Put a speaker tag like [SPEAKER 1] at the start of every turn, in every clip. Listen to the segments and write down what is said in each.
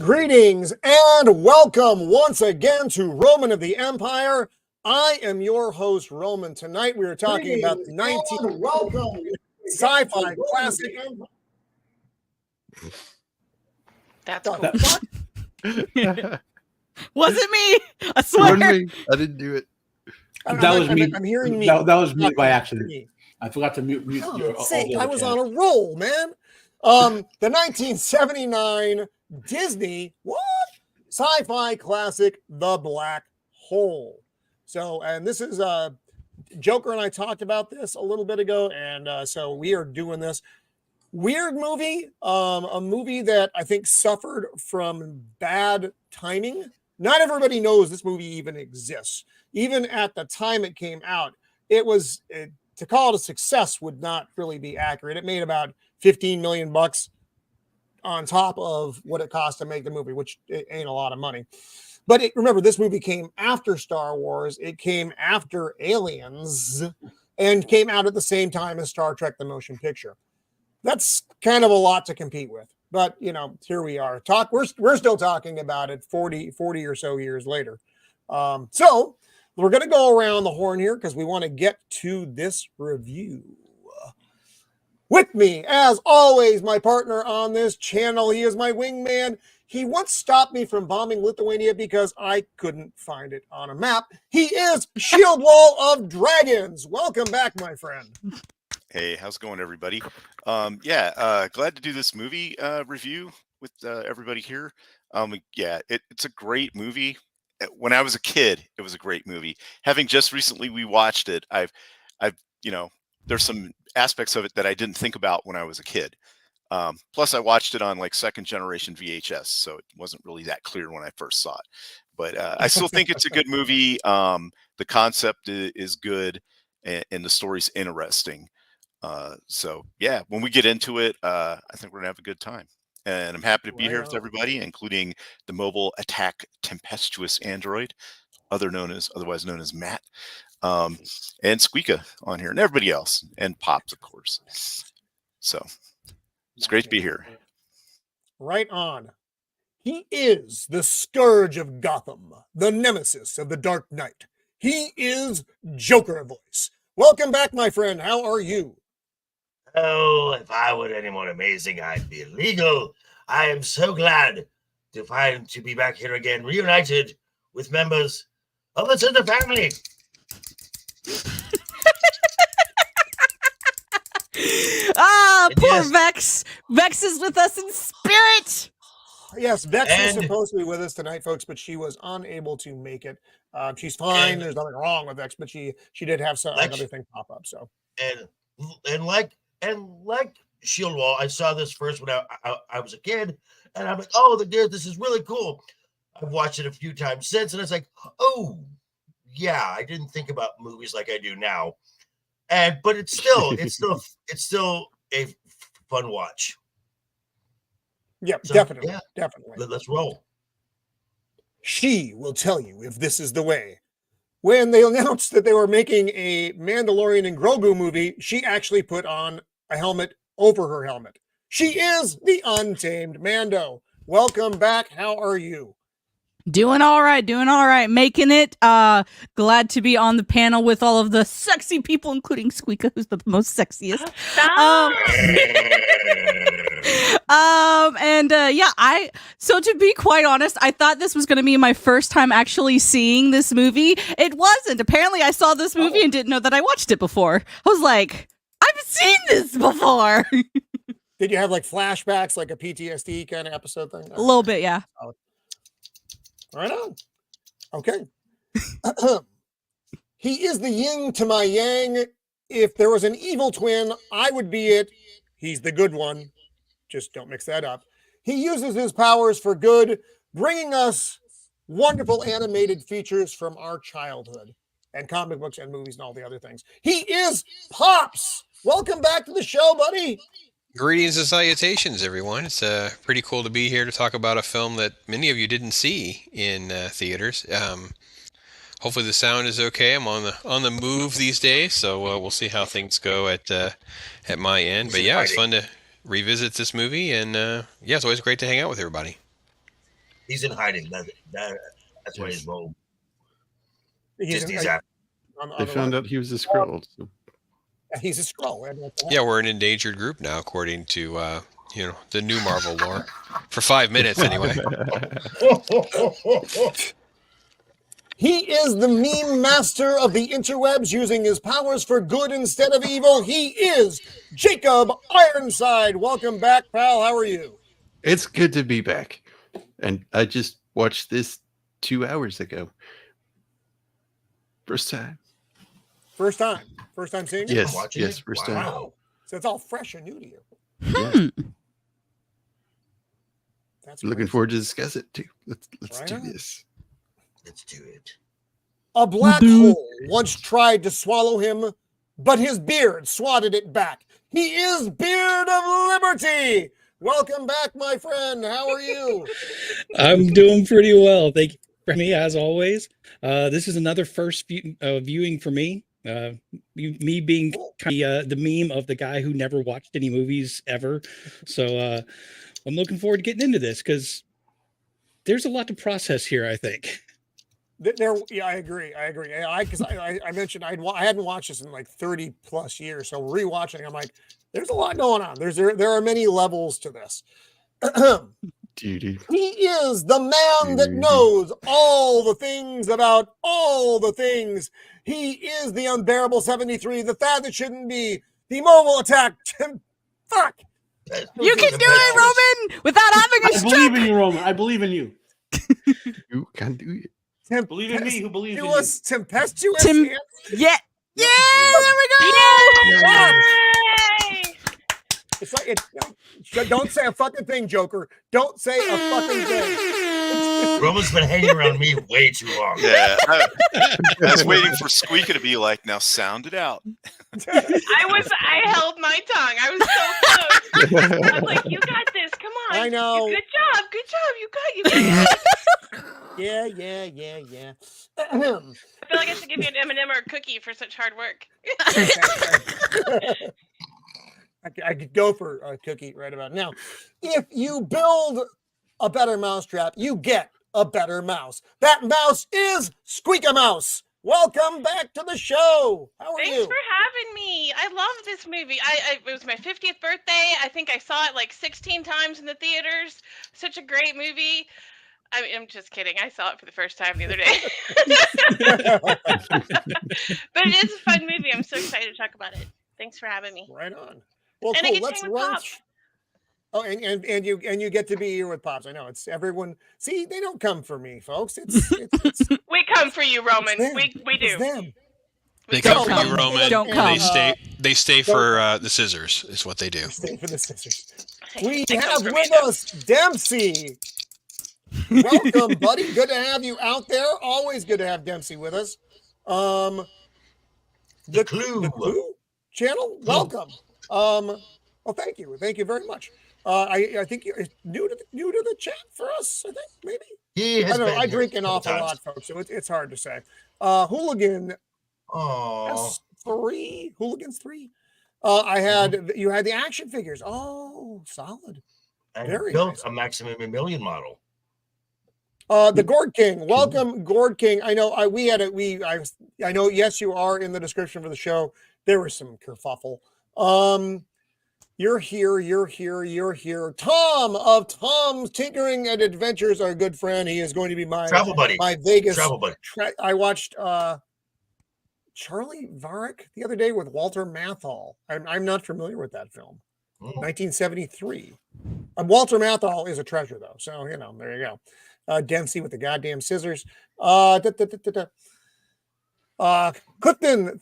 [SPEAKER 1] Greetings and welcome once again to Roman of the Empire. I am your host, Roman. Tonight we are talking about the 19 sci-fi classic.
[SPEAKER 2] That's cool.
[SPEAKER 3] Wasn't me. I swear.
[SPEAKER 4] I didn't do it.
[SPEAKER 5] That was me.
[SPEAKER 1] I'm hearing me.
[SPEAKER 5] That was me by accident. I forgot to mute your
[SPEAKER 1] sake, I was on a roll, man. The 1979 Disney sci-fi classic, The Black Hole. So, and this is Joker and I talked about this a little bit ago, and so we are doing this weird movie, a movie that I think suffered from bad timing. Not everybody knows this movie even exists. Even at the time it came out, to call it a success would not really be accurate. It made about $15 million on top of what it cost to make the movie, which ain't a lot of money. But remember, this movie came after Star Wars. It came after Aliens and came out at the same time as Star Trek, the motion picture. That's kind of a lot to compete with. But, here we are. We're still talking about it 40 or so years later. So we're going to go around the horn here because we want to get to this review. With me, as always, my partner on this channel. He is my wingman. He once stopped me from bombing Lithuania because I couldn't find it on a map. He is Shieldwall of Dragons. Welcome back, my friend.
[SPEAKER 6] Hey, how's it going, everybody? Glad to do this movie review with everybody here. It's a great movie. When I was a kid, it was a great movie. Having just recently rewatched it, I've there's some aspects of it that I didn't think about when I was a kid. Plus, I watched it on like second generation VHS, so it wasn't really that clear when I first saw it. But I still think it's a good movie. The concept is good, and the story's interesting. When we get into it, I think we're gonna have a good time. And I'm happy to be here with everybody, including the mobile attack tempestuous android, otherwise known as Matt, and Squeeka on here, and everybody else, and Pops, of course. So it's great to be here.
[SPEAKER 1] Right on. He is the scourge of Gotham, the nemesis of the Dark Knight. He is Joker voice. Welcome back, my friend. How are you?
[SPEAKER 7] Oh, if I were any more amazing, I'd be illegal. I am so glad to be back here again, reunited with members of the Cinder family.
[SPEAKER 3] Poor
[SPEAKER 7] yes.
[SPEAKER 3] Vex. Vex is with us in spirit.
[SPEAKER 1] Yes, Vex was supposed to be with us tonight, folks, but she was unable to make it. She's fine. There's nothing wrong with Vex, but she did have another thing pop up. So
[SPEAKER 7] and like Shieldwall, I saw this first when I was a kid, and I'm like, oh, this is really cool. I've watched it a few times since, and it's like, oh, yeah, I didn't think about movies like I do now, but it's still a fun watch.
[SPEAKER 1] Yep, so, definitely.
[SPEAKER 7] Let's roll.
[SPEAKER 1] She will tell you if this is the way. When they announced that they were making a Mandalorian and Grogu movie, she actually put on a helmet over her helmet. She is the untamed Mando. Welcome back. How are you?
[SPEAKER 3] Doing all right. Making it. Glad to be on the panel with all of the sexy people, including Squeeka, who's the most sexiest. So to be quite honest, I thought this was going to be my first time actually seeing this movie. It wasn't. Apparently, I saw this movie and didn't know that I watched it before. I was like, I've seen this before.
[SPEAKER 1] Did you have like flashbacks, like a PTSD kind of episode thing?
[SPEAKER 3] A little bit, yeah.
[SPEAKER 1] Right on. Okay. He is the yin to my yang. If there was an evil twin, I would be it. He's the good one. Just don't mix that up. He uses his powers for good, bringing us wonderful animated features from our childhood and comic books and movies and all the other things. He is Pops. Welcome back to the show, buddy.
[SPEAKER 4] Greetings and salutations, everyone. It's pretty cool to be here to talk about a film that many of you didn't see in theaters. Hopefully the sound is okay. I'm on the move these days, so we'll see how things go at my end. But yeah, it's fun to revisit this movie, and it's always great to hang out with everybody.
[SPEAKER 7] He's in hiding. That's why he's low. Disney's
[SPEAKER 1] They
[SPEAKER 8] They found out he was a Skrull. So.
[SPEAKER 1] He's a Skrull.
[SPEAKER 4] Yeah, we're an endangered group now, according to the new Marvel lore. For 5 minutes, anyway.
[SPEAKER 1] He is the meme master of the interwebs, using his powers for good instead of evil. He is Jacob Ironside. Welcome back, pal. How are you?
[SPEAKER 8] It's good to be back. And I just watched this 2 hours ago. First time.
[SPEAKER 1] First time seeing it?
[SPEAKER 8] Yes,
[SPEAKER 7] Watching
[SPEAKER 8] yes,
[SPEAKER 7] it?
[SPEAKER 8] first
[SPEAKER 7] Wow.
[SPEAKER 1] So it's all fresh and new to you.
[SPEAKER 8] time. Yeah.
[SPEAKER 1] That's
[SPEAKER 8] Looking
[SPEAKER 1] great.
[SPEAKER 8] forward to discuss it too. Let's
[SPEAKER 1] Right
[SPEAKER 8] do
[SPEAKER 1] on.
[SPEAKER 8] this.
[SPEAKER 7] Let's do it.
[SPEAKER 1] A black hole once tried to swallow him, but his beard swatted it back. He is Beard of Liberty. Welcome back, my friend. How are you?
[SPEAKER 9] I'm doing pretty well. Thank you for me, as always. This is another first viewing for me. Me being kind of, the meme of the guy who never watched any movies ever. So I'm looking forward to getting into this because there's a lot to process here, I think.
[SPEAKER 1] Yeah, I agree. Because I mentioned I hadn't watched this in like 30 plus years. So rewatching, I'm like, there's a lot going on. There are many levels to this.
[SPEAKER 8] Duty.
[SPEAKER 1] He is the man that knows all the things about all the things. He is the unbearable 73, the thad that shouldn't be, the mobile attack. Fuck.
[SPEAKER 3] You can do it, Roman, without having a
[SPEAKER 5] I
[SPEAKER 3] stroke.
[SPEAKER 5] believe in you, Roman. I believe in you.
[SPEAKER 8] You can do it.
[SPEAKER 5] Believe in me who believes in you.
[SPEAKER 1] Tempestuous.
[SPEAKER 3] Yeah. Yeah, there we go.
[SPEAKER 2] Yay!
[SPEAKER 1] It's like don't say a fucking thing, Joker. Don't say a fucking thing.
[SPEAKER 7] Roman's been hanging around me way too long.
[SPEAKER 6] Yeah, I was waiting for Squeeka to be like, now sound it out.
[SPEAKER 2] I held my tongue. I was so close. I was like, you got this. Come on.
[SPEAKER 1] I know.
[SPEAKER 2] Good job. You got it.
[SPEAKER 1] Yeah.
[SPEAKER 2] I feel like I should give you an M&M or a cookie for such hard work.
[SPEAKER 1] I could go for a cookie right about now. If you build a better mousetrap, you get a better mouse. That mouse is Squeeka Mouse. Welcome back to the show. How are
[SPEAKER 2] Thanks
[SPEAKER 1] you?
[SPEAKER 2] for having me. I love this movie. It was my 50th birthday. I think I saw it like 16 times in the theaters. Such a great movie. I'm just kidding. I saw it for the first time the other day. But it is a fun movie. I'm so excited to talk about it. Thanks for having me.
[SPEAKER 1] Right on. Well,
[SPEAKER 2] And I
[SPEAKER 1] cool.
[SPEAKER 2] get to
[SPEAKER 1] Let's
[SPEAKER 2] hang with
[SPEAKER 1] run.
[SPEAKER 2] Pops.
[SPEAKER 1] Oh, and you get to be here with Pops. I know it's everyone. See, they don't come for me, folks. It's
[SPEAKER 2] We come for you, Roman.
[SPEAKER 1] them.
[SPEAKER 2] We
[SPEAKER 1] It's
[SPEAKER 2] do.
[SPEAKER 1] them.
[SPEAKER 4] They
[SPEAKER 1] Don't
[SPEAKER 4] come for
[SPEAKER 1] come.
[SPEAKER 4] you, Roman.
[SPEAKER 3] Don't
[SPEAKER 4] and
[SPEAKER 3] come.
[SPEAKER 4] They stay for the scissors, is what they do.
[SPEAKER 1] Stay for the sisters. We
[SPEAKER 2] They come
[SPEAKER 1] have
[SPEAKER 2] for me,
[SPEAKER 1] with
[SPEAKER 2] though.
[SPEAKER 1] us Dempsey. Welcome, buddy. Good to have you out there. Always good to have Dempsey with us.
[SPEAKER 7] The Clue.
[SPEAKER 1] The Clue channel. Welcome. Well, thank you. Thank you very much. I think you're new to the chat for us. I think maybe.
[SPEAKER 7] He
[SPEAKER 1] I
[SPEAKER 7] has
[SPEAKER 1] don't know.
[SPEAKER 7] been
[SPEAKER 1] I
[SPEAKER 7] here
[SPEAKER 1] drink an
[SPEAKER 7] a couple
[SPEAKER 1] awful
[SPEAKER 7] times.
[SPEAKER 1] lot, folks, so it's hard to say. Hooligan
[SPEAKER 7] Oh,
[SPEAKER 1] S3. Hooligans 3. You had the action figures. Oh, solid.
[SPEAKER 7] I
[SPEAKER 1] Very
[SPEAKER 7] built
[SPEAKER 1] nice.
[SPEAKER 7] a Maximum Million model.
[SPEAKER 1] The Gourd King. Welcome, Gourd King. I know I know, yes, you are in the description for the show. There was some kerfuffle. You're here. Tom of Tom's Tinkering and Adventures, our good friend. He is going to be my
[SPEAKER 7] Travel buddy.
[SPEAKER 1] my Vegas.
[SPEAKER 7] Travel buddy.
[SPEAKER 1] I watched Charlie Varick the other day with Walter Matthau. I'm not familiar with that film. 1973. Walter Matthau is a treasure, though. So, there you go. Dempsey with the goddamn scissors. Clifton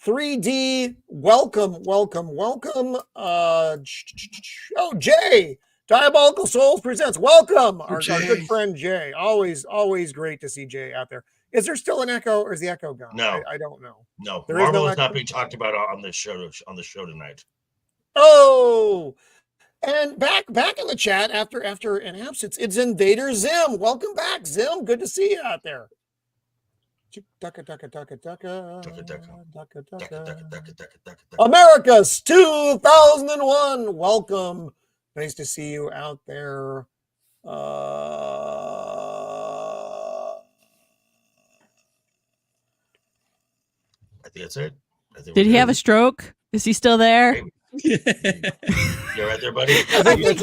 [SPEAKER 1] 3D, welcome. Jay, Diabolical Souls presents. Welcome, our good friend Jay. Always great to see Jay out there. Is there still an echo, or is the echo gone?
[SPEAKER 7] No.
[SPEAKER 1] I don't know.
[SPEAKER 7] No,
[SPEAKER 1] There is no
[SPEAKER 7] Marvel is
[SPEAKER 1] echo?
[SPEAKER 7] not being talked about on the show tonight.
[SPEAKER 1] Oh, and back in the chat after an absence, it's Invader Zim. Welcome back, Zim. Good to see you out there. America's 2001. Welcome. Nice to see you out there.
[SPEAKER 7] I think that's it. I think
[SPEAKER 3] Did
[SPEAKER 7] we're
[SPEAKER 3] he have a
[SPEAKER 7] good.
[SPEAKER 3] stroke? Is he still there?
[SPEAKER 7] You're right there, buddy.
[SPEAKER 1] I think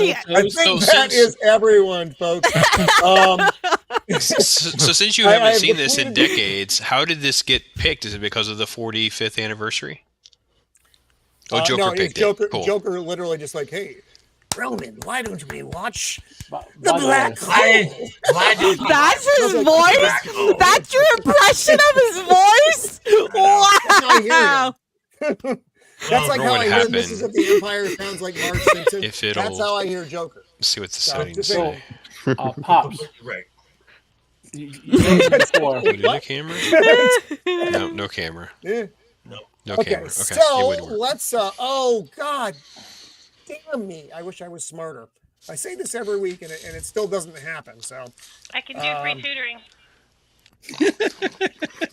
[SPEAKER 1] that is everyone, folks.
[SPEAKER 4] So since you
[SPEAKER 1] I
[SPEAKER 4] haven't
[SPEAKER 1] have
[SPEAKER 4] seen this in
[SPEAKER 1] depleted-
[SPEAKER 4] decades, how did this get picked? Is it because of the 45th anniversary? Oh, Joker
[SPEAKER 1] no,
[SPEAKER 4] picked
[SPEAKER 1] Joker,
[SPEAKER 4] it. Cool.
[SPEAKER 1] Joker literally just like, hey, Roman, why don't we watch
[SPEAKER 5] By
[SPEAKER 1] the
[SPEAKER 5] the
[SPEAKER 1] Black
[SPEAKER 5] way,
[SPEAKER 1] Hole?
[SPEAKER 7] Why did
[SPEAKER 3] That's his
[SPEAKER 1] Sounds like
[SPEAKER 3] voice?
[SPEAKER 7] Black Hole.
[SPEAKER 3] That's your impression of his voice? Wow.
[SPEAKER 1] That's like
[SPEAKER 4] What
[SPEAKER 1] how
[SPEAKER 4] would
[SPEAKER 1] I hear
[SPEAKER 4] happen?
[SPEAKER 1] Mrs. of the Empire sounds like Marge Simpson.
[SPEAKER 4] If
[SPEAKER 1] That's
[SPEAKER 4] it'll-
[SPEAKER 1] how I hear Joker.
[SPEAKER 4] Let's see what the
[SPEAKER 1] So,
[SPEAKER 4] settings
[SPEAKER 1] just
[SPEAKER 4] say.
[SPEAKER 5] Pops,
[SPEAKER 7] Right.
[SPEAKER 5] you mentioned before.
[SPEAKER 4] Would it a camera? No, no camera.
[SPEAKER 1] Yeah.
[SPEAKER 4] No
[SPEAKER 1] Okay,
[SPEAKER 4] camera. Okay, it
[SPEAKER 1] so
[SPEAKER 4] wouldn't work.
[SPEAKER 1] let's. Oh God, damn me! I wish I was smarter. I say this every week, and it still doesn't happen. So
[SPEAKER 2] I can do free tutoring.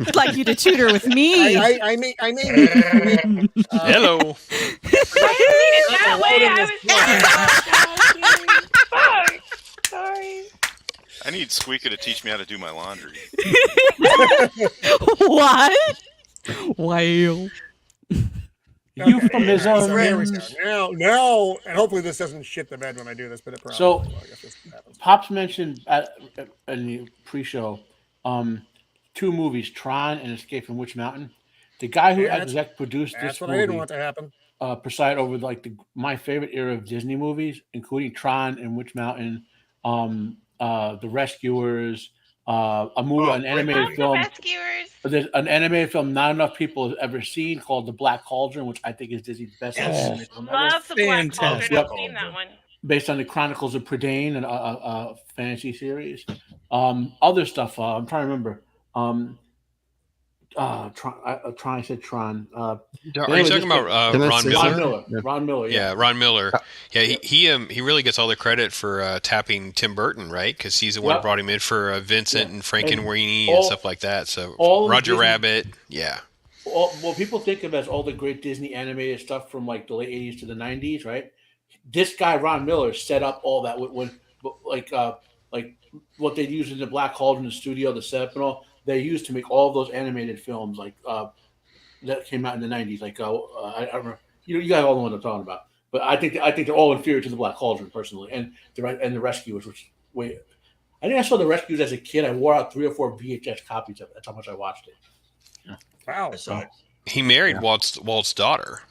[SPEAKER 3] I'd like you to tutor with me.
[SPEAKER 1] I may.
[SPEAKER 4] Hello.
[SPEAKER 2] I didn't mean it that way. I was Fuck. Sorry.
[SPEAKER 6] I need Squeeka to teach me how to do my laundry.
[SPEAKER 3] What? Wow.
[SPEAKER 5] Euphemisms.
[SPEAKER 1] There we go. Now, and hopefully this doesn't shit the bed when I do this, but it probably.
[SPEAKER 5] So-
[SPEAKER 1] will. I guess this happens.
[SPEAKER 5] Pops mentioned in the pre-show 2 movies, Tron and Escape from Witch Mountain. The guy who
[SPEAKER 1] Yeah, that's-
[SPEAKER 5] exec produced
[SPEAKER 1] That's
[SPEAKER 5] this
[SPEAKER 1] what I didn't
[SPEAKER 5] movie
[SPEAKER 1] want to happen.
[SPEAKER 5] presided over like my favorite era of Disney movies, including Tron and Witch Mountain, The Rescuers, a movie, an animated
[SPEAKER 2] Love the
[SPEAKER 5] film.
[SPEAKER 2] rescuers.
[SPEAKER 5] There's an animated film not enough people have ever seen called The Black Cauldron, which I think is Disney's best
[SPEAKER 7] Yes.
[SPEAKER 5] animated film ever,
[SPEAKER 2] Love the Black
[SPEAKER 9] Fantastic.
[SPEAKER 2] Cauldron. I've seen that one.
[SPEAKER 5] based on the Chronicles of Prydain and a fantasy series. Other stuff, I'm trying to remember. Tron, I said Tron.
[SPEAKER 4] Are
[SPEAKER 5] Anyway,
[SPEAKER 4] you
[SPEAKER 5] this
[SPEAKER 4] talking about
[SPEAKER 8] Can I
[SPEAKER 4] Ron
[SPEAKER 8] say
[SPEAKER 4] Miller?
[SPEAKER 5] Ron Miller.
[SPEAKER 8] Yeah.
[SPEAKER 5] Ron Miller.
[SPEAKER 4] Yeah, Ron Miller. Yeah, he really gets all the credit for tapping Tim Burton, right? Because he's the one who
[SPEAKER 5] Yep.
[SPEAKER 4] brought him in for Vincent and Frankenweenie
[SPEAKER 5] all-
[SPEAKER 4] and stuff like that. So
[SPEAKER 5] all of
[SPEAKER 4] Roger
[SPEAKER 5] Disney-
[SPEAKER 4] Rabbit, yeah.
[SPEAKER 5] Well, people think of as all the great Disney animated stuff from like the late '80s to the '90s, right? This guy Ron Miller set up all that when like what they used in the Black Cauldron, the studio, the setup and all they used to make all of those animated films like that came out in the '90s. Like I don't remember, you guys all know what I'm talking about. But I think they're all inferior to the Black Cauldron personally, and the Rescuers, which wait. I think I saw the Rescuers as a kid. I wore out 3 or 4 VHS copies of it. That's how much I watched it.
[SPEAKER 1] Wow.
[SPEAKER 7] I saw it.
[SPEAKER 4] He married Walt's daughter.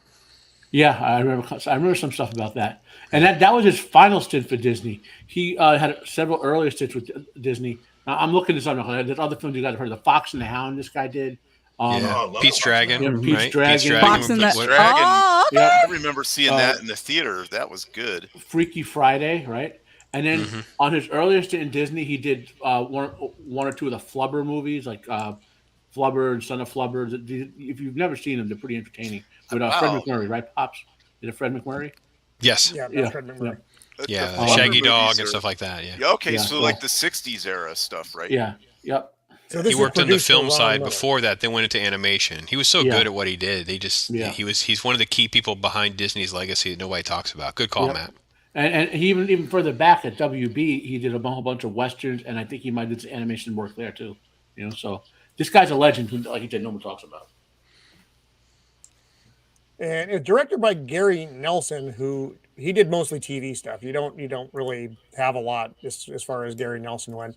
[SPEAKER 5] Yeah, I remember some stuff about that. And that was his final stint for Disney. He had several earlier stints with Disney. Now, I'm looking at something. There's other films you guys have heard. The Fox and the Hound. This guy did.
[SPEAKER 4] Yeah,
[SPEAKER 7] I love
[SPEAKER 4] Pete's
[SPEAKER 7] Fox
[SPEAKER 4] Dragon,
[SPEAKER 5] and the Hound.
[SPEAKER 4] right?
[SPEAKER 5] Pete's Dragon.
[SPEAKER 3] Fox and the
[SPEAKER 6] Pete's Dragon.
[SPEAKER 3] Oh, okay.
[SPEAKER 5] Yeah,
[SPEAKER 6] I remember seeing that in the theater. That was good.
[SPEAKER 5] Freaky Friday, right? And then on his earlier stint in Disney, he did one or two of the Flubber movies, like Flubber and Son of Flubber. If you've never seen them, they're pretty entertaining. With Fred
[SPEAKER 6] Wow.
[SPEAKER 5] McMurray, right? Pops, is it Fred McMurray?
[SPEAKER 4] Yes.
[SPEAKER 1] Yeah, that's
[SPEAKER 5] Yeah,
[SPEAKER 1] Fred McMurray.
[SPEAKER 4] Yeah,
[SPEAKER 6] The
[SPEAKER 4] the
[SPEAKER 6] Flubber
[SPEAKER 4] Shaggy
[SPEAKER 6] movies
[SPEAKER 4] Dog and
[SPEAKER 6] are-
[SPEAKER 4] stuff like that. Yeah.
[SPEAKER 6] Yeah, okay,
[SPEAKER 5] Yeah,
[SPEAKER 6] so
[SPEAKER 5] well-
[SPEAKER 6] like the '60s era stuff, right?
[SPEAKER 5] Yeah. Yep.
[SPEAKER 1] So
[SPEAKER 4] He
[SPEAKER 1] this is
[SPEAKER 4] worked on the
[SPEAKER 1] produced by
[SPEAKER 4] film
[SPEAKER 1] Ron
[SPEAKER 4] side
[SPEAKER 1] Miller.
[SPEAKER 4] before that, then went into animation. He was so
[SPEAKER 5] Yeah.
[SPEAKER 4] good at what he did. He's one of the key people behind Disney's legacy that nobody talks about. Good call,
[SPEAKER 5] Yep.
[SPEAKER 4] Matt.
[SPEAKER 5] And he even further back at WB, he did a whole bunch of westerns, and I think he might have did some animation work there too. So this guy's a legend who, like he did, no one talks about.
[SPEAKER 1] And it's directed by Gary Nelson, who he did mostly TV stuff. You don't really have a lot as far as Gary Nelson went.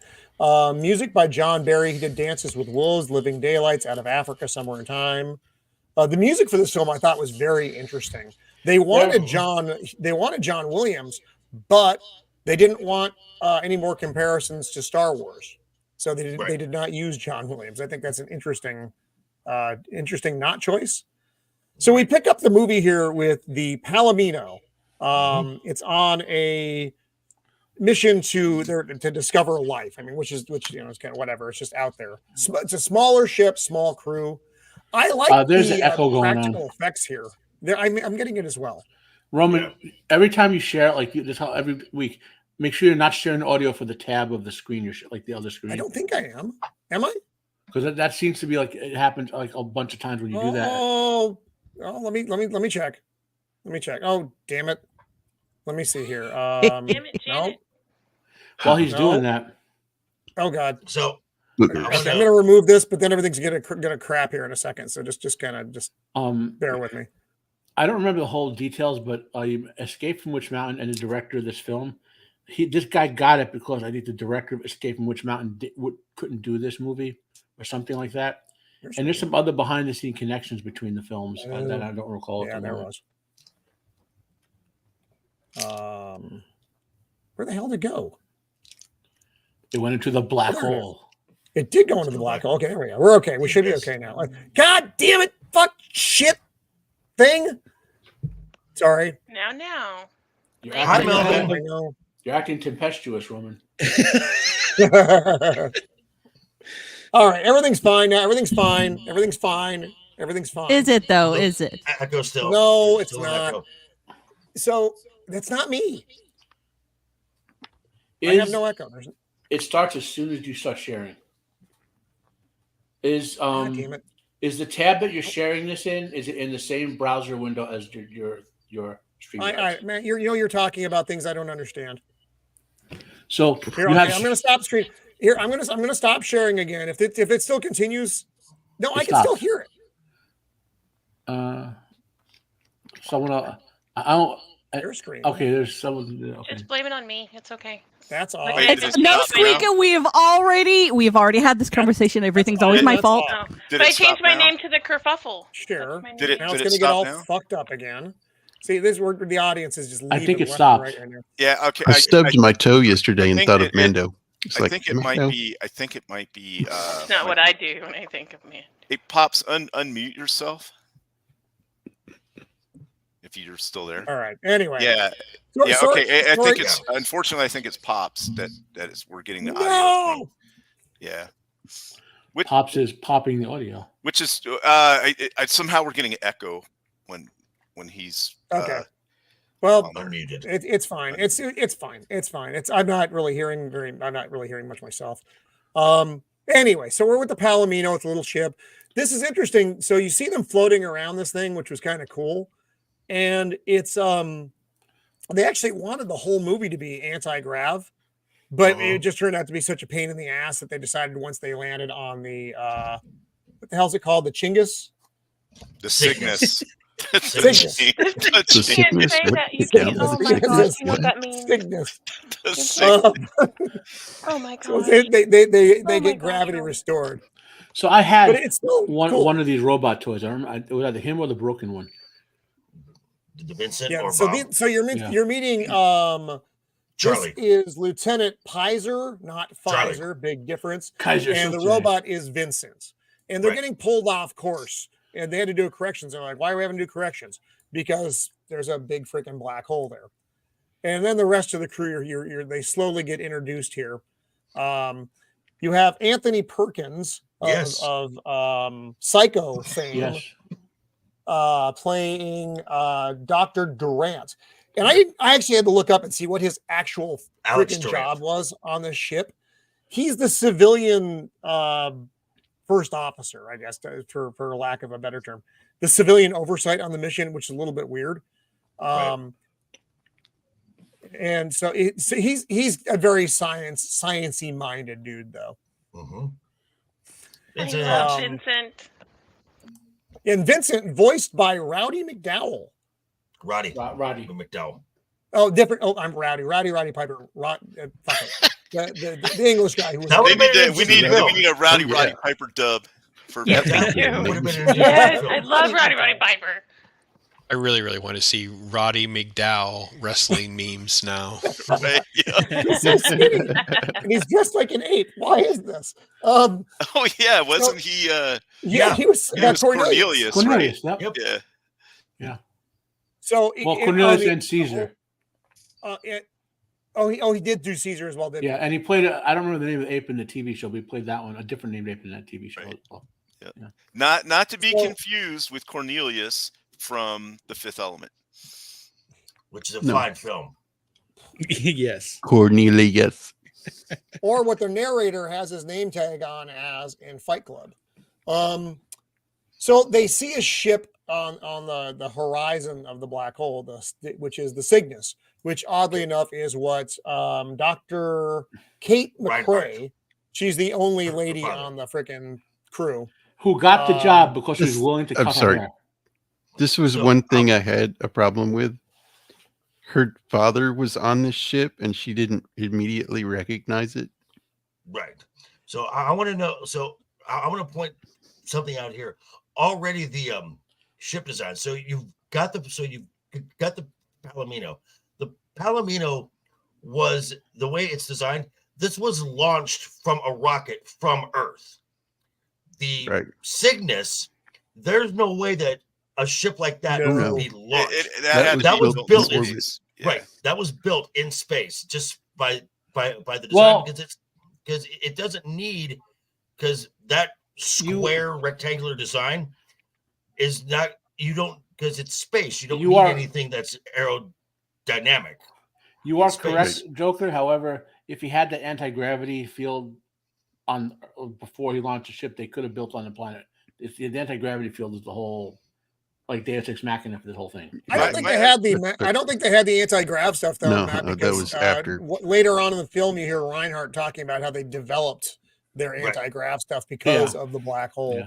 [SPEAKER 1] Music by John Barry. He did Dances with Wolves, Living Daylights, Out of Africa, Somewhere in Time. The music for this film I thought was very interesting. They wanted John Williams, but they didn't want any more comparisons to Star Wars, so they did not use John Williams. I think that's an interesting not choice. So we pick up the movie here with the Palomino. It's on a mission to discover life. I mean, which is kind of whatever. It's just out there. It's a smaller ship, small crew. I like
[SPEAKER 5] there's
[SPEAKER 1] the
[SPEAKER 5] an echo going
[SPEAKER 1] practical effects here. I'm getting it as well.
[SPEAKER 5] Roman, every time you share it, like this, how every week, make sure you're not sharing the audio for the tab of the screen. You're like the other screen.
[SPEAKER 1] I don't think I am. Am I?
[SPEAKER 5] Because that seems to be like it happens like a bunch of times when you do that.
[SPEAKER 1] Oh, let me check. Let me check. Oh, damn it. Let me see here.
[SPEAKER 2] Damn it,
[SPEAKER 1] no.
[SPEAKER 2] Janet.
[SPEAKER 5] While he's
[SPEAKER 1] No.
[SPEAKER 5] doing that,
[SPEAKER 1] Oh God.
[SPEAKER 7] So
[SPEAKER 8] Boogers.
[SPEAKER 1] Okay, I'm going to remove this, but then everything's gonna crap here in a second. So just kind of bear with me.
[SPEAKER 5] I don't remember the whole details, but Escape from Witch Mountain and the director of this film, this guy got it because I think the director of Escape from Witch Mountain couldn't do this movie or something like that. And there's some other behind the scene connections between the films that I don't recall.
[SPEAKER 1] Yeah, there was. Where the hell did it go?
[SPEAKER 5] It went into the black hole.
[SPEAKER 1] It did go into the black hole. Okay, there we go. We're okay. We should be okay now. God damn it! Fuck shit thing. Sorry.
[SPEAKER 2] Now.
[SPEAKER 5] You're
[SPEAKER 7] Hi,
[SPEAKER 5] acting,
[SPEAKER 7] Melvin.
[SPEAKER 5] you're acting tempestuous, Roman.
[SPEAKER 1] All right, everything's fine now. Everything's fine. Everything's fine. Everything's fine.
[SPEAKER 3] Is it though? Is it?
[SPEAKER 7] Echo still.
[SPEAKER 1] No, it's
[SPEAKER 7] Still
[SPEAKER 1] not.
[SPEAKER 7] echo.
[SPEAKER 1] So that's not me. I have no echo.
[SPEAKER 5] It starts as soon as you start sharing.
[SPEAKER 1] God damn it.
[SPEAKER 5] Is the tab that you're sharing this in? Is it in the same browser window as your stream?
[SPEAKER 1] Man, you're talking about things I don't understand.
[SPEAKER 5] So
[SPEAKER 1] Here, I'm going to stop screen. Here, I'm going to stop sharing again. If it still continues, no, I can still hear it.
[SPEAKER 5] Someone else. I don't.
[SPEAKER 1] Your screen.
[SPEAKER 5] Okay, there's someone. Okay.
[SPEAKER 2] Just blame it on me. It's okay.
[SPEAKER 1] That's all.
[SPEAKER 6] Wait, did it
[SPEAKER 3] No,
[SPEAKER 6] stop now?
[SPEAKER 3] Squeeka, we've already had this conversation. Everything's always my fault.
[SPEAKER 2] Oh.
[SPEAKER 6] Did
[SPEAKER 2] But I
[SPEAKER 6] it stop
[SPEAKER 2] changed my
[SPEAKER 6] now?
[SPEAKER 2] name to the kerfuffle.
[SPEAKER 1] Sure.
[SPEAKER 2] That's my
[SPEAKER 6] Did
[SPEAKER 2] name.
[SPEAKER 1] Now it's
[SPEAKER 6] Did
[SPEAKER 1] going
[SPEAKER 6] it
[SPEAKER 1] to get
[SPEAKER 6] stop
[SPEAKER 1] all
[SPEAKER 6] now?
[SPEAKER 1] fucked up again. See, this where the audience is just leaving.
[SPEAKER 5] I think it
[SPEAKER 1] left and
[SPEAKER 5] stopped.
[SPEAKER 1] right now.
[SPEAKER 6] Yeah. Okay.
[SPEAKER 8] I stubbed my toe yesterday and
[SPEAKER 6] think
[SPEAKER 8] thought
[SPEAKER 6] it-
[SPEAKER 8] of Mando. It's
[SPEAKER 6] I
[SPEAKER 8] like,
[SPEAKER 6] think it might
[SPEAKER 8] Mando.
[SPEAKER 6] be. I think it might be.
[SPEAKER 2] It's not what I do when I think of me.
[SPEAKER 6] It pops. Unmute yourself. If you're still there.
[SPEAKER 1] All right. Anyway.
[SPEAKER 6] Yeah.
[SPEAKER 1] So-
[SPEAKER 6] Yeah.
[SPEAKER 1] sorry-
[SPEAKER 6] Okay. I
[SPEAKER 1] sorry-
[SPEAKER 6] think it's. Unfortunately, I think it's pops that is. We're getting the audio.
[SPEAKER 1] No.
[SPEAKER 6] Yeah.
[SPEAKER 5] Pops is popping the audio.
[SPEAKER 6] Which is. Somehow we're getting an echo when he's.
[SPEAKER 1] Okay. Well,
[SPEAKER 7] Unmuted.
[SPEAKER 1] it's fine. It's fine. It's fine. I'm not really hearing much myself. Anyway, so we're with the Palomino. It's a little ship. This is interesting. So you see them floating around this thing, which was kind of cool. And it's they actually wanted the whole movie to be anti-grav, but it just turned out to be such a pain in the ass that they decided once they landed on the what the hell's it called? The Chingus?
[SPEAKER 6] The Cygnus.
[SPEAKER 1] Cygnus.
[SPEAKER 2] You
[SPEAKER 8] The
[SPEAKER 2] can't
[SPEAKER 8] sickness,
[SPEAKER 2] say
[SPEAKER 8] what
[SPEAKER 2] that. You
[SPEAKER 8] is
[SPEAKER 2] can't.
[SPEAKER 8] that?
[SPEAKER 2] Oh my gosh, you know what that means.
[SPEAKER 1] Cygnus.
[SPEAKER 6] The Cygnus.
[SPEAKER 2] Oh my
[SPEAKER 1] So
[SPEAKER 2] gosh.
[SPEAKER 1] they
[SPEAKER 2] my
[SPEAKER 1] get
[SPEAKER 2] gosh,
[SPEAKER 1] gravity
[SPEAKER 2] Roman.
[SPEAKER 1] restored.
[SPEAKER 5] So I had
[SPEAKER 1] But it's still cool.
[SPEAKER 5] one of these robot toys. I remember it was either him or the broken one.
[SPEAKER 7] The Vincent
[SPEAKER 1] Yeah,
[SPEAKER 7] or
[SPEAKER 1] so
[SPEAKER 7] Bob?
[SPEAKER 1] you're meeting
[SPEAKER 7] Charlie.
[SPEAKER 1] This is Lieutenant Pizer, not
[SPEAKER 7] Charlie.
[SPEAKER 1] Pfizer, big difference.
[SPEAKER 5] Kaiser
[SPEAKER 1] And the
[SPEAKER 5] Soze.
[SPEAKER 1] robot is Vincent. And they're
[SPEAKER 7] Right.
[SPEAKER 1] getting pulled off course. And they had to do corrections. They're like, why are we having to do corrections? Because there's a big freaking black hole there. And then the rest of the crew, they slowly get introduced here. You have Anthony Perkins
[SPEAKER 7] Yes.
[SPEAKER 1] of Psycho fame.
[SPEAKER 5] Yes.
[SPEAKER 1] Playing Dr. Durant. And I actually had to look up and see what his actual
[SPEAKER 7] Alex
[SPEAKER 1] freaking
[SPEAKER 7] Durant.
[SPEAKER 1] job was on this ship. He's the civilian first officer, I guess, for lack of a better term. The civilian oversight on the mission, which is a little bit weird.
[SPEAKER 7] Right.
[SPEAKER 1] And so he's a very sciencey minded dude, though.
[SPEAKER 7] Mm-hmm.
[SPEAKER 2] I
[SPEAKER 7] It's
[SPEAKER 2] love
[SPEAKER 1] a-
[SPEAKER 2] Vincent.
[SPEAKER 1] And Vincent, voiced by Rowdy McDowell.
[SPEAKER 7] Roddy
[SPEAKER 5] Roddy.
[SPEAKER 7] McDowell.
[SPEAKER 1] Oh, different. Oh, I'm Rowdy Piper. Fuck it. The English guy who was.
[SPEAKER 7] That would've been an
[SPEAKER 6] We
[SPEAKER 7] interesting
[SPEAKER 6] need
[SPEAKER 7] film.
[SPEAKER 6] a Roddy
[SPEAKER 8] Yeah.
[SPEAKER 6] Piper dub for
[SPEAKER 2] Yeah,
[SPEAKER 6] Vincent.
[SPEAKER 2] me too.
[SPEAKER 7] Would've been an
[SPEAKER 2] Yes,
[SPEAKER 7] interesting
[SPEAKER 2] I
[SPEAKER 7] film.
[SPEAKER 2] love Roddy Piper.
[SPEAKER 4] I really, really want to see Roddy McDowell wrestling memes now.
[SPEAKER 6] Right? Yeah.
[SPEAKER 1] He's so skinny, and he's dressed like an ape. Why is this?
[SPEAKER 6] Oh yeah, wasn't he?
[SPEAKER 1] Yeah, he was.
[SPEAKER 6] He
[SPEAKER 1] That's
[SPEAKER 6] was Cornelius,
[SPEAKER 5] Cornelius.
[SPEAKER 6] right?
[SPEAKER 5] Yep.
[SPEAKER 6] Yeah.
[SPEAKER 1] So
[SPEAKER 5] Well, Cornelius and Caesar.
[SPEAKER 1] He did do Caesar as well, didn't
[SPEAKER 5] Yeah, and he played. I don't remember the name of the ape in the TV show, but he played that one. A different named ape in that TV show.
[SPEAKER 6] Right.
[SPEAKER 5] as well.
[SPEAKER 6] Not to be
[SPEAKER 1] So-
[SPEAKER 6] confused with Cornelius from The Fifth Element.
[SPEAKER 7] Which is a
[SPEAKER 8] No.
[SPEAKER 7] fine film.
[SPEAKER 9] Yes.
[SPEAKER 8] Cornelius.
[SPEAKER 1] he? Or what the narrator has his name tag on as in Fight Club. So they see a ship on the horizon of the black hole, which is the Cygnus, which oddly enough is what Dr. Kate McRae, She's the only
[SPEAKER 7] Her
[SPEAKER 1] lady
[SPEAKER 7] father.
[SPEAKER 1] on the freaking crew.
[SPEAKER 5] Who got the job
[SPEAKER 1] Um,
[SPEAKER 5] because she was
[SPEAKER 8] this-
[SPEAKER 5] willing to
[SPEAKER 8] I'm
[SPEAKER 5] cut her
[SPEAKER 8] sorry.
[SPEAKER 5] hair.
[SPEAKER 8] This was
[SPEAKER 7] So,
[SPEAKER 8] one thing I had a problem with. Her father was on this ship, and she didn't immediately recognize it.
[SPEAKER 7] Right. So I want to know. So I want to point something out here. Already the ship design. So you've got the Palomino. The Palomino was the way it's designed. This was launched from a rocket from Earth. The
[SPEAKER 8] Right.
[SPEAKER 7] Cygnus. There's no way that a ship like that
[SPEAKER 1] No.
[SPEAKER 7] could be launched.
[SPEAKER 6] That
[SPEAKER 7] was
[SPEAKER 6] was
[SPEAKER 7] built
[SPEAKER 6] in
[SPEAKER 7] in-
[SPEAKER 6] space. Yeah.
[SPEAKER 7] Right. That was built in space just by the design
[SPEAKER 5] Well-
[SPEAKER 7] because it doesn't need because that square rectangular design is not because it's space. You don't
[SPEAKER 5] You
[SPEAKER 7] need
[SPEAKER 5] are-
[SPEAKER 7] anything that's aerodynamic.
[SPEAKER 5] You are
[SPEAKER 7] Space.
[SPEAKER 5] correct, Joker. However, if he had the anti-gravity field on before he launched the ship, they could have built on the planet. If the anti-gravity field is the whole like Deus Ex Machina for this whole thing.
[SPEAKER 1] I don't think they had the. I don't think they had the anti-grav stuff though.
[SPEAKER 8] No,
[SPEAKER 1] Matt,
[SPEAKER 8] that
[SPEAKER 1] because
[SPEAKER 8] was after.
[SPEAKER 1] Later on in the film, you hear Reinhardt talking about how they developed their
[SPEAKER 7] Right.
[SPEAKER 1] anti-grav stuff because of the black hole.
[SPEAKER 5] Yeah.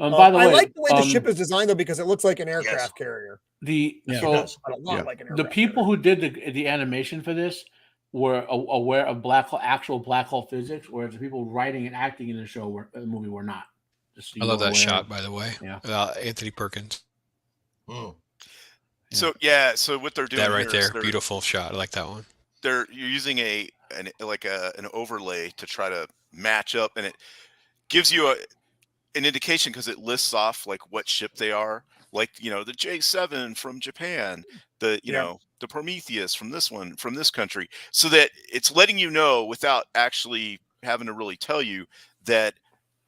[SPEAKER 5] By the way,
[SPEAKER 1] I like the way the ship is designed though because it looks like an aircraft
[SPEAKER 7] Yes.
[SPEAKER 1] carrier.
[SPEAKER 5] the
[SPEAKER 9] Yeah.
[SPEAKER 7] It
[SPEAKER 5] so
[SPEAKER 7] does.
[SPEAKER 1] But a lot
[SPEAKER 8] Yeah.
[SPEAKER 1] like an
[SPEAKER 5] the
[SPEAKER 1] aircraft
[SPEAKER 5] people
[SPEAKER 1] carrier.
[SPEAKER 5] who did the animation for this were aware of actual black hole physics, whereas the people writing and acting in the movie were not. Just so
[SPEAKER 4] I
[SPEAKER 5] you
[SPEAKER 4] love
[SPEAKER 5] know
[SPEAKER 4] that
[SPEAKER 5] where-
[SPEAKER 4] shot, by the way.
[SPEAKER 5] Yeah.
[SPEAKER 4] Anthony Perkins.
[SPEAKER 7] Mm.
[SPEAKER 6] So what they're doing
[SPEAKER 4] That right
[SPEAKER 6] here is
[SPEAKER 4] there, beautiful shot. I like that one.
[SPEAKER 6] you're using an overlay to try to match up, and it gives you an indication because it lists off like what ship they are, like the J7 from Japan, the the Prometheus from this country, so that it's letting you know without actually having to really tell you that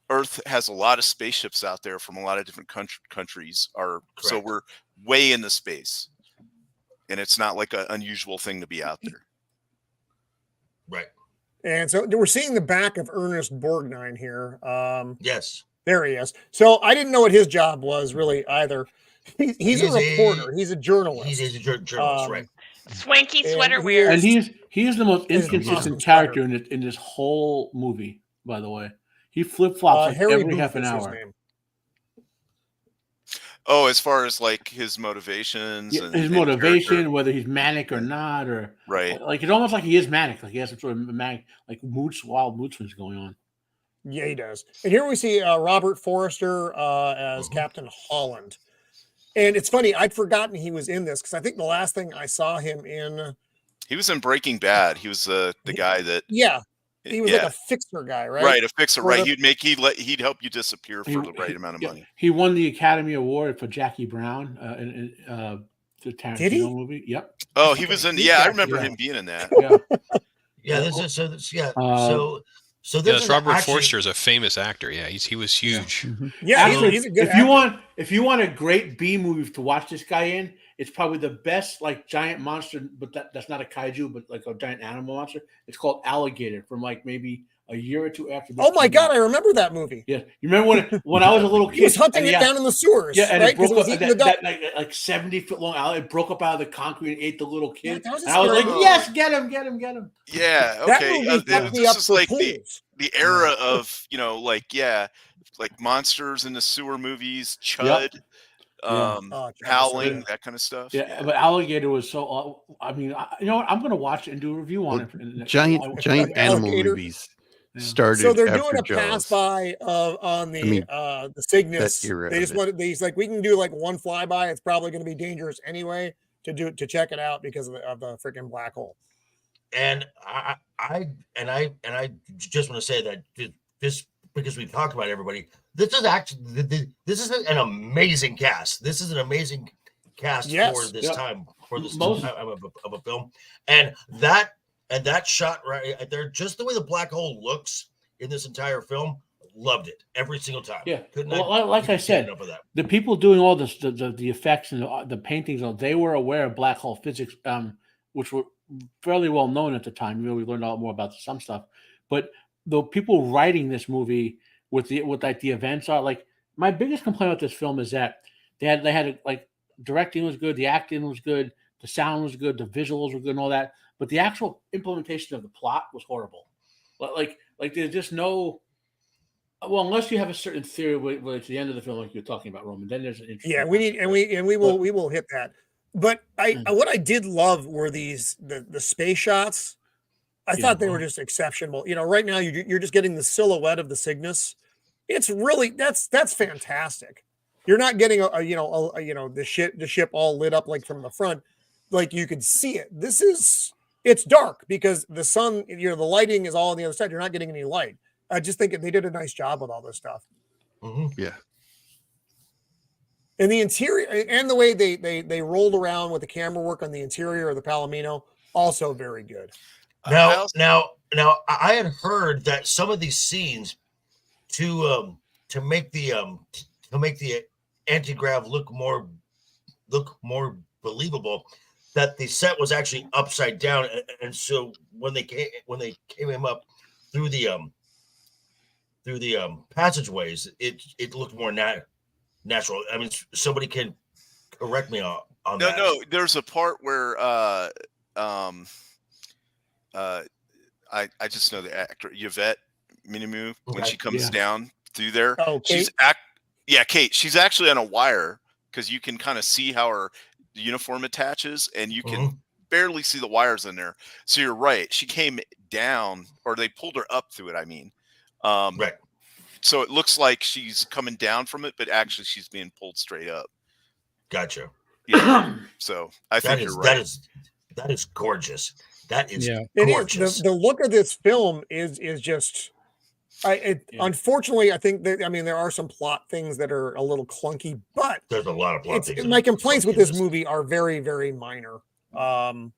[SPEAKER 6] Earth has a lot of spaceships out there from a lot of different countries. So
[SPEAKER 7] Correct.
[SPEAKER 6] we're way into space, and it's not like an unusual thing to be out there.
[SPEAKER 7] Right.
[SPEAKER 1] And so we're seeing the back of Ernest Borgnine here.
[SPEAKER 7] Yes.
[SPEAKER 1] There he is. So I didn't know what his job was really either. He's a reporter. He's a journalist.
[SPEAKER 7] He's a journalist, right?
[SPEAKER 2] Swanky
[SPEAKER 1] and
[SPEAKER 2] sweater
[SPEAKER 1] he
[SPEAKER 2] wearer.
[SPEAKER 5] And he is the most
[SPEAKER 1] He's an
[SPEAKER 5] inconsistent
[SPEAKER 1] awesome
[SPEAKER 5] character in this whole movie. By the way, he flip flops like
[SPEAKER 1] Harry
[SPEAKER 5] every
[SPEAKER 1] Booth
[SPEAKER 5] half an
[SPEAKER 1] is his
[SPEAKER 5] hour.
[SPEAKER 1] name.
[SPEAKER 6] Oh, as far as like his motivations,
[SPEAKER 5] Yeah,
[SPEAKER 6] and
[SPEAKER 5] his
[SPEAKER 6] and
[SPEAKER 5] motivation,
[SPEAKER 6] character.
[SPEAKER 5] whether he's manic or not, or
[SPEAKER 6] Right.
[SPEAKER 5] like it's almost like he is manic, like he has some sort of manic, like wild mood swings going on.
[SPEAKER 1] Yeah, he does. And here we see Robert Forrester as Captain Holland. And it's funny, I'd forgotten he was in this because I think the last thing I saw him in.
[SPEAKER 6] He was in Breaking Bad. He was the guy that.
[SPEAKER 1] Yeah, he was like a fixer guy, right?
[SPEAKER 6] Right, a fixer.
[SPEAKER 1] For
[SPEAKER 6] Right,
[SPEAKER 1] the-
[SPEAKER 6] he'd help you disappear for the right amount of money.
[SPEAKER 5] He won the Academy Award for Jackie Brown in the Tarantino
[SPEAKER 1] Did he?
[SPEAKER 5] movie. Yep.
[SPEAKER 6] Oh, he was in.
[SPEAKER 1] He's
[SPEAKER 6] Yeah, I
[SPEAKER 1] Jackie
[SPEAKER 6] remember
[SPEAKER 5] Brown.
[SPEAKER 6] him being in that.
[SPEAKER 5] Yeah.
[SPEAKER 7] Yeah. This is so. This, yeah.
[SPEAKER 5] Uh,
[SPEAKER 7] So
[SPEAKER 4] Yeah,
[SPEAKER 7] this is
[SPEAKER 4] Robert
[SPEAKER 7] actually,
[SPEAKER 4] Forster is a famous actor. Yeah, he was huge.
[SPEAKER 1] Yeah,
[SPEAKER 5] Actually,
[SPEAKER 1] he's a good
[SPEAKER 5] if you
[SPEAKER 1] actor.
[SPEAKER 5] if you want a great B movie to watch this guy in, it's probably the best like giant monster, but that's not a kaiju, but like a giant animal monster. It's called Alligator from like maybe a year or two after. This
[SPEAKER 1] Oh my
[SPEAKER 5] came
[SPEAKER 1] God,
[SPEAKER 5] out.
[SPEAKER 1] I remember that movie.
[SPEAKER 5] Yeah, you remember when I was a little kid?
[SPEAKER 1] He was hunting
[SPEAKER 5] and
[SPEAKER 1] it down in the sewers,
[SPEAKER 5] Yeah, and
[SPEAKER 1] right?
[SPEAKER 5] it
[SPEAKER 1] Because
[SPEAKER 5] broke
[SPEAKER 1] it was
[SPEAKER 5] up
[SPEAKER 1] eating the
[SPEAKER 5] that,
[SPEAKER 1] duck.
[SPEAKER 5] like 70-foot long alley. It broke up out of the concrete and ate the little
[SPEAKER 1] Yeah,
[SPEAKER 5] kid.
[SPEAKER 1] that was a
[SPEAKER 5] and I was like,
[SPEAKER 1] scary-
[SPEAKER 5] yes, get him, get him, get him.
[SPEAKER 6] Yeah.
[SPEAKER 1] That
[SPEAKER 6] Okay.
[SPEAKER 1] movie fucked me up
[SPEAKER 6] This is
[SPEAKER 1] for
[SPEAKER 6] like
[SPEAKER 1] pools.
[SPEAKER 6] the era of like monsters in the sewer movies, Chud,
[SPEAKER 1] Oh, Chud,
[SPEAKER 6] Howling,
[SPEAKER 1] yeah.
[SPEAKER 6] that kind of stuff.
[SPEAKER 5] Yeah, but Alligator was so. I mean, you know what? I'm going to watch it and do a review on it.
[SPEAKER 8] Giant animal
[SPEAKER 1] Alligator.
[SPEAKER 8] movies
[SPEAKER 5] Yeah.
[SPEAKER 8] started.
[SPEAKER 1] So they're
[SPEAKER 8] after
[SPEAKER 1] doing a
[SPEAKER 8] Jaws.
[SPEAKER 1] pass by on the
[SPEAKER 8] I mean,
[SPEAKER 1] the Cygnus.
[SPEAKER 8] that era
[SPEAKER 1] They just
[SPEAKER 8] of it.
[SPEAKER 1] wanted. He's like, we can do like one flyby. It's probably going to be dangerous anyway to check it out because of the freaking black hole.
[SPEAKER 7] and I just want to say that this because we talked about everybody. This is actually this is an amazing cast. This is an amazing cast
[SPEAKER 1] Yes.
[SPEAKER 7] for this
[SPEAKER 5] Yep.
[SPEAKER 7] time for this
[SPEAKER 5] Most-
[SPEAKER 7] time of a film, and that shot right there, just the way the black hole looks in this entire film, loved it every single time.
[SPEAKER 5] Yeah.
[SPEAKER 7] Could
[SPEAKER 5] Well,
[SPEAKER 7] not
[SPEAKER 5] like I
[SPEAKER 7] get
[SPEAKER 5] said,
[SPEAKER 7] enough of that.
[SPEAKER 5] the people doing all this, the effects and the paintings, they were aware of black hole physics, which were fairly well known at the time. We learned a lot more about some stuff, but the people writing this movie with like the events are like my biggest complaint about this film is that they had like directing was good, the acting was good, the sound was good, the visuals were good, and all that, but the actual implementation of the plot was horrible. Like Like there's just no. Well, unless you have a certain theory where it's the end of the film, like you're talking about, Roman, then there's an interesting.
[SPEAKER 1] Yeah, we need and we will hit that. But what I did love were the space shots. I thought they were just exceptional. You know, right now you're just getting the silhouette of the Cygnus. It's really that's fantastic. You're not getting the ship all lit up like from the front, like you could see it. It's dark because the sun, the lighting is all on the other side. You're not getting any light. I just think they did a nice job with all this stuff.
[SPEAKER 7] Mm-hmm.
[SPEAKER 8] Yeah.
[SPEAKER 1] And the interior and the way they rolled around with the camera work on the interior of the Palomino, also very good.
[SPEAKER 7] Now, I had heard that some of these scenes to make the anti-grav look more believable, that the set was actually upside down, and so when they came him up through the passageways, it looked more natural. I mean, somebody can correct me on that.
[SPEAKER 6] No, there's a part where I just know the actor Yvette Minimu when she comes down through there.
[SPEAKER 1] Oh, Kate?
[SPEAKER 6] Kate. She's actually on a wire because you can kind of see how her uniform attaches, and you can barely see the wires in there. So you're right. She came down, or they pulled her up through it. I mean,
[SPEAKER 7] right.
[SPEAKER 6] So it looks like she's coming down from it, but actually she's being pulled straight up.
[SPEAKER 7] Gotcha.
[SPEAKER 6] Yeah. So I think you're right.
[SPEAKER 7] That is gorgeous. That is
[SPEAKER 1] gorgeous. The look of this film is just. Unfortunately, I think that there are some plot things that are a little clunky, but
[SPEAKER 7] there's a lot of plot things.
[SPEAKER 1] My complaints with this movie are very, very minor. Like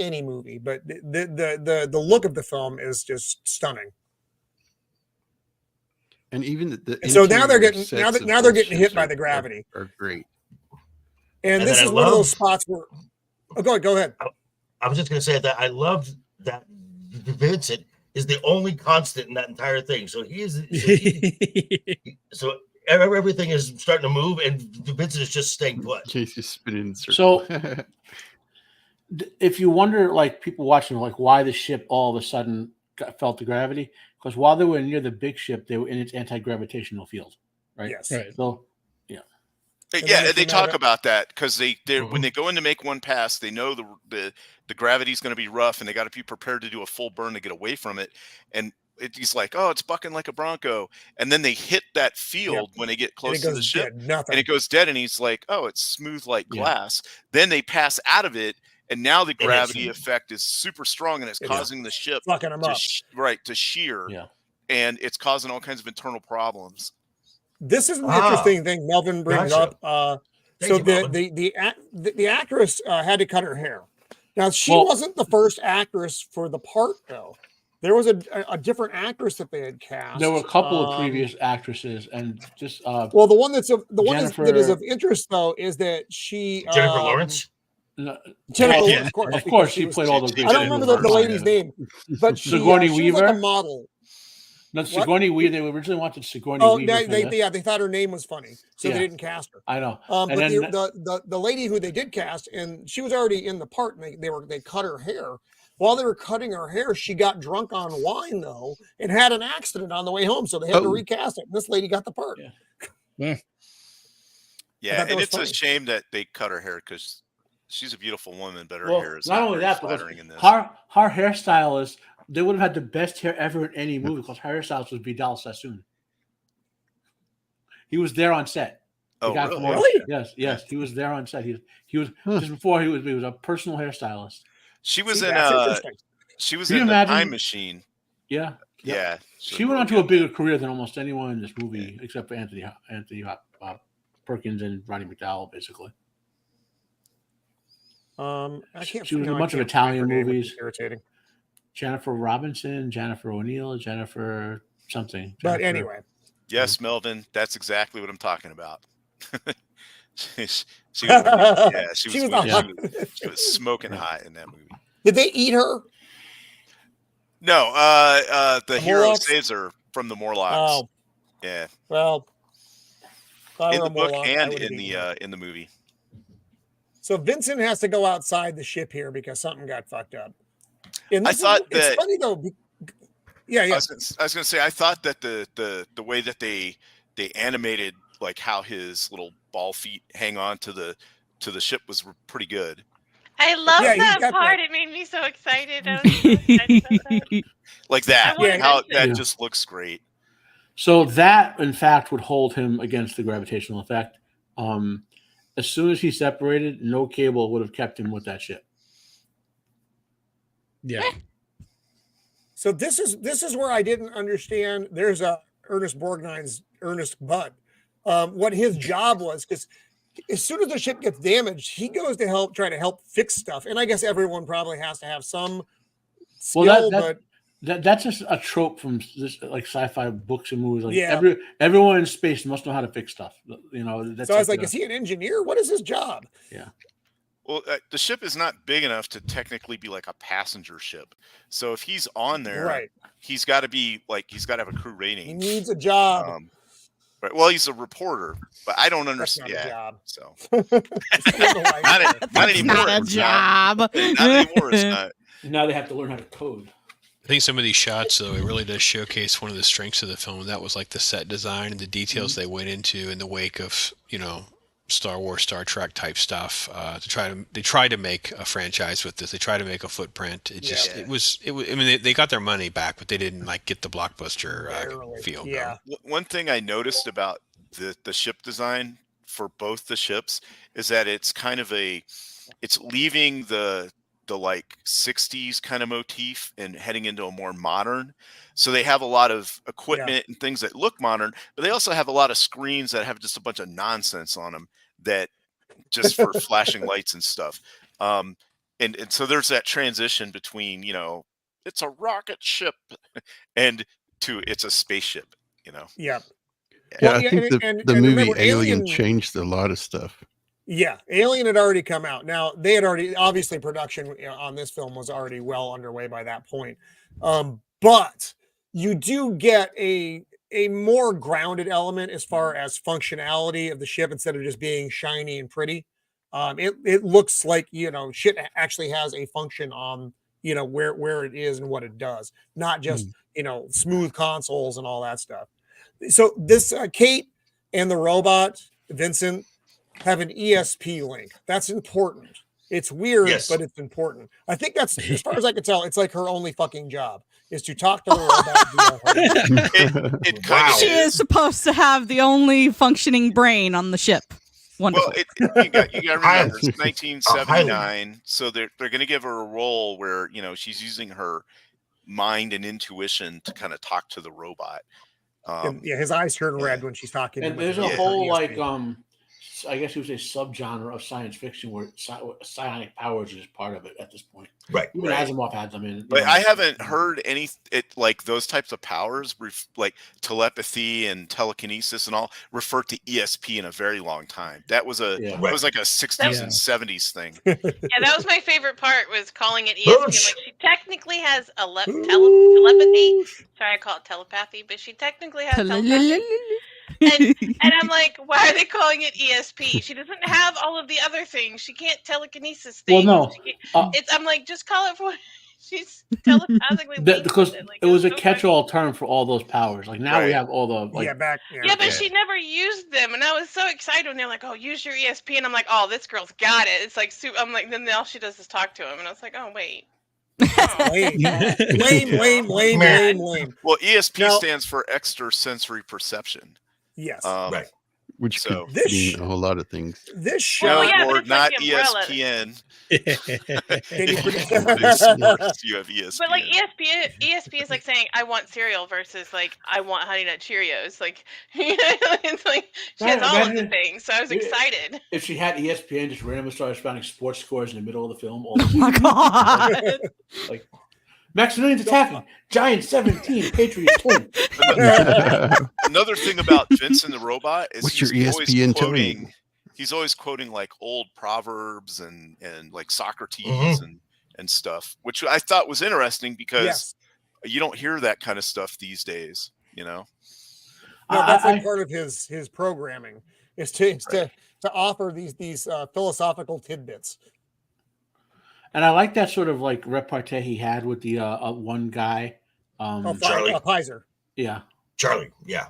[SPEAKER 1] any movie, but the look of the film is just stunning.
[SPEAKER 8] And even
[SPEAKER 1] so now they're getting hit by the gravity.
[SPEAKER 8] Are great.
[SPEAKER 1] And this is one of those spots where. Oh, go ahead.
[SPEAKER 7] I was just going to say that I loved that Vincent is the only constant in that entire thing. So so everything is starting to move, and Vincent is just staying put.
[SPEAKER 8] He's just spinning in circles.
[SPEAKER 5] So, if you wonder, like people watching, like why the ship all of a sudden felt the gravity, because while they were near the big ship, they were in its anti-gravitational field, right?
[SPEAKER 1] Yes.
[SPEAKER 9] Right.
[SPEAKER 5] So,
[SPEAKER 6] and they talk about that because they when they go in to make one pass, they know the gravity is going to be rough, and they got to be prepared to do a full burn to get away from it. And he's like, "Oh, it's bucking like a Bronco," and then they hit that field when they get close to the ship, and it goes dead. And he's like, "Oh, it's smooth like glass." Then they pass out of it, and now the gravity effect is super strong, and it's causing the ship
[SPEAKER 1] fucking them up,
[SPEAKER 6] to shear, and it's causing all kinds of internal problems.
[SPEAKER 1] This is an interesting thing Melvin brings up. So the actress had to cut her hair. Now she wasn't the first actress for the part, though. There was a different actress that they had cast.
[SPEAKER 5] There were a couple of previous actresses, and just
[SPEAKER 1] the one that is of interest though is that she
[SPEAKER 7] Jennifer Lawrence.
[SPEAKER 1] Jennifer,
[SPEAKER 5] of course, she played all the.
[SPEAKER 1] I don't remember the lady's name, but
[SPEAKER 5] Sigourney Weaver,
[SPEAKER 1] was like a model.
[SPEAKER 5] No, Sigourney Weaver. They originally wanted Sigourney Weaver.
[SPEAKER 1] They thought her name was funny, so they didn't cast her.
[SPEAKER 5] I know.
[SPEAKER 1] But the lady who they did cast, and she was already in the part, and they cut her hair. While they were cutting her hair, she got drunk on wine though, and had an accident on the way home, so they had to recast it. And this lady got the part.
[SPEAKER 6] And it's a shame that they cut her hair because she's a beautiful woman, but her hair is
[SPEAKER 5] not only that, but
[SPEAKER 6] in this.
[SPEAKER 5] Her hairstylist. They would have had the best hair ever in any movie because her hairstylist was Vidal Sassoon. He was there on set.
[SPEAKER 6] Oh, really?
[SPEAKER 5] Yes. He was there on set. He was just before he was a personal hairstylist.
[SPEAKER 6] She was in the Time Machine.
[SPEAKER 5] Yeah.
[SPEAKER 6] Yeah.
[SPEAKER 5] She went on to a bigger career than almost anyone in this movie, except for Anthony Perkins and Roddy McDowell, basically.
[SPEAKER 1] I can't.
[SPEAKER 5] She was in a bunch of Italian movies.
[SPEAKER 1] Irritating.
[SPEAKER 5] Jennifer Robinson, Jennifer O'Neill, Jennifer something.
[SPEAKER 1] But anyway.
[SPEAKER 6] Yes, Melvin, that's exactly what I'm talking about. she was smoking hot in that movie.
[SPEAKER 1] Did they eat her?
[SPEAKER 6] No, the hero saves her from the Morlocks.
[SPEAKER 1] Oh.
[SPEAKER 6] Yeah.
[SPEAKER 1] Well,
[SPEAKER 6] in the book and in the movie.
[SPEAKER 1] So Vincent has to go outside the ship here because something got fucked up. And
[SPEAKER 6] I thought
[SPEAKER 1] it's funny though. Yeah,
[SPEAKER 6] I
[SPEAKER 1] yeah.
[SPEAKER 6] was gonna say I thought that the way that they animated like how his little ball feet hang on to the ship was pretty good.
[SPEAKER 2] I love
[SPEAKER 1] Yeah, he's
[SPEAKER 2] that
[SPEAKER 1] got
[SPEAKER 2] part.
[SPEAKER 1] that.
[SPEAKER 2] It made me so excited. I was so excited about that.
[SPEAKER 6] Like that,
[SPEAKER 2] I wanted
[SPEAKER 6] how
[SPEAKER 2] to-
[SPEAKER 6] that
[SPEAKER 5] Yeah.
[SPEAKER 6] just looks great.
[SPEAKER 5] So that, in fact, would hold him against the gravitational effect. As soon as he separated, no cable would have kept him with that ship.
[SPEAKER 9] Yeah.
[SPEAKER 1] So this is where I didn't understand. There's Ernest Borgnine's Ernest Budd, what his job was, because as soon as the ship gets damaged, he goes to try to help fix stuff. And I guess everyone probably has to have some skill,
[SPEAKER 5] That's just a trope from this, like sci-fi books and movies. Like
[SPEAKER 1] Yeah.
[SPEAKER 5] everyone in space must know how to fix stuff. You know. That's
[SPEAKER 1] so I was like, is he an engineer? What is his job?
[SPEAKER 6] Well, the ship is not big enough to technically be like a passenger ship. So if he's on there,
[SPEAKER 1] Right.
[SPEAKER 6] he's got to be like he's got to have a crew
[SPEAKER 1] He
[SPEAKER 6] rating.
[SPEAKER 1] needs a job.
[SPEAKER 6] Right. Well, he's a reporter, but I don't
[SPEAKER 1] That's
[SPEAKER 6] understand.
[SPEAKER 1] not a
[SPEAKER 6] Yeah.
[SPEAKER 1] job.
[SPEAKER 6] So
[SPEAKER 1] not
[SPEAKER 6] not anymore.
[SPEAKER 3] Not a
[SPEAKER 6] it's
[SPEAKER 3] job.
[SPEAKER 6] Not anymore. It's not.
[SPEAKER 5] Now they have to learn how to code.
[SPEAKER 4] I think some of these shots, though, it really does showcase one of the strengths of the film. That was like the set design and the details they went into in the wake of, Star Wars, Star Trek type stuff. They tried to make a franchise with this. They tried to make a footprint. It was. I mean, they got their money back, but they didn't like get the blockbuster feel.
[SPEAKER 1] Yeah.
[SPEAKER 6] One thing I noticed about the ship design for both the ships is that it's kind of it's leaving the like 60s kind of motif and heading into a more modern. So they have a lot of equipment and things that look modern, but they also have a lot of screens that have just a bunch of nonsense on them that just for flashing lights and stuff. And so there's that transition between, it's a rocket ship and it's a spaceship,
[SPEAKER 1] Yeah.
[SPEAKER 8] Yeah,
[SPEAKER 1] Well,
[SPEAKER 8] I think the movie
[SPEAKER 1] remember,
[SPEAKER 8] Alien changed a lot of stuff.
[SPEAKER 1] Yeah, Alien had already come out. Now they had already, obviously, production on this film was already well underway by that point. But you do get a more grounded element as far as functionality of the ship instead of just being shiny and pretty. It looks like shit actually has a function on where it is and what it does, not just smooth consoles and all that stuff. So this Kate and the robot Vincent have an ESP link. That's important. It's weird, but it's important. I think that's, as far as I can tell, it's like her only fucking job is to talk to the robot.
[SPEAKER 6] Wow.
[SPEAKER 3] She is supposed to have the only functioning brain on the ship. Wonderful.
[SPEAKER 6] Well, you got to remember, it's 1979, so they're going to give her a role where she's using her mind and intuition to kind of talk to the robot.
[SPEAKER 1] His eyes turn red when she's talking.
[SPEAKER 5] And there's a whole I guess you would say subgenre of science fiction where psionic powers is part of it at this point.
[SPEAKER 7] Right.
[SPEAKER 5] Even Asimov had them in.
[SPEAKER 6] But I haven't heard like those types of powers, like telepathy and telekinesis and all, refer to ESP in a very long time. That was it was like a 60s and 70s thing.
[SPEAKER 2] Yeah, that was my favorite part, was calling it ESP. Like, she technically has telepathy. Sorry, I call it telepathy, but she technically has telepathy. And I'm like, why are they calling it ESP? She doesn't have all of the other things. She can't telekinesis things.
[SPEAKER 5] Well, no.
[SPEAKER 2] I'm like, just call it for. She's telepathically.
[SPEAKER 5] Because it was a catch-all term for all those powers. Like now we have all the
[SPEAKER 2] but she never used them, and I was so excited when they're like, "Oh, use your ESP," and I'm like, "Oh, this girl's got it." It's like, I'm like, then all she does is talk to him, and I was like, "Oh, wait."
[SPEAKER 1] Lame.
[SPEAKER 6] Well, ESP stands for extrasensory perception.
[SPEAKER 1] Yes,
[SPEAKER 7] right.
[SPEAKER 8] Which could mean a whole lot of things.
[SPEAKER 1] This show,
[SPEAKER 6] or not ESPN.
[SPEAKER 2] You
[SPEAKER 6] have ESPN.
[SPEAKER 2] But like ESP is like saying I want cereal versus like I want Honey Nut Cheerios. Like it's like she has all of the things. So I was excited.
[SPEAKER 5] If she had ESPN, just randomly started spouting sports scores in the middle of the film.
[SPEAKER 3] Oh my god!
[SPEAKER 5] Like Maximilian's attacking. Giants 17, Patriots 20.
[SPEAKER 6] Another thing about Vincent the robot is
[SPEAKER 8] what's your ESPN telling?
[SPEAKER 6] He's always quoting like old proverbs and like Socrates and stuff, which I thought was interesting because you don't hear that kind of stuff these days.
[SPEAKER 1] No, that's like part of his programming is to offer these philosophical tidbits.
[SPEAKER 5] And I like that sort of like repartee he had with the one guy
[SPEAKER 7] Charlie.
[SPEAKER 1] Pizer.
[SPEAKER 5] Yeah.
[SPEAKER 7] Charlie. Yeah.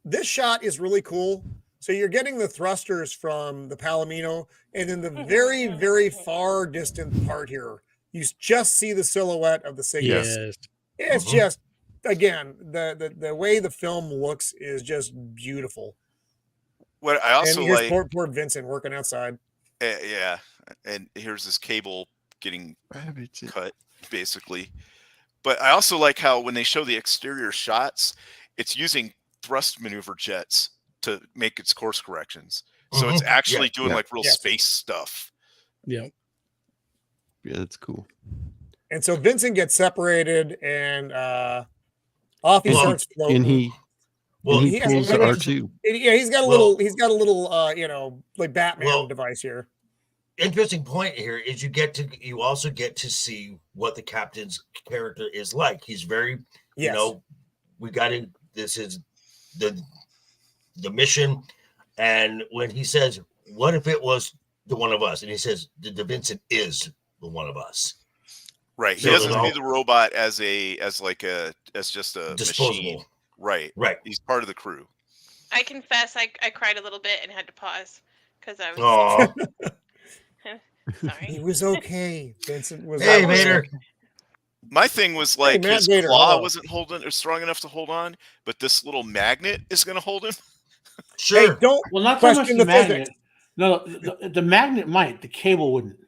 [SPEAKER 1] This shot is really cool. So you're getting the thrusters from the Palomino, and in the very, very far distant part here, you just see the silhouette of the Cygnus.
[SPEAKER 9] Yes.
[SPEAKER 1] It's just, again, the way the film looks is just beautiful.
[SPEAKER 6] What I also
[SPEAKER 1] and here's
[SPEAKER 6] like,
[SPEAKER 1] poor Vincent working outside.
[SPEAKER 6] yeah, and here's this cable getting cut, basically. But I also like how when they show the exterior shots, it's using thrust maneuver jets to make its course corrections. So it's actually doing like real space stuff.
[SPEAKER 9] Yeah.
[SPEAKER 8] Yeah, that's cool.
[SPEAKER 1] And so Vincent gets separated, and off he starts floating.
[SPEAKER 8] And he pulls the R2.
[SPEAKER 1] Yeah, he's got a little, like Batman device here.
[SPEAKER 7] Interesting point here is you also get to see what the captain's character is like. He's very, this is the mission. And when he says, what if it was the one of us? And he says, the Vincent is the one of us.
[SPEAKER 6] Right. He doesn't view the robot as just a
[SPEAKER 7] disposable
[SPEAKER 6] machine. Right. He's part of the crew.
[SPEAKER 2] I confess, I cried a little bit and had to pause because I was. Sorry.
[SPEAKER 1] He was okay. Vincent was.
[SPEAKER 7] Hey, Vader.
[SPEAKER 6] My thing was like his claw wasn't holding or strong enough to hold on, but this little magnet is going to hold him.
[SPEAKER 7] Sure.
[SPEAKER 1] Hey, don't
[SPEAKER 5] not so much
[SPEAKER 1] question
[SPEAKER 5] the
[SPEAKER 1] magnet.
[SPEAKER 5] No, the magnet might. The cable wouldn't.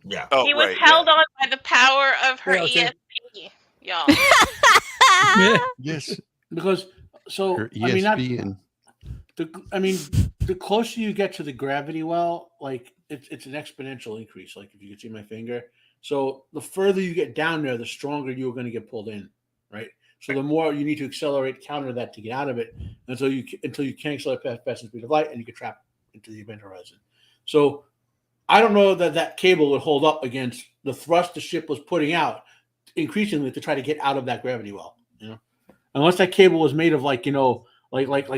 [SPEAKER 7] Yeah.
[SPEAKER 6] Oh,
[SPEAKER 2] he was held on by the power of her ESP, y'all.
[SPEAKER 8] Yes.
[SPEAKER 5] Because
[SPEAKER 8] her ESP
[SPEAKER 5] the closer you get to the gravity well, like it's an exponential increase. Like if you can see my finger. So the further you get down there, the stronger you're going to get pulled in, right? So the more you need to accelerate, counter that to get out of it until you can't accelerate past the speed of light and you get trapped into the event horizon. So I don't know that cable would hold up against the thrust the ship was putting out increasingly to try to get out of that gravity well, unless that cable was made of like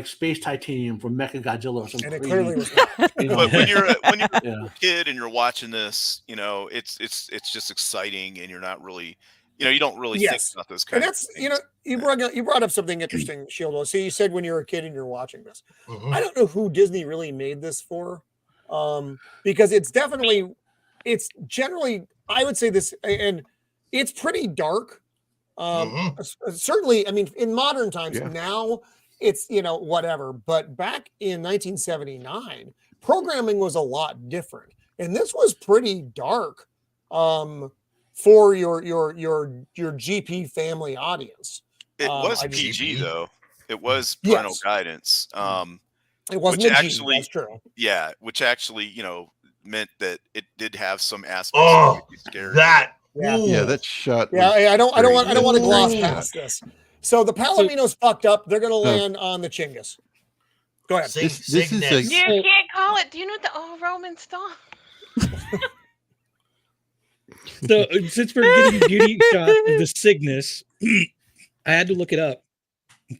[SPEAKER 5] space titanium from Mechagodzilla or something.
[SPEAKER 1] And it clearly was
[SPEAKER 6] not. But when you're a kid and you're watching this, it's just exciting, and you're not really, you don't really think about those kinds of things.
[SPEAKER 1] You brought up something interesting, Shieldwall. So you said when you were a kid and you're watching this, I don't know who Disney really made this for, because it's generally, I would say this, and it's pretty dark. Certainly, I mean, in modern times now, it's whatever, but back in 1979 programming was a lot different, and this was pretty dark for your GP family audience.
[SPEAKER 6] It was PG though. It was parental guidance.
[SPEAKER 1] It wasn't actually that's true.
[SPEAKER 6] Yeah, which actually meant that it did have some aspects of scary.
[SPEAKER 7] That
[SPEAKER 8] shot.
[SPEAKER 1] Yeah, I don't want to gloss past this. So the Palomino's fucked up. They're going to land on the Chingus. Go ahead.
[SPEAKER 8] This is
[SPEAKER 2] you can't call it. Do you know the Roman stop?
[SPEAKER 9] So since we're getting beauty shot of the Cygnus, I had to look it up.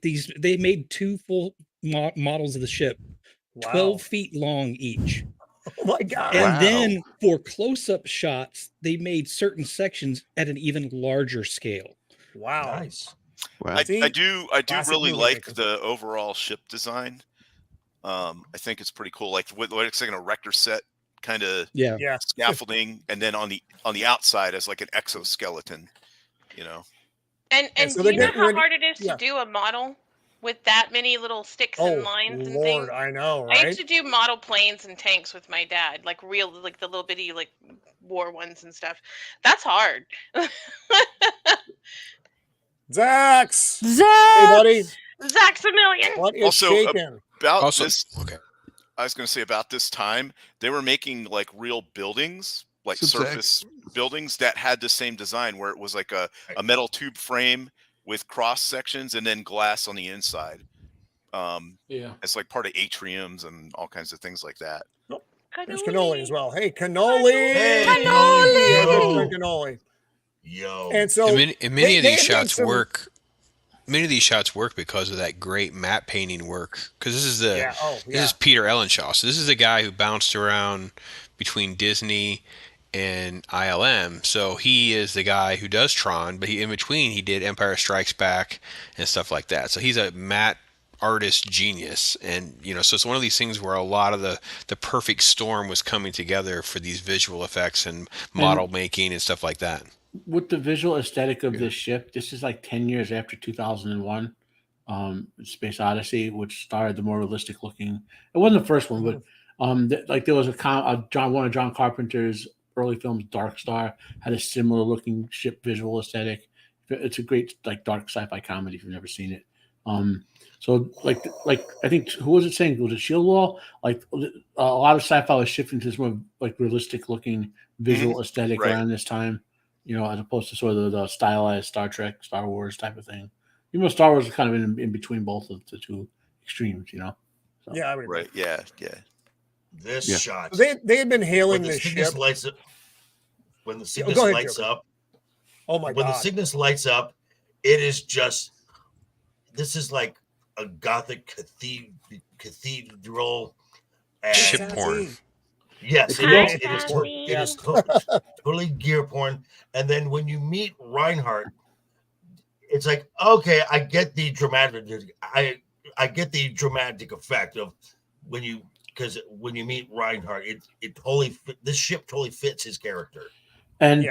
[SPEAKER 9] They made two full models of the ship, 12 feet long each.
[SPEAKER 1] Oh my God.
[SPEAKER 9] And then for close-up shots, they made certain sections at an even larger scale.
[SPEAKER 1] Wow.
[SPEAKER 7] Nice.
[SPEAKER 8] Wow.
[SPEAKER 6] I do really like the overall ship design. I think it's pretty cool. Like what looks like an erector set kind of scaffolding, and then on the outside as like an exoskeleton,
[SPEAKER 2] And
[SPEAKER 1] so
[SPEAKER 2] do you know how hard it is to do a model with that many little sticks and lines and things?
[SPEAKER 1] I know, right?
[SPEAKER 2] I used to do model planes and tanks with my dad, like the little bitty war ones and stuff. That's hard.
[SPEAKER 1] Zax!
[SPEAKER 2] Hey,
[SPEAKER 1] buddy.
[SPEAKER 2] Zaxamillion!
[SPEAKER 1] What is
[SPEAKER 6] also
[SPEAKER 1] shaking?
[SPEAKER 6] I was going to say about this time, they were making like real buildings, like surface buildings that had the same design where it was like a metal tube frame with cross sections and then glass on the inside. It's like part of atriums and all kinds of things like that.
[SPEAKER 1] There's cannoli as well. Hey, cannoli!
[SPEAKER 7] Hey,
[SPEAKER 1] cannoli! Cannoli.
[SPEAKER 7] Yo.
[SPEAKER 1] And so
[SPEAKER 4] many of these shots work. Many of these shots work because of that great matte painting work. Because this is this is Peter Ellenshaw. So this is a guy who bounced around between Disney and ILM. So he is the guy who does Tron, but in between he did Empire Strikes Back and stuff like that. So he's a matte artist genius, and so it's one of these things where a lot of the perfect storm was coming together for these visual effects and model making and stuff like that.
[SPEAKER 5] With the visual aesthetic of this ship, this is like 10 years after 2001, Space Odyssey, which started the more realistic looking. It wasn't the first one, but there was one of John Carpenter's early films, Dark Star, had a similar looking ship visual aesthetic. It's a great dark sci-fi comedy if you've never seen it. So I think, who was it saying? Was it Shieldwall? A lot of sci-fi was shifting to this more realistic looking visual aesthetic around this time, as opposed to sort of the stylized Star Trek, Star Wars type of thing. Even though Star Wars is kind of in between both of the two extremes, So.
[SPEAKER 1] Yeah, I would agree.
[SPEAKER 6] Right. Yeah.
[SPEAKER 7] This shot.
[SPEAKER 1] They had been hailing this ship.
[SPEAKER 7] When the Cygnus lights up.
[SPEAKER 1] Oh my God.
[SPEAKER 7] When the Cygnus lights up, it is just. This is like a Gothic cathedral. And
[SPEAKER 4] ship porn.
[SPEAKER 7] Yes, it is totally gear porn. And then when you meet Reinhardt, it's like, okay, I get the dramatic. I get the dramatic effect of because when you meet Reinhardt, this ship totally fits his character.
[SPEAKER 5] And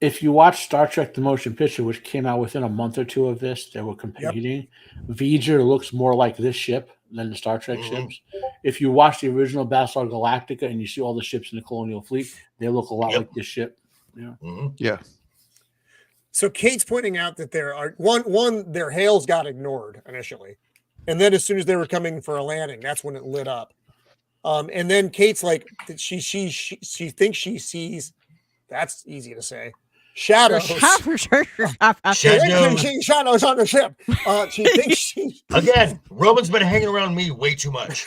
[SPEAKER 5] if you watch Star Trek: The Motion Picture, which came out within a month or two of this, they were competing. V'ger looks more like this ship than the Star Trek ships. If you watch the original Battlestar Galactica and you see all the ships in the Colonial Fleet, they look a lot like this ship. Yeah.
[SPEAKER 8] Yeah.
[SPEAKER 1] So Kate's pointing out that there are their hails got ignored initially, and then as soon as they were coming for a landing, that's when it lit up. And then Kate's like, she thinks she sees. That's easy to say. Shadows.
[SPEAKER 7] Shadows
[SPEAKER 1] on the ship. She thinks she
[SPEAKER 7] again. Roman's been hanging around me way too much.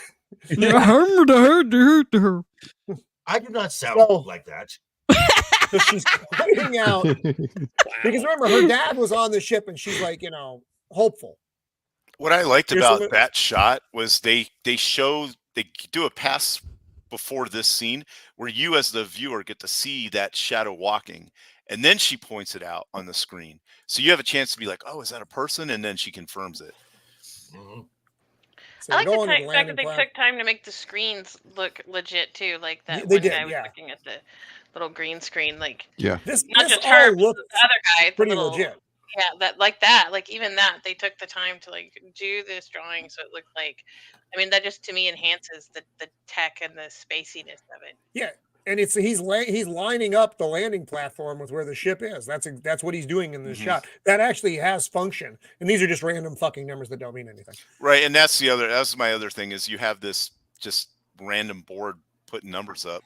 [SPEAKER 7] I do not sound like that.
[SPEAKER 1] So she's pointing out because remember her dad was on the ship and she's like, hopeful.
[SPEAKER 6] What I liked about that shot was they do a pass before this scene where you as the viewer get to see that shadow walking, and then she points it out on the screen, so you have a chance to be like, oh, is that a person? And then she confirms it.
[SPEAKER 1] So
[SPEAKER 2] I like the fact that they took time to make the screens look legit too, like that
[SPEAKER 1] they
[SPEAKER 2] one
[SPEAKER 1] did,
[SPEAKER 2] guy was looking at the little green screen,
[SPEAKER 1] this
[SPEAKER 2] not just her, but the other guy,
[SPEAKER 1] pretty legit.
[SPEAKER 2] Yeah, even that they took the time to do this drawing, so it looked like. I mean, that just to me enhances the tech and the spaciness of it.
[SPEAKER 1] Yeah, and he's lining up the landing platform with where the ship is. That's what he's doing in this shot. That actually has function, and these are just random fucking numbers that don't mean anything.
[SPEAKER 6] Right, and that's my other thing is you have this just random board putting numbers up.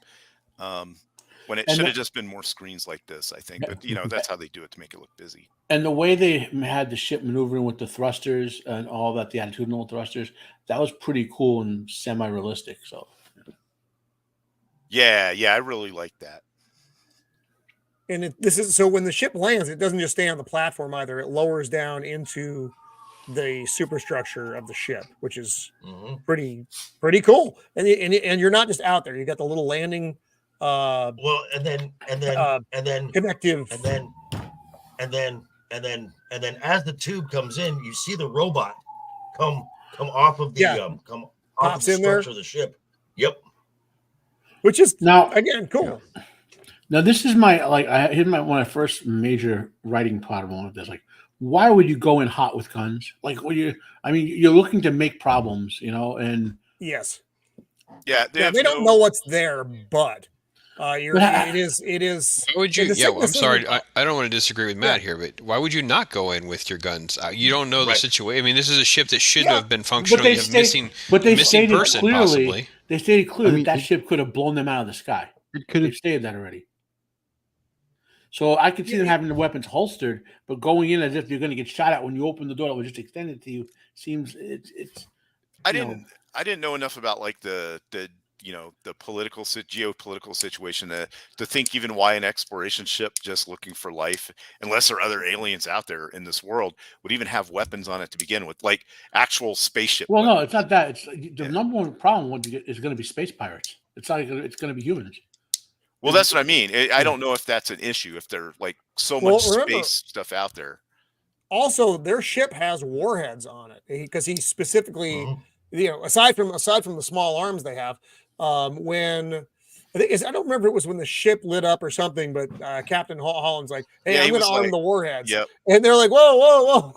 [SPEAKER 6] When it should have just been more screens like this, I think. But that's how they do it to make it look busy.
[SPEAKER 5] And the way they had the ship maneuvering with the thrusters and all that, the attitudinal thrusters, that was pretty cool and semi-realistic. So,
[SPEAKER 6] yeah, I really like that.
[SPEAKER 1] And so when the ship lands, it doesn't just stay on the platform either. It lowers down into the superstructure of the ship, which is pretty cool. And you're not just out there. You got the little landing.
[SPEAKER 7] And then
[SPEAKER 1] connective,
[SPEAKER 7] and then as the tube comes in, you see the robot come off of the structure of the ship. Yep.
[SPEAKER 1] Which is
[SPEAKER 5] now
[SPEAKER 1] again cool.
[SPEAKER 5] Now this is my one of my first major writing problem of this. Why would you go in hot with guns? You're looking to make problems, and
[SPEAKER 1] yes.
[SPEAKER 6] Yeah,
[SPEAKER 1] they don't know what's there, but it is.
[SPEAKER 4] Why would you? I'm sorry. I don't want to disagree with Matt here, but why would you not go in with your guns? You don't know the situation. I mean, this is a ship that should have been functional. Missing person,
[SPEAKER 5] clearly,
[SPEAKER 4] possibly.
[SPEAKER 5] They stated clearly that ship could have blown them out of the sky. They've stated that already. So I could see them having the weapons holstered, but going in as if you're going to get shot at when you open the door that was just extended to you seems it's.
[SPEAKER 6] I didn't know enough about the geopolitical situation to think even why an exploration ship just looking for life, unless there are other aliens out there in this world, would even have weapons on it to begin with, like actual spaceship.
[SPEAKER 5] Well, no, it's not that. It's the number one problem is going to be space pirates. It's not. It's going to be humans.
[SPEAKER 6] Well, that's what I mean. I don't know if that's an issue, if they're like so much space stuff out there.
[SPEAKER 1] Also, their ship has warheads on it because he specifically, aside from the small arms they have, when I don't remember if it was when the ship lit up or something, but Captain Holland's like, "Hey, I'm going to arm the warheads," and they're like, "Whoa,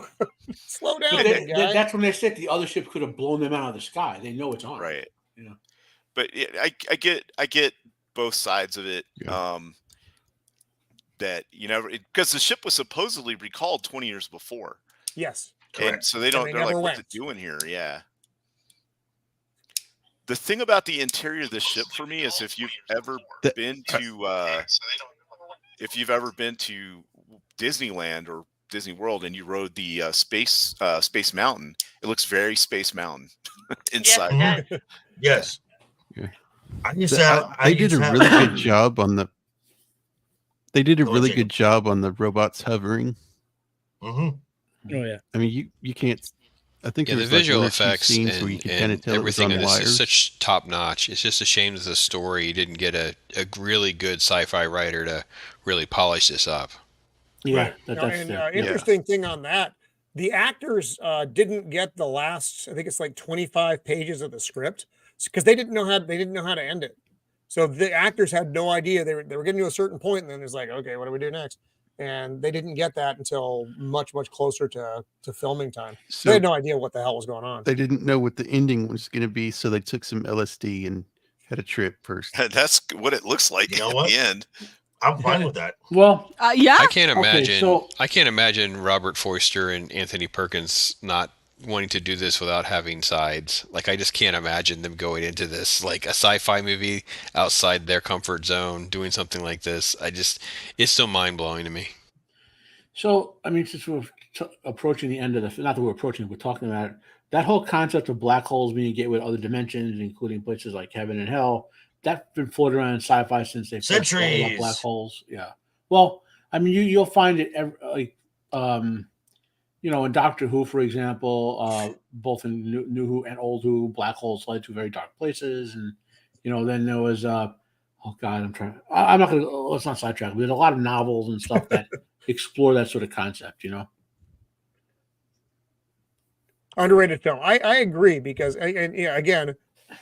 [SPEAKER 1] slow down, big guy."
[SPEAKER 5] That's when they said the other ship could have blown them out of the sky. They know it's on,
[SPEAKER 6] right?
[SPEAKER 5] You know,
[SPEAKER 6] but I get both sides of it. That because the ship was supposedly recalled 20 years before.
[SPEAKER 1] Yes,
[SPEAKER 6] and so they're like, what's it doing here? Yeah. The thing about the interior of the ship for me is if you've ever been to Disneyland or Disney World and you rode the Space Mountain, it looks very Space Mountain inside.
[SPEAKER 7] Yes.
[SPEAKER 8] Yeah.
[SPEAKER 7] They
[SPEAKER 8] did a really good job on the. They did a really good job on the robots hovering.
[SPEAKER 9] Oh yeah.
[SPEAKER 8] I mean, you can't. I think
[SPEAKER 4] the visual effects and everything in this is such top notch. It's just a shame that the story didn't get a really good sci-fi writer to really polish this up.
[SPEAKER 5] Yeah,
[SPEAKER 1] interesting thing on that, the actors didn't get the last. I think it's like 25 pages of the script because they didn't know how to end it. So the actors had no idea they were getting to a certain point, and then it's like, okay, what do we do next? And they didn't get that until much closer to filming time. So they had no idea what the hell was going on.
[SPEAKER 8] They didn't know what the ending was going to be, so they took some LSD and had a trip first.
[SPEAKER 6] That's what it looks like at the end.
[SPEAKER 7] I'm fine with that.
[SPEAKER 5] Well,
[SPEAKER 3] yeah.
[SPEAKER 4] I can't imagine. I can't imagine Robert Forster and Anthony Perkins not wanting to do this without having sides. Like, I just can't imagine them going into this like a sci-fi movie outside their comfort zone, doing something like this. It's so mind-blowing to me.
[SPEAKER 5] So, I mean, since we're approaching the end of not that we're approaching, we're talking about it, that whole concept of black holes being gateway to other dimensions, including places like heaven and hell, that's been floated around in sci-fi since they first talked about black holes. Yeah. Well, I mean, you'll find it in Doctor Who, for example, both in New Who and Old Who, black holes led to very dark places. And, then there was, let's not sidetrack, but there's a lot of novels and stuff that explore that sort of concept,
[SPEAKER 1] Underrated film. I agree because, again,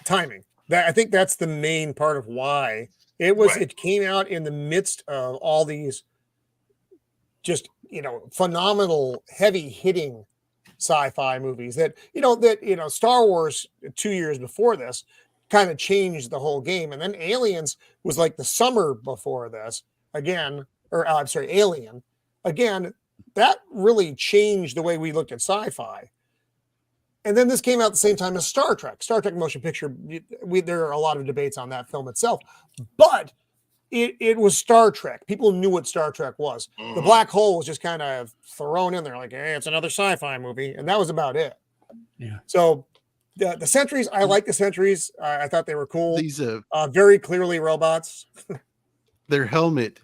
[SPEAKER 1] timing. I think that's the main part of why it came out in the midst of all these just phenomenal heavy hitting sci-fi movies that Star Wars 2 years before this kind of changed the whole game, and then Aliens was like the summer before this again, Alien again, that really changed the way we looked at sci-fi. And then this came out at the same time as Star Trek motion picture. There are a lot of debates on that film itself, but it was Star Trek. People knew what Star Trek was. The black hole was just kind of thrown in there like, hey, it's another sci-fi movie. And that was about it.
[SPEAKER 5] Yeah.
[SPEAKER 1] So the Sentries, I like the Sentries. I thought they were cool.
[SPEAKER 8] These
[SPEAKER 1] very clearly robots.
[SPEAKER 8] Their helmet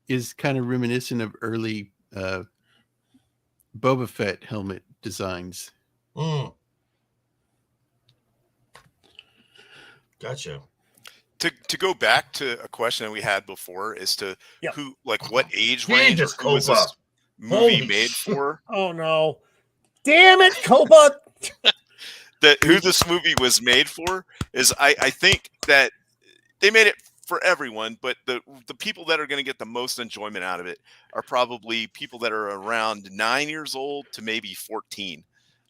[SPEAKER 8] is kind of reminiscent of early Boba Fett helmet designs.
[SPEAKER 7] Gotcha.
[SPEAKER 6] To go back to a question that we had before as to who, like, what age range who was this movie made for?
[SPEAKER 1] Oh no! Damn it, Copa!
[SPEAKER 6] Who this movie was made for is I think that they made it for everyone, but the people that are going to get the most enjoyment out of it are probably people that are around 9 years old to maybe 14.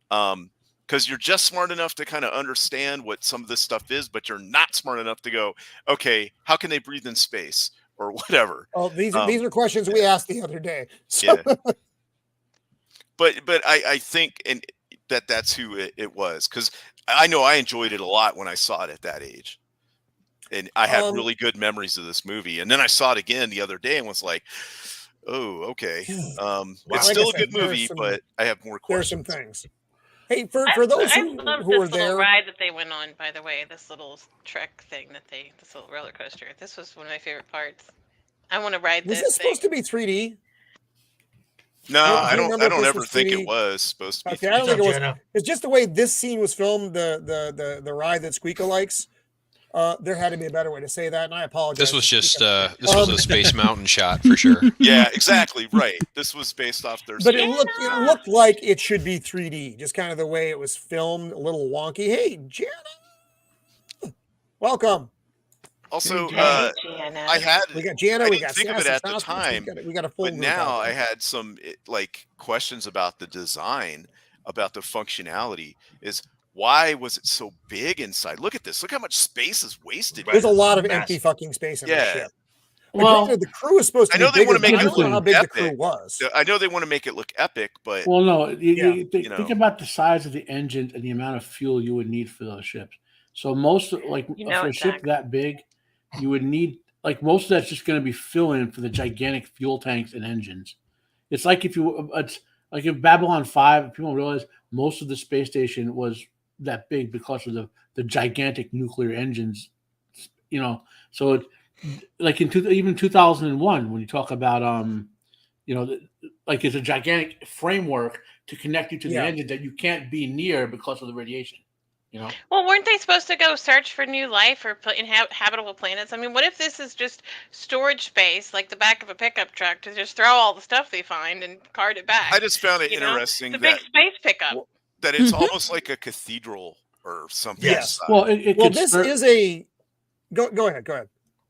[SPEAKER 6] Because you're just smart enough to kind of understand what some of this stuff is, but you're not smart enough to go, okay, how can they breathe in space or whatever?
[SPEAKER 1] Oh, these are questions we asked the other day. So.
[SPEAKER 6] Yeah. But I think that's who it was, because I know I enjoyed it a lot when I saw it at that age, and I had really good memories of this movie. And then I saw it again the other day and was like, oh, okay, it's still a good movie, but I have more questions.
[SPEAKER 1] There's some things. Hey, for those who were there,
[SPEAKER 2] ride that they went on, by the way, this little trek thing this little roller coaster. This was one of my favorite parts. I want to ride this.
[SPEAKER 1] Was this supposed to be 3D?
[SPEAKER 6] No, I don't ever think it was supposed to be.
[SPEAKER 1] Okay, I don't think it was. It's just the way this scene was filmed. The ride that Squeeka likes. There had to be a better way to say that, and I apologize.
[SPEAKER 4] This was just this was a Space Mountain shot for sure.
[SPEAKER 6] Yeah, exactly right. This was based off their.
[SPEAKER 1] But it looked like it should be 3D, just kind of the way it was filmed, a little wonky. Hey, Jana, welcome.
[SPEAKER 6] Also,
[SPEAKER 2] Jana.
[SPEAKER 6] I had.
[SPEAKER 1] We got Jana.
[SPEAKER 6] I
[SPEAKER 1] We
[SPEAKER 6] didn't
[SPEAKER 1] got
[SPEAKER 6] think of it
[SPEAKER 1] Sassy
[SPEAKER 6] at the
[SPEAKER 1] Sauce,
[SPEAKER 6] time,
[SPEAKER 1] we got a full.
[SPEAKER 6] but now I had some like questions about the design, about the functionality. Is why was it so big inside? Look at this. Look how much space is wasted.
[SPEAKER 1] There's a lot of empty fucking space in the ship.
[SPEAKER 5] Well,
[SPEAKER 1] the crew is supposed to.
[SPEAKER 6] I know
[SPEAKER 1] be
[SPEAKER 6] they want
[SPEAKER 1] bigger,
[SPEAKER 6] to make
[SPEAKER 1] but I don't know how big
[SPEAKER 6] epic.
[SPEAKER 1] the crew was.
[SPEAKER 6] I know they want to make it look epic, but
[SPEAKER 5] well, no.
[SPEAKER 6] know.
[SPEAKER 5] Think about the size of the engine and the amount of fuel you would need for those ships. So most for a ship that big, you would need most of that's just going to be fill-in for the gigantic fuel tanks and engines. It's like if Babylon 5, people realize most of the space station was that big because of the gigantic nuclear engines. So it, even 2001, when you talk about it's a gigantic framework to connect you to the engine that you can't be near because of the radiation.
[SPEAKER 2] Well, weren't they supposed to go search for new life or habitable planets? I mean, what if this is just storage space, like the back of a pickup truck, to just throw all the stuff they find and cart it back?
[SPEAKER 6] I just found it interesting
[SPEAKER 2] the big space pickup.
[SPEAKER 6] That it's almost like a cathedral or something.
[SPEAKER 1] Yes.
[SPEAKER 5] Well,
[SPEAKER 1] this is a. Go ahead. Go ahead.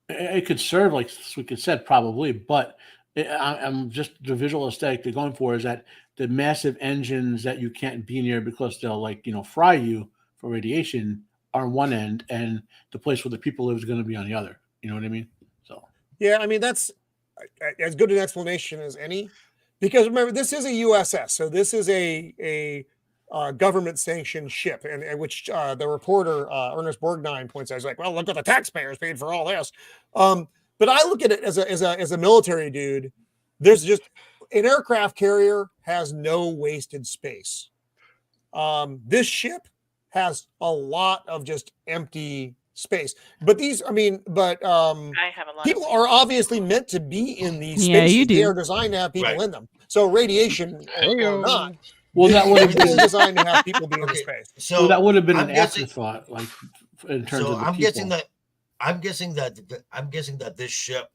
[SPEAKER 5] It could serve, like Squeeka said, probably, but I'm just the visual aesthetic they're going for is that the massive engines that you can't be near because they'll fry you for radiation are on one end, and the place where the people live is going to be on the other. You know what I mean? So
[SPEAKER 1] yeah, I mean that's as good an explanation as any, because remember this is a USS, so this is a government-sanctioned ship, and which the reporter Ernest Borgnine points out. He's like, "Well, look what the taxpayers paid for all this." But I look at it as a military dude. There's just an aircraft carrier has no wasted space. This ship has a lot of just empty space. But I have a lot. People are obviously meant to be in these spaces.
[SPEAKER 3] Yeah, you do.
[SPEAKER 1] They are designed to have people in them. So radiation or not.
[SPEAKER 5] Well, that would have
[SPEAKER 1] been
[SPEAKER 5] been
[SPEAKER 1] designed to have people be in space.
[SPEAKER 7] So
[SPEAKER 5] that would have been
[SPEAKER 7] I'm
[SPEAKER 5] an
[SPEAKER 7] guessing-
[SPEAKER 5] afterthought, in terms of the
[SPEAKER 7] I'm
[SPEAKER 5] people.
[SPEAKER 7] guessing that this ship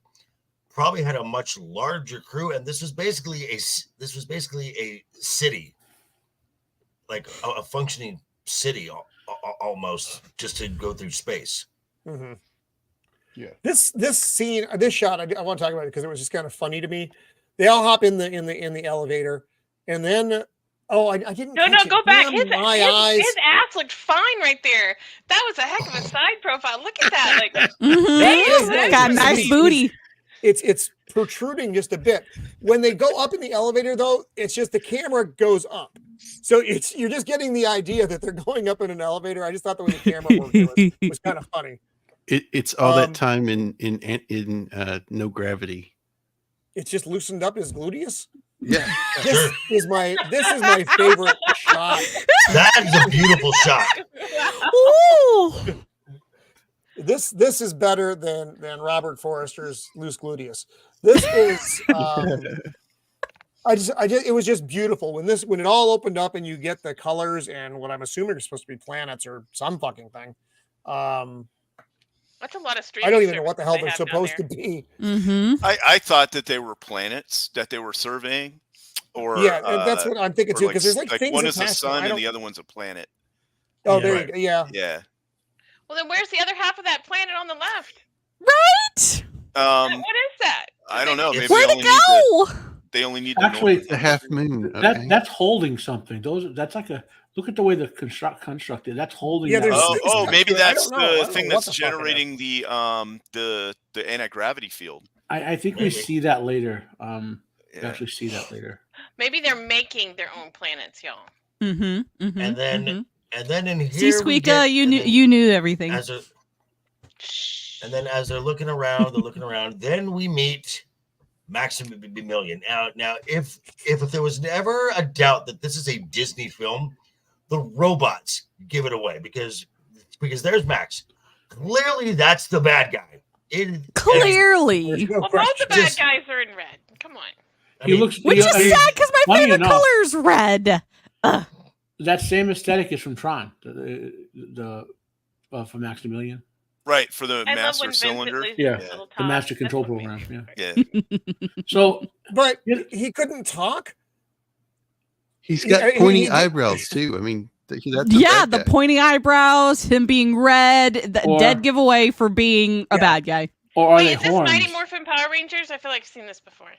[SPEAKER 7] probably had a much larger crew, and this was basically a city, like a functioning city almost, just to go through space.
[SPEAKER 1] Mm-hmm.
[SPEAKER 8] Yeah.
[SPEAKER 1] This scene, this shot, I want to talk about it because it was just kind of funny to me. They all hop in the elevator, and then I didn't.
[SPEAKER 2] No, go back. His
[SPEAKER 1] eyes.
[SPEAKER 2] His ass looked fine right there. That was a heck of a side profile. Look at that.
[SPEAKER 3] Got a nice booty.
[SPEAKER 1] It's protruding just a bit. When they go up in the elevator, though, it's just the camera goes up. So you're just getting the idea that they're going up in an elevator. I just thought the way the camera worked was kind of funny.
[SPEAKER 8] It's all that time in no gravity.
[SPEAKER 1] It's just loosened up his gluteus.
[SPEAKER 8] Yeah.
[SPEAKER 1] This is my favorite shot.
[SPEAKER 7] That is a beautiful shot.
[SPEAKER 3] Ooh.
[SPEAKER 1] This is better than Robert Forrester's loose gluteus. This is it was just beautiful when it all opened up and you get the colors and what I'm assuming are supposed to be planets or some fucking thing.
[SPEAKER 2] That's a lot of street.
[SPEAKER 1] I don't even know what the hell they're supposed to be.
[SPEAKER 3] Mm-hmm.
[SPEAKER 6] I thought that they were planets that they were surveying, or
[SPEAKER 1] yeah, and that's what I'm thinking too. Because there's like things
[SPEAKER 6] one is a
[SPEAKER 1] attached to
[SPEAKER 6] sun
[SPEAKER 1] it.
[SPEAKER 6] and the other one's a planet.
[SPEAKER 1] Oh, there you go. Yeah.
[SPEAKER 6] Yeah.
[SPEAKER 2] Well, then where's the other half of that planet on the left?
[SPEAKER 3] Right?
[SPEAKER 2] What is that?
[SPEAKER 6] I don't know. Maybe
[SPEAKER 3] Where'd it go?
[SPEAKER 6] they only need
[SPEAKER 5] Actually,
[SPEAKER 8] The half moon. Okay.
[SPEAKER 5] that's holding something. That's like look at the way the constructed. That's holding.
[SPEAKER 1] Yeah,
[SPEAKER 5] that.
[SPEAKER 1] there's-
[SPEAKER 6] maybe
[SPEAKER 1] I
[SPEAKER 6] that's
[SPEAKER 1] don't know. I don't
[SPEAKER 6] the
[SPEAKER 1] know
[SPEAKER 6] thing
[SPEAKER 1] what
[SPEAKER 6] that's
[SPEAKER 1] the fuck it is.
[SPEAKER 6] generating the anti-gravity field.
[SPEAKER 5] I think we
[SPEAKER 7] Maybe.
[SPEAKER 5] see that later. We
[SPEAKER 6] Yeah.
[SPEAKER 5] actually see that later.
[SPEAKER 2] Maybe they're making their own planets, y'all.
[SPEAKER 3] Mm-hmm. Mm-hmm.
[SPEAKER 7] And then in
[SPEAKER 3] See,
[SPEAKER 7] here, we
[SPEAKER 3] Squeeka,
[SPEAKER 7] get-
[SPEAKER 3] you
[SPEAKER 7] and
[SPEAKER 3] knew
[SPEAKER 7] then
[SPEAKER 3] you knew everything.
[SPEAKER 7] as they're looking around, then we meet Maximilian. Now, if there was never a doubt that this is a Disney film, the robots give it away because there's Max. Clearly, that's the bad guy.
[SPEAKER 3] Clearly.
[SPEAKER 1] No
[SPEAKER 2] Well, both
[SPEAKER 1] question.
[SPEAKER 2] the bad guys are in red. Come on.
[SPEAKER 5] He looks.
[SPEAKER 3] Which is sad because my
[SPEAKER 5] funny
[SPEAKER 3] favorite
[SPEAKER 5] enough,
[SPEAKER 3] color is red.
[SPEAKER 5] That same aesthetic is from Tron, the from Maximilian.
[SPEAKER 6] Right, for the
[SPEAKER 2] I love
[SPEAKER 6] master
[SPEAKER 2] when Vincent
[SPEAKER 6] cylinder.
[SPEAKER 2] loses
[SPEAKER 5] Yeah,
[SPEAKER 2] his little
[SPEAKER 5] the
[SPEAKER 2] top.
[SPEAKER 5] master
[SPEAKER 2] That's
[SPEAKER 5] control
[SPEAKER 2] what makes
[SPEAKER 5] program.
[SPEAKER 2] me
[SPEAKER 5] Yeah.
[SPEAKER 6] Yeah.
[SPEAKER 5] So,
[SPEAKER 1] But
[SPEAKER 5] Yeah.
[SPEAKER 1] he couldn't talk.
[SPEAKER 8] He's got
[SPEAKER 1] He-
[SPEAKER 8] pointy
[SPEAKER 1] he-
[SPEAKER 8] eyebrows too. I mean, that's a
[SPEAKER 3] Yeah,
[SPEAKER 8] bad
[SPEAKER 3] the
[SPEAKER 8] guy.
[SPEAKER 3] pointy eyebrows, him being red, the
[SPEAKER 5] Or-
[SPEAKER 3] dead giveaway for being a
[SPEAKER 1] Yeah.
[SPEAKER 3] bad guy.
[SPEAKER 5] or are
[SPEAKER 2] Wait,
[SPEAKER 5] they
[SPEAKER 2] is this
[SPEAKER 5] horns?
[SPEAKER 2] Mighty Morphin Power Rangers? I feel like I've seen this before.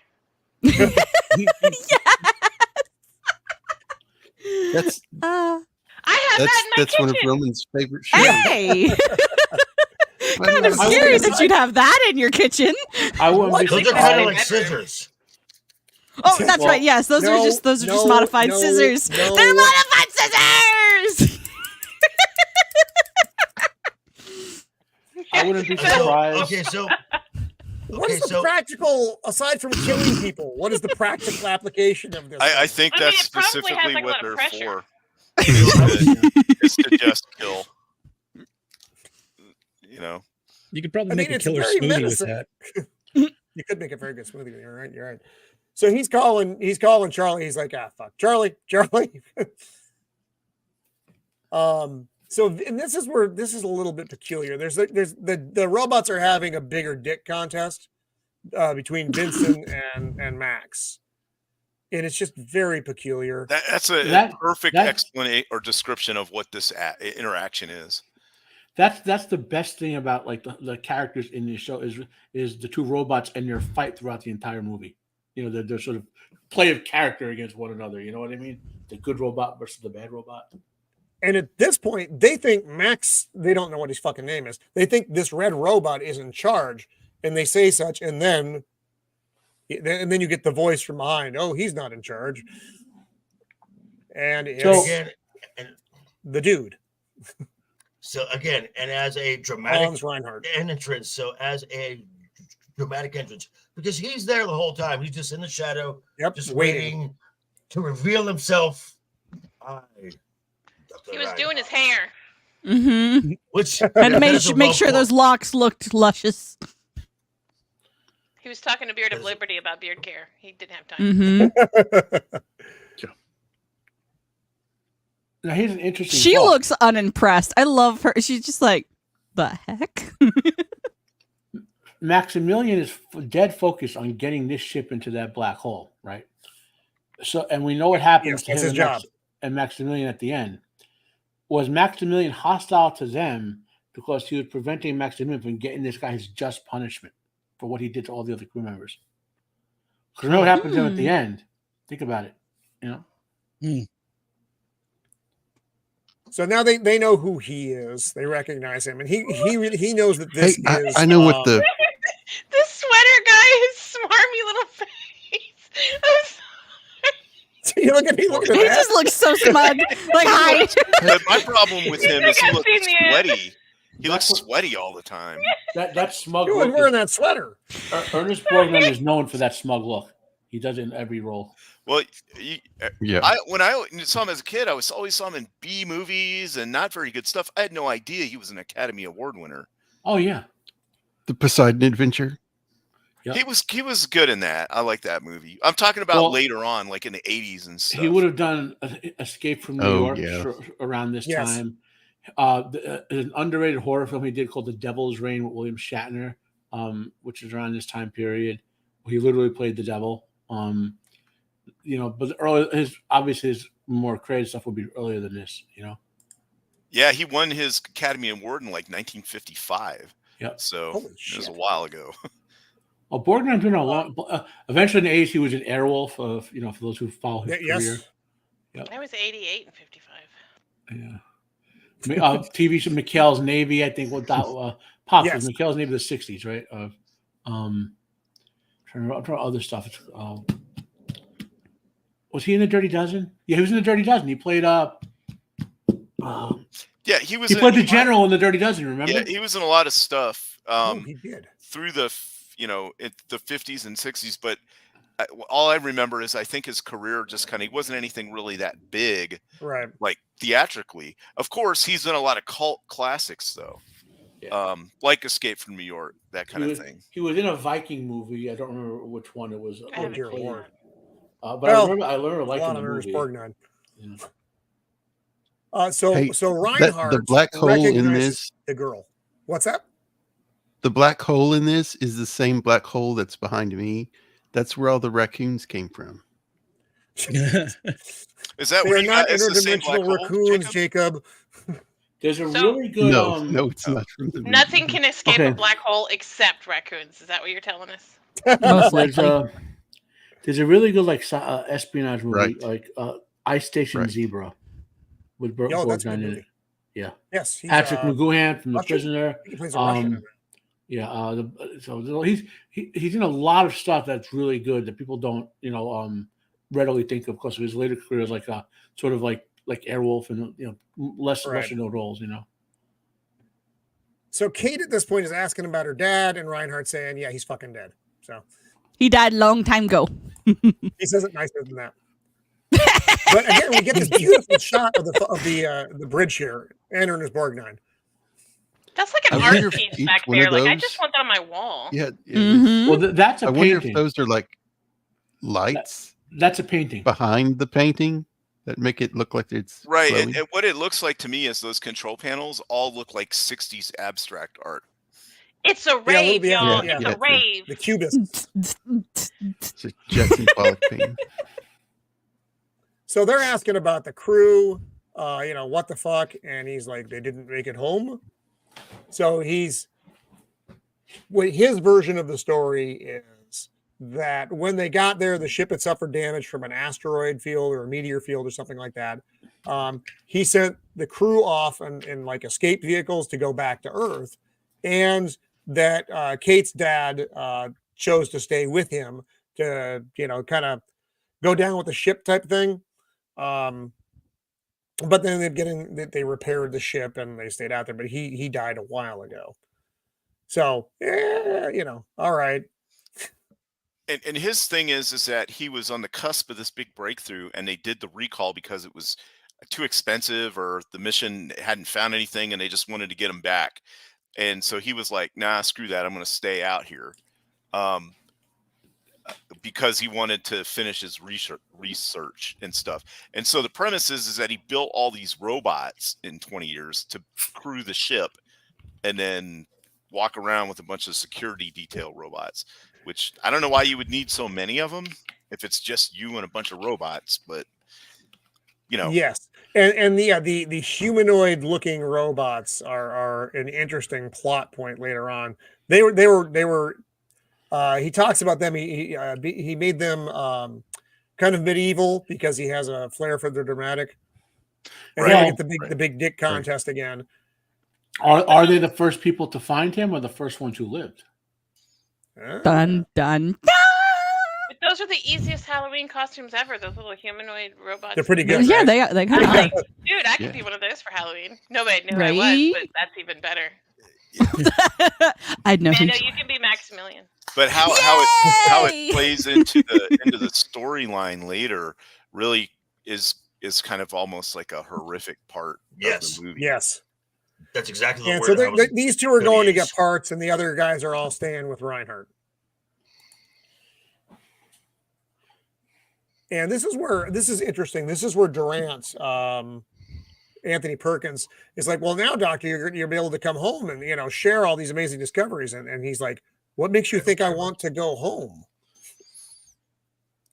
[SPEAKER 8] That's
[SPEAKER 3] Uh,
[SPEAKER 2] I have that in my
[SPEAKER 8] that's one of
[SPEAKER 2] kitchen.
[SPEAKER 8] Roman's favorite shows.
[SPEAKER 3] hey!
[SPEAKER 8] Why
[SPEAKER 3] Kind
[SPEAKER 8] do
[SPEAKER 3] of
[SPEAKER 8] I-
[SPEAKER 3] scary that you'd have that in your kitchen.
[SPEAKER 5] I wouldn't
[SPEAKER 1] What?
[SPEAKER 5] be
[SPEAKER 7] Those are
[SPEAKER 5] surprised.
[SPEAKER 7] kind of like scissors.
[SPEAKER 3] Oh, that's
[SPEAKER 1] Well,
[SPEAKER 3] right. Yes, those are just
[SPEAKER 1] no,
[SPEAKER 3] modified
[SPEAKER 1] no,
[SPEAKER 3] scissors.
[SPEAKER 1] no.
[SPEAKER 3] They're modified scissors.
[SPEAKER 5] I wouldn't be
[SPEAKER 7] So,
[SPEAKER 5] surprised.
[SPEAKER 7] okay, so
[SPEAKER 1] What is
[SPEAKER 7] Okay,
[SPEAKER 1] the
[SPEAKER 7] so-
[SPEAKER 1] practical, aside from killing people, what is the practical application of this?
[SPEAKER 6] I
[SPEAKER 1] thing?
[SPEAKER 6] think
[SPEAKER 2] I mean,
[SPEAKER 6] that's
[SPEAKER 2] it probably has,
[SPEAKER 6] specifically
[SPEAKER 2] like, a
[SPEAKER 6] what
[SPEAKER 2] lot of
[SPEAKER 6] they're
[SPEAKER 2] pressure.
[SPEAKER 6] for. Is to just kill. You know.
[SPEAKER 9] You could probably
[SPEAKER 1] I
[SPEAKER 9] make
[SPEAKER 1] mean,
[SPEAKER 9] a
[SPEAKER 1] it's
[SPEAKER 9] killer
[SPEAKER 1] very
[SPEAKER 9] smoothie with
[SPEAKER 1] menacing.
[SPEAKER 9] that.
[SPEAKER 1] You could make a very good smoothie. You're right. You're right. So he's calling Charlie. He's like, fuck, Charlie. So and this is where this is a little bit peculiar. There's the robots are having a bigger dick contest between Vincent and Max, and it's just very peculiar.
[SPEAKER 6] That's a
[SPEAKER 5] That-
[SPEAKER 6] perfect
[SPEAKER 5] that-
[SPEAKER 6] explanation or description of what this interaction is.
[SPEAKER 5] That's the best thing about like the characters in this show is the two robots and their fight throughout the entire movie. You know, they're sort of play of character against one another. You know what I mean? The good robot versus the bad robot.
[SPEAKER 1] And at this point, they think Max, they don't know what his fucking name is. They think this red robot is in charge, and they say such, and then you get the voice from behind. Oh, he's not in charge. And it's
[SPEAKER 5] So-
[SPEAKER 7] again, and
[SPEAKER 1] the dude,
[SPEAKER 7] so again, and as a dramatic
[SPEAKER 1] Hans Reinhardt.
[SPEAKER 7] entrance, so as a dramatic entrance, because he's there the whole time. He's just in the shadow,
[SPEAKER 1] Yep,
[SPEAKER 7] just
[SPEAKER 1] waiting.
[SPEAKER 7] waiting to reveal himself.
[SPEAKER 2] He was doing his hair.
[SPEAKER 3] Mm-hmm.
[SPEAKER 7] Which
[SPEAKER 3] And
[SPEAKER 7] that
[SPEAKER 3] make
[SPEAKER 7] is a
[SPEAKER 3] make
[SPEAKER 7] low
[SPEAKER 3] sure
[SPEAKER 7] point.
[SPEAKER 3] those locks looked luscious.
[SPEAKER 2] He was talking to Beard of Liberty about beard care. He didn't have time.
[SPEAKER 3] Mm-hmm.
[SPEAKER 5] Now here's an interesting.
[SPEAKER 3] She
[SPEAKER 5] thought.
[SPEAKER 3] looks unimpressed. I love her. She's just like, the heck?
[SPEAKER 5] Maximilian is dead focused on getting this ship into that black hole, right? So, and we know what happens
[SPEAKER 1] Yes,
[SPEAKER 5] to
[SPEAKER 1] that's
[SPEAKER 5] him
[SPEAKER 1] his job.
[SPEAKER 5] and Maximilian at the end. Was Maximilian hostile to them because he was preventing Maximilian from getting this guy his just punishment for what he did to all the other crew members? Because remember what happened to him at the end. Think about it. You know.
[SPEAKER 1] So now they know who he is. They recognize him, and he knows that this
[SPEAKER 8] Hey,
[SPEAKER 1] is.
[SPEAKER 8] I know what the
[SPEAKER 2] This sweater guy, his smarmy little face.
[SPEAKER 1] You look at me. Look at
[SPEAKER 3] He
[SPEAKER 1] that.
[SPEAKER 3] just looks so smug. Like, hi.
[SPEAKER 6] But my problem with him is he
[SPEAKER 2] I've
[SPEAKER 6] looks
[SPEAKER 2] seen the end.
[SPEAKER 6] sweaty. He looks sweaty all the time.
[SPEAKER 5] That smug
[SPEAKER 1] You were
[SPEAKER 5] look.
[SPEAKER 1] wearing that sweater.
[SPEAKER 5] Ernest Borgnine is known for that smug look. He does it in every role.
[SPEAKER 6] Well,
[SPEAKER 8] yeah.
[SPEAKER 6] when I saw him as a kid, I always saw him in B movies and not very good stuff. I had no idea he was an Academy Award winner.
[SPEAKER 5] Oh yeah.
[SPEAKER 8] The Poseidon Adventure.
[SPEAKER 5] Yep.
[SPEAKER 6] He was good in that. I like that movie. I'm talking about later on, like in the 80s and stuff.
[SPEAKER 5] He would have done Escape from New
[SPEAKER 8] Oh,
[SPEAKER 5] York
[SPEAKER 8] yeah.
[SPEAKER 5] around this
[SPEAKER 1] Yes.
[SPEAKER 5] time. An underrated horror film he did called The Devil's Reign with William Shatner, which is around this time period. He literally played the devil. You know, but obviously his more creative stuff would be earlier than this. You know.
[SPEAKER 6] Yeah, he won his Academy Award in like 1955.
[SPEAKER 5] Yep.
[SPEAKER 6] So
[SPEAKER 1] Holy
[SPEAKER 6] it was
[SPEAKER 1] shit.
[SPEAKER 6] a while ago.
[SPEAKER 5] Oh, Borgnine's been a long. Eventually, in the 80s, he was in Airwolf. For those who follow his career.
[SPEAKER 1] Yes.
[SPEAKER 2] I was 88 and 55.
[SPEAKER 5] Yeah. TV show McHale's Navy, I think. Pops
[SPEAKER 1] Yes.
[SPEAKER 5] was McHale's Navy of the 60s, right? Trying to remember other stuff. Was he in the Dirty Dozen? Yeah, he was in the Dirty Dozen. He played
[SPEAKER 6] Yeah, he was.
[SPEAKER 5] he played the general in the Dirty Dozen. Remember?
[SPEAKER 6] Yeah, he was in a lot of stuff.
[SPEAKER 1] Oh, he did.
[SPEAKER 6] Through the the 50s and 60s, but all I remember is I think his career just he wasn't anything really that big,
[SPEAKER 1] Right.
[SPEAKER 6] like theatrically. Of course, he's in a lot of cult classics though,
[SPEAKER 5] Yeah.
[SPEAKER 6] like Escape from New York, that kind of thing.
[SPEAKER 5] He was in a Viking movie. I don't remember which one it was.
[SPEAKER 2] I haven't
[SPEAKER 1] dear
[SPEAKER 2] seen
[SPEAKER 1] Lord.
[SPEAKER 2] that.
[SPEAKER 5] But
[SPEAKER 1] Well,
[SPEAKER 5] I remember
[SPEAKER 1] A
[SPEAKER 5] liking
[SPEAKER 1] lot
[SPEAKER 5] the
[SPEAKER 1] of Ernest
[SPEAKER 5] movie.
[SPEAKER 1] Borgnine.
[SPEAKER 5] Yeah.
[SPEAKER 1] So
[SPEAKER 8] Hey,
[SPEAKER 1] Reinhardt
[SPEAKER 8] the black hole in
[SPEAKER 1] recognizes
[SPEAKER 8] this.
[SPEAKER 1] the girl. What's that?
[SPEAKER 8] the black hole in this is the same black hole that's behind me. That's where all the raccoons came from.
[SPEAKER 6] Is that
[SPEAKER 1] They
[SPEAKER 6] what
[SPEAKER 1] are
[SPEAKER 6] you
[SPEAKER 1] not
[SPEAKER 6] got? It's the same black
[SPEAKER 1] interdimensional
[SPEAKER 6] hole,
[SPEAKER 1] raccoons,
[SPEAKER 6] Jacob?
[SPEAKER 1] Jacob.
[SPEAKER 5] There's a
[SPEAKER 2] So-
[SPEAKER 5] really good
[SPEAKER 8] No, it's not from the movie.
[SPEAKER 2] Nothing can escape
[SPEAKER 5] Okay.
[SPEAKER 2] a black hole except raccoons. Is that what you're telling us?
[SPEAKER 3] Most
[SPEAKER 5] there's
[SPEAKER 3] likely.
[SPEAKER 5] there's a really good espionage movie
[SPEAKER 8] Right.
[SPEAKER 5] like Ice Station
[SPEAKER 8] Right.
[SPEAKER 5] Zebra with
[SPEAKER 1] Yo, that's a good
[SPEAKER 5] Borgnine in
[SPEAKER 1] movie.
[SPEAKER 5] it. Yeah,
[SPEAKER 1] Yes, he's,
[SPEAKER 5] Patrick McGoohan from The
[SPEAKER 1] Russian?
[SPEAKER 5] Prisoner.
[SPEAKER 1] He plays a Russian. in it.
[SPEAKER 5] Yeah, so he's in a lot of stuff that's really good that people don't readily think of because of his later career as like a sort of like Airwolf and lesser known roles.
[SPEAKER 1] So Kate at this point is asking about her dad, and Reinhardt saying, "Yeah, he's fucking dead." So
[SPEAKER 3] He died a long time ago.
[SPEAKER 1] he says it nicer than that. But again, we get this beautiful shot of the bridge here, Andrew and his Borgnine.
[SPEAKER 2] That's like an
[SPEAKER 8] I
[SPEAKER 2] art
[SPEAKER 8] wonder if
[SPEAKER 2] piece
[SPEAKER 8] each
[SPEAKER 2] back
[SPEAKER 8] one
[SPEAKER 2] there.
[SPEAKER 8] of
[SPEAKER 2] Like I
[SPEAKER 8] those-
[SPEAKER 2] just want that on my wall.
[SPEAKER 8] Yeah.
[SPEAKER 3] Mhm.
[SPEAKER 5] Well, that's a
[SPEAKER 8] I wonder
[SPEAKER 5] painting.
[SPEAKER 8] if those are like lights
[SPEAKER 5] That's a painting.
[SPEAKER 8] behind the painting that make it look like it's
[SPEAKER 6] Right.
[SPEAKER 8] glowing.
[SPEAKER 6] And what it looks like to me is those control panels all look like 60s abstract art.
[SPEAKER 2] It's a rave,
[SPEAKER 1] yeah,
[SPEAKER 2] y'all.
[SPEAKER 1] yeah,
[SPEAKER 2] It's
[SPEAKER 8] yeah.
[SPEAKER 2] a rave.
[SPEAKER 1] The Cubists.
[SPEAKER 8] It's a Jetson Pollock painting.
[SPEAKER 1] So they're asking about the crew, what the fuck, and he's like, they didn't make it home. So his version of the story is that when they got there, the ship had suffered damage from an asteroid field or a meteor field or something like that. He sent the crew off in like escape vehicles to go back to Earth, and that Kate's dad chose to stay with him to kind of go down with the ship type thing. But then they repaired the ship and they stayed out there, but he died a while ago. So all right.
[SPEAKER 6] And his thing is that he was on the cusp of this big breakthrough, and they did the recall because it was too expensive or the mission hadn't found anything, and they just wanted to get him back. And so he was like, "Nah, screw that. I'm going to stay out here," because he wanted to finish his research and stuff. And so the premise is that he built all these robots in 20 years to crew the ship, and then walk around with a bunch of security detail robots. Which I don't know why you would need so many of them if it's just you and a bunch of robots, but
[SPEAKER 1] Yes, and the humanoid looking robots are an interesting plot point later on. They were. He talks about them. He made them kind of medieval because he has a flair for the dramatic. And then we get the big dick contest again.
[SPEAKER 5] Are they the first people to find him or the first ones who lived?
[SPEAKER 3] Dun, dun,
[SPEAKER 2] But those are the easiest Halloween costumes ever. Those little humanoid robots.
[SPEAKER 1] They're pretty
[SPEAKER 3] dun.
[SPEAKER 1] good.
[SPEAKER 3] Yeah,
[SPEAKER 1] right?
[SPEAKER 3] they
[SPEAKER 2] I'm
[SPEAKER 3] kind
[SPEAKER 2] like,
[SPEAKER 3] of.
[SPEAKER 2] dude, I could
[SPEAKER 8] Yeah.
[SPEAKER 2] be one of those for Halloween. Nobody knew who I
[SPEAKER 3] Right?
[SPEAKER 2] was, but that's even better.
[SPEAKER 3] I'd know.
[SPEAKER 2] Mando, you can be Maximilian.
[SPEAKER 6] but how
[SPEAKER 3] Yay!
[SPEAKER 6] it plays into the storyline later really is kind of almost like a horrific part
[SPEAKER 7] Yes.
[SPEAKER 6] of the movie.
[SPEAKER 1] Yes.
[SPEAKER 7] That's exactly the
[SPEAKER 1] And
[SPEAKER 7] word.
[SPEAKER 1] so these two are
[SPEAKER 7] gonna
[SPEAKER 1] going to
[SPEAKER 7] use.
[SPEAKER 1] get parts, and the other guys are all staying with Reinhardt. And this is interesting. This is where Durant, Anthony Perkins, is like, well, now, Doctor, you'll be able to come home and share all these amazing discoveries. And he's like, what makes you think I want to go home?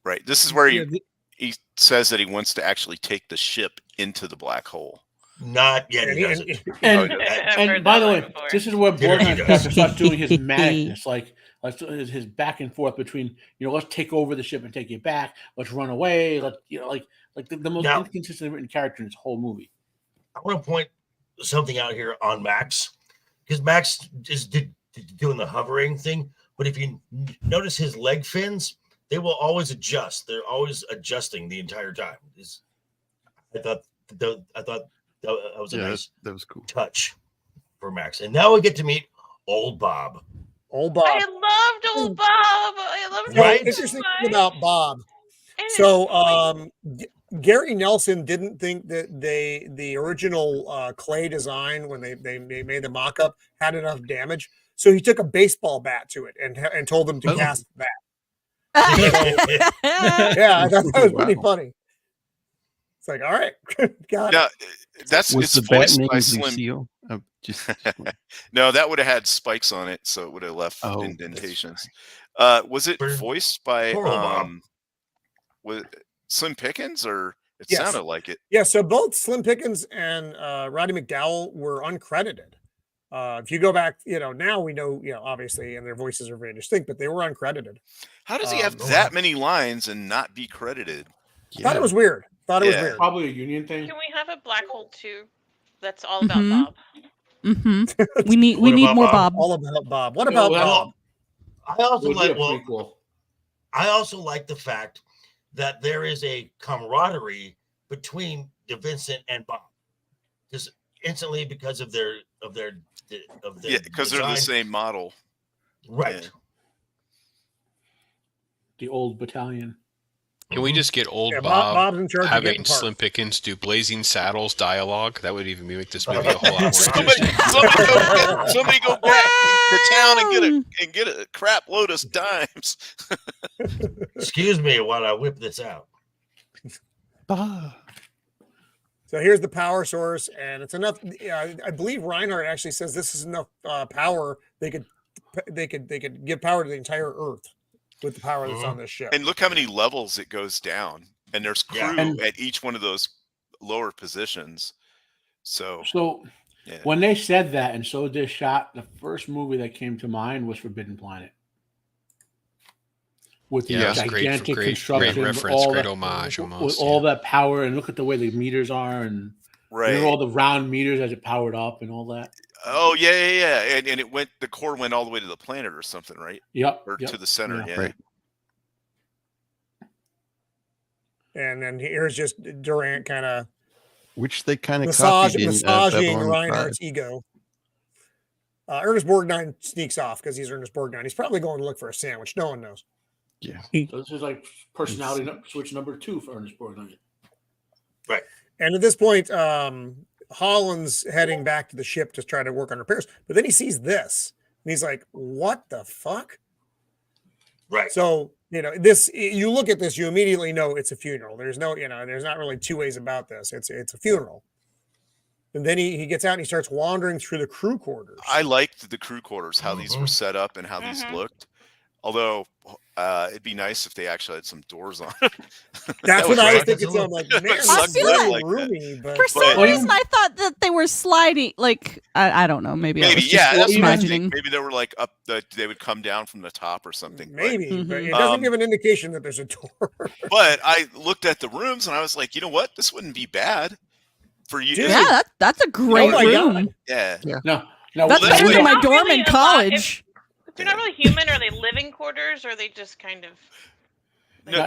[SPEAKER 6] Right. This is where
[SPEAKER 9] Yeah,
[SPEAKER 6] he says that he wants to actually take the ship into the black hole.
[SPEAKER 7] Not yet.
[SPEAKER 1] And
[SPEAKER 7] He
[SPEAKER 1] he-
[SPEAKER 7] doesn't.
[SPEAKER 5] And,
[SPEAKER 2] I've
[SPEAKER 5] and
[SPEAKER 2] heard
[SPEAKER 5] by
[SPEAKER 2] that
[SPEAKER 5] the
[SPEAKER 2] one
[SPEAKER 5] way,
[SPEAKER 2] before.
[SPEAKER 5] this is where
[SPEAKER 7] Here he
[SPEAKER 5] Borgnine
[SPEAKER 7] goes.
[SPEAKER 5] starts doing his madness, like his back and forth between let's take over the ship and take it back, let's run away, like the most
[SPEAKER 7] Now-
[SPEAKER 5] inconsistently written character in this whole movie.
[SPEAKER 7] I want to point something out here on Max, because Max is doing the hovering thing. But if you notice his leg fins, they will always adjust. They're always adjusting the entire time. I thought that was a nice
[SPEAKER 8] that was cool.
[SPEAKER 7] touch for Max. And now we get to meet old Bob.
[SPEAKER 1] Old Bob.
[SPEAKER 2] I loved old Bob. I loved
[SPEAKER 1] So
[SPEAKER 7] Right?
[SPEAKER 2] him so
[SPEAKER 1] interesting
[SPEAKER 2] much.
[SPEAKER 1] thing about Bob.
[SPEAKER 2] And his
[SPEAKER 1] So
[SPEAKER 2] voice.
[SPEAKER 1] Gary Nelson didn't think that the original clay design when they made the mock-up had enough damage. So he took a baseball bat to it and told them to
[SPEAKER 8] Oh.
[SPEAKER 1] cast that. Yeah, I thought that was pretty
[SPEAKER 8] Wow.
[SPEAKER 1] funny. It's like, all right, got
[SPEAKER 6] Yeah,
[SPEAKER 1] it.
[SPEAKER 6] that's
[SPEAKER 8] Was
[SPEAKER 6] it's
[SPEAKER 8] the bat
[SPEAKER 6] voiced
[SPEAKER 8] named
[SPEAKER 6] by Slim.
[SPEAKER 8] Lucille? Just
[SPEAKER 6] No, that would have had spikes on it, so it would have left
[SPEAKER 8] Oh,
[SPEAKER 6] indentations. Was it
[SPEAKER 7] Pretty-
[SPEAKER 6] voiced by
[SPEAKER 7] Poor old Bob.
[SPEAKER 6] was it Slim Pickens, or it
[SPEAKER 1] Yes.
[SPEAKER 6] sounded like it?
[SPEAKER 1] Yeah, so both Slim Pickens and Roddy McDowell were uncredited. If you go back, now we know, obviously, and their voices are very distinct, but they were uncredited.
[SPEAKER 6] How does he have
[SPEAKER 1] Um,
[SPEAKER 6] that many lines and not be credited?
[SPEAKER 1] Thought it was weird. Thought it was
[SPEAKER 6] Yeah.
[SPEAKER 1] weird.
[SPEAKER 5] Probably a union thing.
[SPEAKER 2] Can we have a black hole too? That's all about
[SPEAKER 3] Mhm.
[SPEAKER 2] Bob.
[SPEAKER 3] Mm-hmm. We need
[SPEAKER 7] What about
[SPEAKER 3] more
[SPEAKER 7] Bob?
[SPEAKER 3] Bob.
[SPEAKER 1] All about Bob. What
[SPEAKER 5] Yeah,
[SPEAKER 1] about
[SPEAKER 5] well,
[SPEAKER 1] Bob?
[SPEAKER 7] I also
[SPEAKER 5] Would be a
[SPEAKER 7] like
[SPEAKER 5] prequel.
[SPEAKER 7] I also like the fact that there is a camaraderie between DeVincent and Bob, just instantly because of their
[SPEAKER 6] Yeah, because they're the
[SPEAKER 7] design.
[SPEAKER 6] same model.
[SPEAKER 7] Right.
[SPEAKER 6] Yeah.
[SPEAKER 5] The old battalion.
[SPEAKER 4] Can we just get old
[SPEAKER 1] Yeah,
[SPEAKER 4] Bob
[SPEAKER 1] Bob's in charge of
[SPEAKER 4] having
[SPEAKER 1] getting parts.
[SPEAKER 4] Slim Pickens do Blazing Saddles dialogue? That would even make this movie a whole lot more
[SPEAKER 6] Somebody,
[SPEAKER 4] interesting.
[SPEAKER 6] somebody go back to town and get a crap load of dimes.
[SPEAKER 7] Excuse me while I whip this out.
[SPEAKER 1] So here's the power source, and it's enough. I believe Reinhardt actually says this is enough power. They could give power to the entire Earth with the power that's on this ship.
[SPEAKER 6] And look how many levels it goes down, and there's crew
[SPEAKER 7] Yeah.
[SPEAKER 6] at each one of those lower positions. So
[SPEAKER 5] So
[SPEAKER 6] yeah.
[SPEAKER 5] when they said that and so this shot, the first movie that came to mind was Forbidden Planet. With the
[SPEAKER 4] Yeah, that's great,
[SPEAKER 5] gigantic
[SPEAKER 4] great
[SPEAKER 5] construction, with
[SPEAKER 4] reference,
[SPEAKER 5] all
[SPEAKER 4] great
[SPEAKER 5] that-
[SPEAKER 4] homage,
[SPEAKER 5] with
[SPEAKER 4] almost.
[SPEAKER 5] all
[SPEAKER 4] Yeah.
[SPEAKER 5] that power, and look at the way the meters are, and
[SPEAKER 6] right.
[SPEAKER 5] remember all the round meters as it powered up and all that.
[SPEAKER 6] Oh yeah. And it went. The core went all the way to the planet or something, right?
[SPEAKER 5] Yep.
[SPEAKER 6] Or to the center.
[SPEAKER 5] Yeah.
[SPEAKER 6] Yeah.
[SPEAKER 8] Right.
[SPEAKER 1] And then here's just Durant kind of
[SPEAKER 8] which they kind of copied in
[SPEAKER 1] massaging
[SPEAKER 8] Babylon
[SPEAKER 1] Reinhardt's
[SPEAKER 8] 5.
[SPEAKER 1] ego. Ernest Borgnine sneaks off because he's Ernest Borgnine. He's probably going to look for a sandwich. No one knows.
[SPEAKER 8] Yeah.
[SPEAKER 5] So this is like personality switch number 2 for Ernest Borgnine.
[SPEAKER 1] And at this point, Holland's heading back to the ship to try to work on repairs. But then he sees this, and he's like, "What the fuck?"
[SPEAKER 7] Right.
[SPEAKER 1] So this. You look at this, you immediately know it's a funeral. There's no, there's not really two ways about this. It's a funeral. And then he gets out and he starts wandering through the crew quarters.
[SPEAKER 6] I liked the crew quarters, how these were set up and how these looked. Although it'd be nice if they actually had some doors on.
[SPEAKER 1] That's what
[SPEAKER 6] was
[SPEAKER 1] I was
[SPEAKER 6] right.
[SPEAKER 1] thinking. So I'm like, man,
[SPEAKER 6] It
[SPEAKER 1] it's
[SPEAKER 6] sucked
[SPEAKER 1] very
[SPEAKER 6] good like that.
[SPEAKER 1] roomy. But
[SPEAKER 3] For some reason, I thought that they were sliding. Like I don't know. Maybe I was just
[SPEAKER 6] That's what I
[SPEAKER 3] imagining.
[SPEAKER 6] think. Maybe they were like up. They would come down from the top or something.
[SPEAKER 1] maybe, but
[SPEAKER 3] Mhm.
[SPEAKER 1] it doesn't give an indication that there's a door.
[SPEAKER 6] But I looked at the rooms and I was like, you know what? This wouldn't be bad for you.
[SPEAKER 1] Dude.
[SPEAKER 3] Yeah, that's a great
[SPEAKER 1] my
[SPEAKER 3] room.
[SPEAKER 1] God.
[SPEAKER 6] Yeah.
[SPEAKER 5] No,
[SPEAKER 3] That's
[SPEAKER 6] well,
[SPEAKER 3] better than
[SPEAKER 6] they're
[SPEAKER 3] my
[SPEAKER 2] not
[SPEAKER 3] dorm
[SPEAKER 2] really
[SPEAKER 3] in
[SPEAKER 2] a lot.
[SPEAKER 3] college.
[SPEAKER 2] If they're not really human, are they living quarters or are they just kind of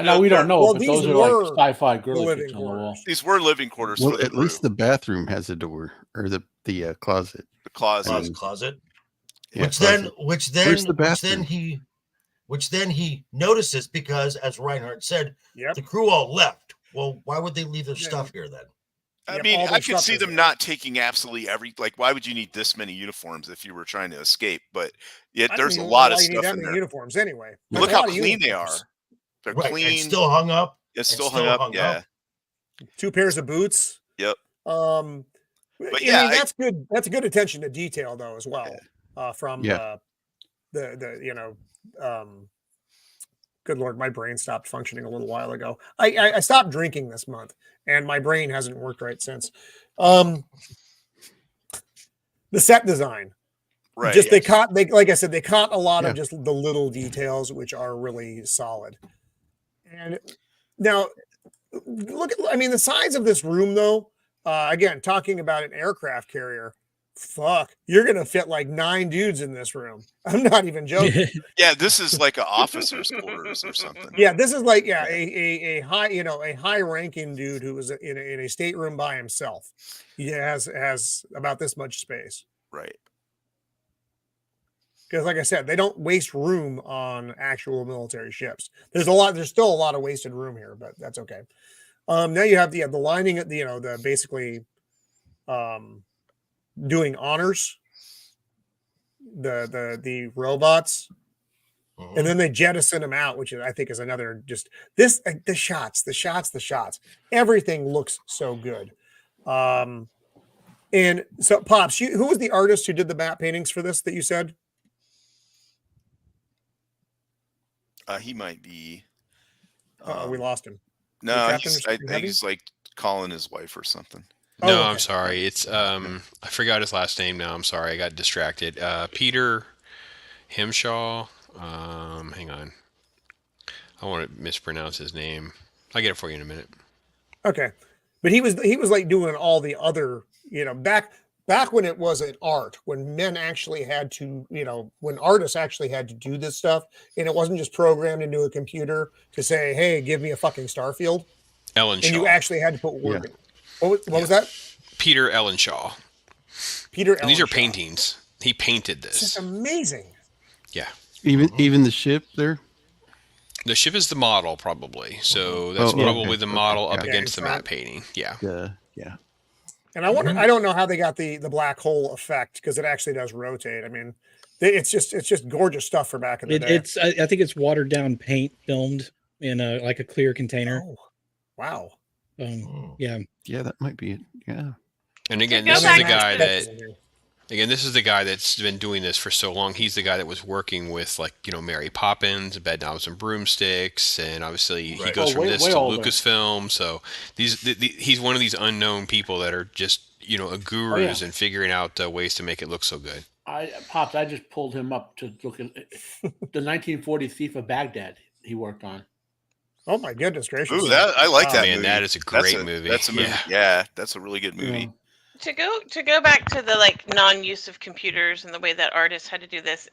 [SPEAKER 5] No, we don't know.
[SPEAKER 1] Well,
[SPEAKER 5] but
[SPEAKER 1] these
[SPEAKER 5] those are
[SPEAKER 1] were
[SPEAKER 5] like sci-fi girly
[SPEAKER 1] living
[SPEAKER 5] pics on the wall.
[SPEAKER 1] quarters.
[SPEAKER 6] These were living quarters.
[SPEAKER 8] Well,
[SPEAKER 6] for the
[SPEAKER 8] at least
[SPEAKER 6] crew.
[SPEAKER 8] the bathroom has a door, or the closet.
[SPEAKER 6] the closet.
[SPEAKER 7] Closet.
[SPEAKER 8] Yeah,
[SPEAKER 7] Which
[SPEAKER 8] Where's the bathroom?
[SPEAKER 7] Which then he notices because, as Reinhardt said,
[SPEAKER 1] Yep.
[SPEAKER 7] the crew all left. Well, why would they leave their
[SPEAKER 1] Yeah.
[SPEAKER 7] stuff here then?
[SPEAKER 6] I
[SPEAKER 1] Yep,
[SPEAKER 6] mean,
[SPEAKER 1] all
[SPEAKER 6] I
[SPEAKER 1] their
[SPEAKER 6] could
[SPEAKER 1] stuff
[SPEAKER 6] see
[SPEAKER 1] is
[SPEAKER 6] them
[SPEAKER 1] there.
[SPEAKER 6] not taking absolutely why would you need this many uniforms if you were trying to escape? But yet
[SPEAKER 1] I don't
[SPEAKER 6] there's a
[SPEAKER 1] even
[SPEAKER 6] lot
[SPEAKER 1] know
[SPEAKER 6] of
[SPEAKER 1] why you need
[SPEAKER 6] stuff
[SPEAKER 1] that
[SPEAKER 6] in
[SPEAKER 1] many
[SPEAKER 6] there.
[SPEAKER 1] uniforms anyway. There's
[SPEAKER 6] Look
[SPEAKER 1] a
[SPEAKER 6] how
[SPEAKER 1] lot of
[SPEAKER 6] clean they are.
[SPEAKER 1] uniforms.
[SPEAKER 6] They're
[SPEAKER 7] Right,
[SPEAKER 6] clean.
[SPEAKER 7] and still hung up.
[SPEAKER 6] it's
[SPEAKER 7] and
[SPEAKER 6] still
[SPEAKER 7] still
[SPEAKER 6] hung up.
[SPEAKER 7] hung
[SPEAKER 6] Yeah.
[SPEAKER 7] up.
[SPEAKER 1] 2 pairs of boots.
[SPEAKER 6] Yep.
[SPEAKER 1] But
[SPEAKER 6] yeah,
[SPEAKER 1] I mean, that's good. That's a good attention to detail, though, as well. From
[SPEAKER 8] Yeah.
[SPEAKER 1] the good Lord, my brain stopped functioning a little while ago. I stopped drinking this month, and my brain hasn't worked right since. The set design,
[SPEAKER 6] Right.
[SPEAKER 1] just they like I said, they caught a lot
[SPEAKER 8] Yeah.
[SPEAKER 1] of just the little details, which are really solid. And now, look at, I mean, the size of this room, though. Again, talking about an aircraft carrier. Fuck, you're gonna fit like 9 dudes in this room. I'm not even joking.
[SPEAKER 6] Yeah, this is like an officer's quarters or something.
[SPEAKER 1] Yeah, this is like a high, a high ranking dude who was in a stateroom by himself. He has about this much space.
[SPEAKER 6] Right.
[SPEAKER 1] Because like I said, they don't waste room on actual military ships. There's still a lot of wasted room here, but that's okay. Now you have the lining at the basically doing honors, the robots. and then they jettison him out, which I think is another just this the shots. Everything looks so good. And so, Pops, who was the artist who did the matte paintings for this that you said?
[SPEAKER 6] He might be.
[SPEAKER 1] We lost him.
[SPEAKER 6] No, I think he's like calling his wife or something.
[SPEAKER 4] No,
[SPEAKER 1] Oh, okay.
[SPEAKER 4] I'm sorry. It's I forgot his last name now. I'm sorry. I got distracted. Peter Himshaw. Hang on. I want to mispronounce his name. I'll get it for you in a minute.
[SPEAKER 1] Okay. But he was like doing all the other, back when it wasn't art, when men actually had to, when artists actually had to do this stuff, and it wasn't just programmed into a computer to say, hey, give me a fucking Starfield.
[SPEAKER 4] Ellenshaw.
[SPEAKER 1] And you actually had to put work in. What was that?
[SPEAKER 4] Peter Ellenshaw. And these are paintings. He painted this.
[SPEAKER 1] It's amazing.
[SPEAKER 4] Yeah.
[SPEAKER 8] Even the ship there?
[SPEAKER 4] The ship is the model, probably. So that's probably the model up against the matte painting. Yeah.
[SPEAKER 8] Yeah.
[SPEAKER 1] And I don't know how they got the black hole effect, because it actually does rotate. I mean, it's just gorgeous stuff for back in the day.
[SPEAKER 9] I think it's watered down paint filmed in a clear container.
[SPEAKER 1] Oh, wow.
[SPEAKER 9] Yeah,
[SPEAKER 8] that might be it. Yeah.
[SPEAKER 4] And again, this is the guy this is the guy that's been doing this for so long. He's the guy that was working with Mary Poppins, Bedknobs and Broomsticks, and obviously he goes from this to Lucasfilm. So he's one of these unknown people that are just gurus and figuring out ways to make it look so good.
[SPEAKER 5] I just pulled him up to look at the 1940 Thief of Baghdad he worked on.
[SPEAKER 1] Oh my goodness gracious!
[SPEAKER 6] Ooh, I like that movie.
[SPEAKER 4] That is a great movie.
[SPEAKER 6] That's a movie. Yeah, that's a really good movie.
[SPEAKER 2] To go back to the non-use of computers and the way that artists had to do this,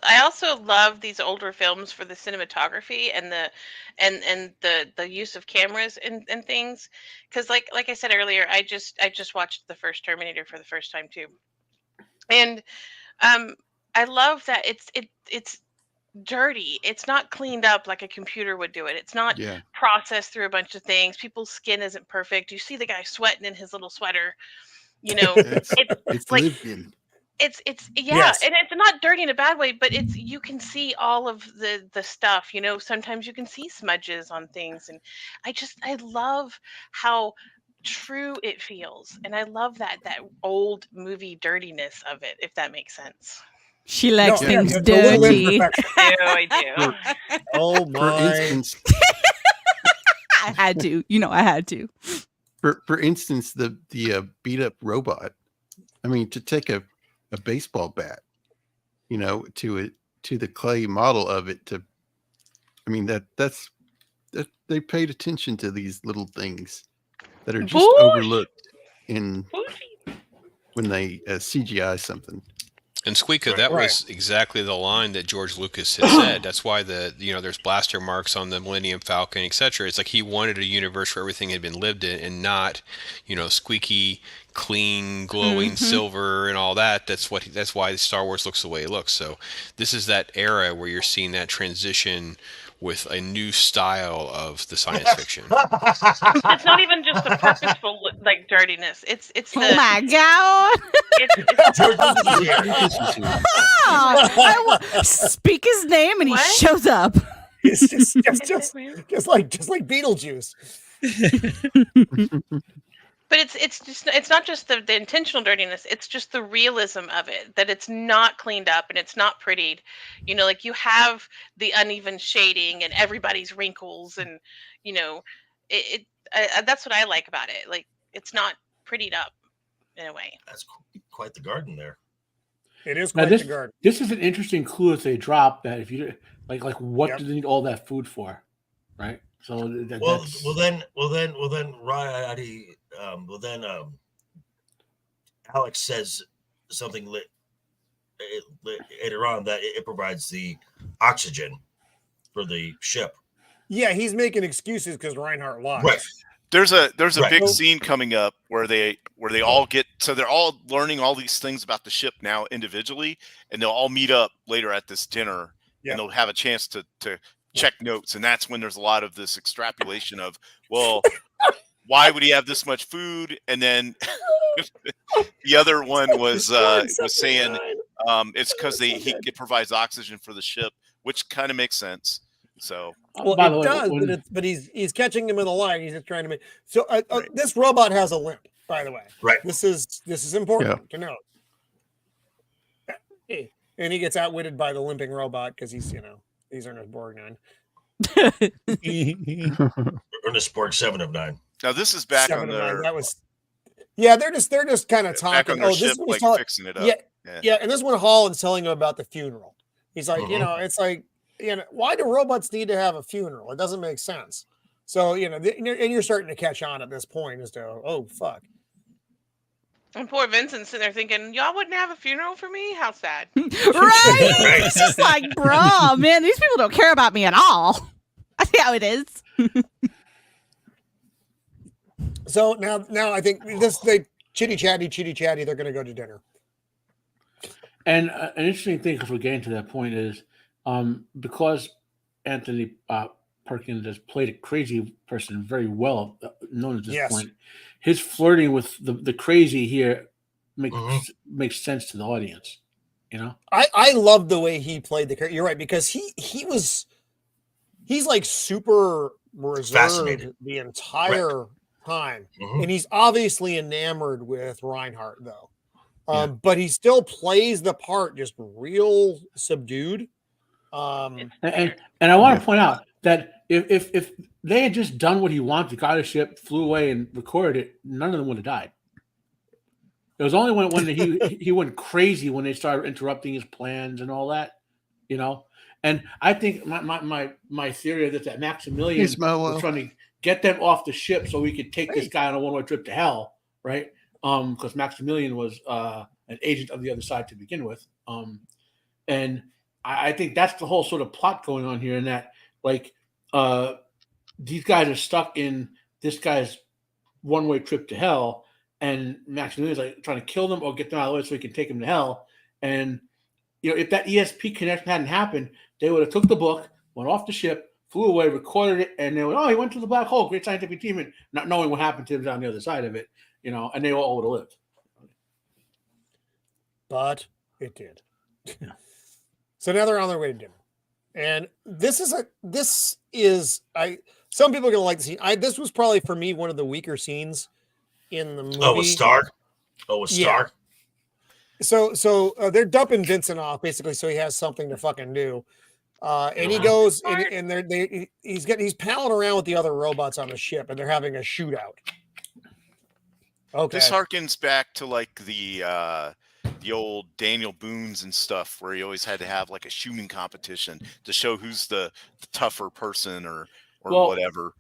[SPEAKER 2] I also love these older films for the cinematography and the use of cameras and things, because like I said earlier, I just watched the first Terminator for the first time too, and I love that it's dirty. It's not cleaned up like a computer would do it. It's not processed through a bunch of things. People's skin isn't perfect. You see the guy sweating in his little sweater. It's like
[SPEAKER 8] lived in.
[SPEAKER 2] It's and it's not dirty in a bad way, but you can see all of the stuff. Sometimes you can see smudges on things, and I love how true it feels, and I love that old movie dirtiness of it, if that makes sense.
[SPEAKER 3] She likes things dirty.
[SPEAKER 2] I do.
[SPEAKER 1] Oh my!
[SPEAKER 8] For instance,
[SPEAKER 3] I had to. I had to.
[SPEAKER 8] For instance, the beat up robot. I mean, to take a baseball bat, to the clay model of it. That's they paid attention to these little things that are just overlooked when they CGI something.
[SPEAKER 4] And Squeeka, that was exactly the line that George Lucas had said. That's why there's blaster marks on the Millennium Falcon, etc. It's like he wanted a universe where everything had been lived in, and not, squeaky, clean, glowing silver and all that. That's why Star Wars looks the way it looks. So this is that era where you're seeing that transition with a new style of the science fiction.
[SPEAKER 2] It's not even just the purposeful dirtiness. It's the,
[SPEAKER 3] oh my god! Speak his name and he shows up.
[SPEAKER 1] It's just like Beetlejuice.
[SPEAKER 2] But it's not just the intentional dirtiness. It's just the realism of it, that it's not cleaned up and it's not prettied. You have the uneven shading and everybody's wrinkles, and that's what I like about it. It's not prettied up in a way.
[SPEAKER 7] That's quite the garden there.
[SPEAKER 1] It is quite the garden.
[SPEAKER 5] This is an interesting clue that they drop, that if you what do they need all that food for, right? So
[SPEAKER 7] Alex says something later on that it provides the oxygen for the ship.
[SPEAKER 1] Yeah, he's making excuses because Reinhardt lies.
[SPEAKER 7] Right.
[SPEAKER 6] There's a big scene coming up where they all get, so they're all learning all these things about the ship now individually, and they'll all meet up later at this dinner, and they'll have a chance to check notes, and that's when there's a lot of this extrapolation of, well, why would he have this much food? And then the other one was saying It's because it provides oxygen for the ship, which kind of makes sense. So,
[SPEAKER 1] well,
[SPEAKER 5] by the
[SPEAKER 1] it
[SPEAKER 5] way,
[SPEAKER 1] does,
[SPEAKER 5] when-
[SPEAKER 1] but he's catching him in the line. He's just trying to make so.
[SPEAKER 6] Right.
[SPEAKER 1] This robot has a limp, by the way.
[SPEAKER 7] Right.
[SPEAKER 1] This is important to know. And he gets outwitted by the limping robot because he's Ernest Borgnine.
[SPEAKER 7] Ernest Borg 7 of 9.
[SPEAKER 6] now this is back
[SPEAKER 1] 7
[SPEAKER 6] on
[SPEAKER 1] of 9.
[SPEAKER 6] their
[SPEAKER 1] That was. Yeah, they're just kind of
[SPEAKER 6] back
[SPEAKER 1] talking.
[SPEAKER 6] on their
[SPEAKER 1] This
[SPEAKER 6] ship,
[SPEAKER 1] one
[SPEAKER 6] like
[SPEAKER 1] was
[SPEAKER 6] fixing it up.
[SPEAKER 1] Yeah, and this one Holland's telling him about the funeral. He's like, it's like, why do robots need to have a funeral? It doesn't make sense. So, and you're starting to catch on at this point as to, oh, fuck.
[SPEAKER 2] And poor Vincent's sitting there thinking, y'all wouldn't have a funeral for me? How sad.
[SPEAKER 3] Right? It's just like, bro, man, these people don't care about me at all. I see how it is.
[SPEAKER 1] So now I think they chitty chatty, they're going to go to dinner.
[SPEAKER 5] And an interesting thing, because we're getting to that point, is because Anthony Perkins has played a crazy person very well, known at this point, his flirting with the crazy here makes sense to the audience.
[SPEAKER 1] I love the way he played the character. You're right, because he's like super reserved the entire time, and he's obviously enamored with Reinhardt though. But he still plays the part just real subdued.
[SPEAKER 5] And I want to point out that if they had just done what he wanted, got a ship, flew away, and recorded it, none of them would have died. It was only when he went crazy when they started interrupting his plans and all that, And I think my theory is that Maximilian was trying to get them off the ship so we could take this guy on a one-way trip to hell, right? Because Maximilian was an agent of the other side to begin with. And I think that's the whole sort of plot going on here, in that, like, these guys are stuck in this guy's one-way trip to hell, and Maximilian's like trying to kill them or get them out of the way so he can take them to hell. And, if that ESP connection hadn't happened, they would have took the book, went off the ship, flew away, recorded it, and they went, he went to the black hole, great scientific achievement, not knowing what happened to him on the other side of it, and they all would have lived.
[SPEAKER 1] But it did. So now they're on their way to dinner. And some people are going to like the scene. This was probably for me one of the weaker scenes in the movie.
[SPEAKER 7] Oh, with Stark? Stark?
[SPEAKER 1] So they're dumping Vincent off basically so he has something to fucking do. And he goes and he's palling around with the other robots on the ship, and they're having a shootout. Okay.
[SPEAKER 6] This harkens back to like the old Daniel Boone's and stuff, where he always had to have like a shooting competition to show who's the tougher person or whatever.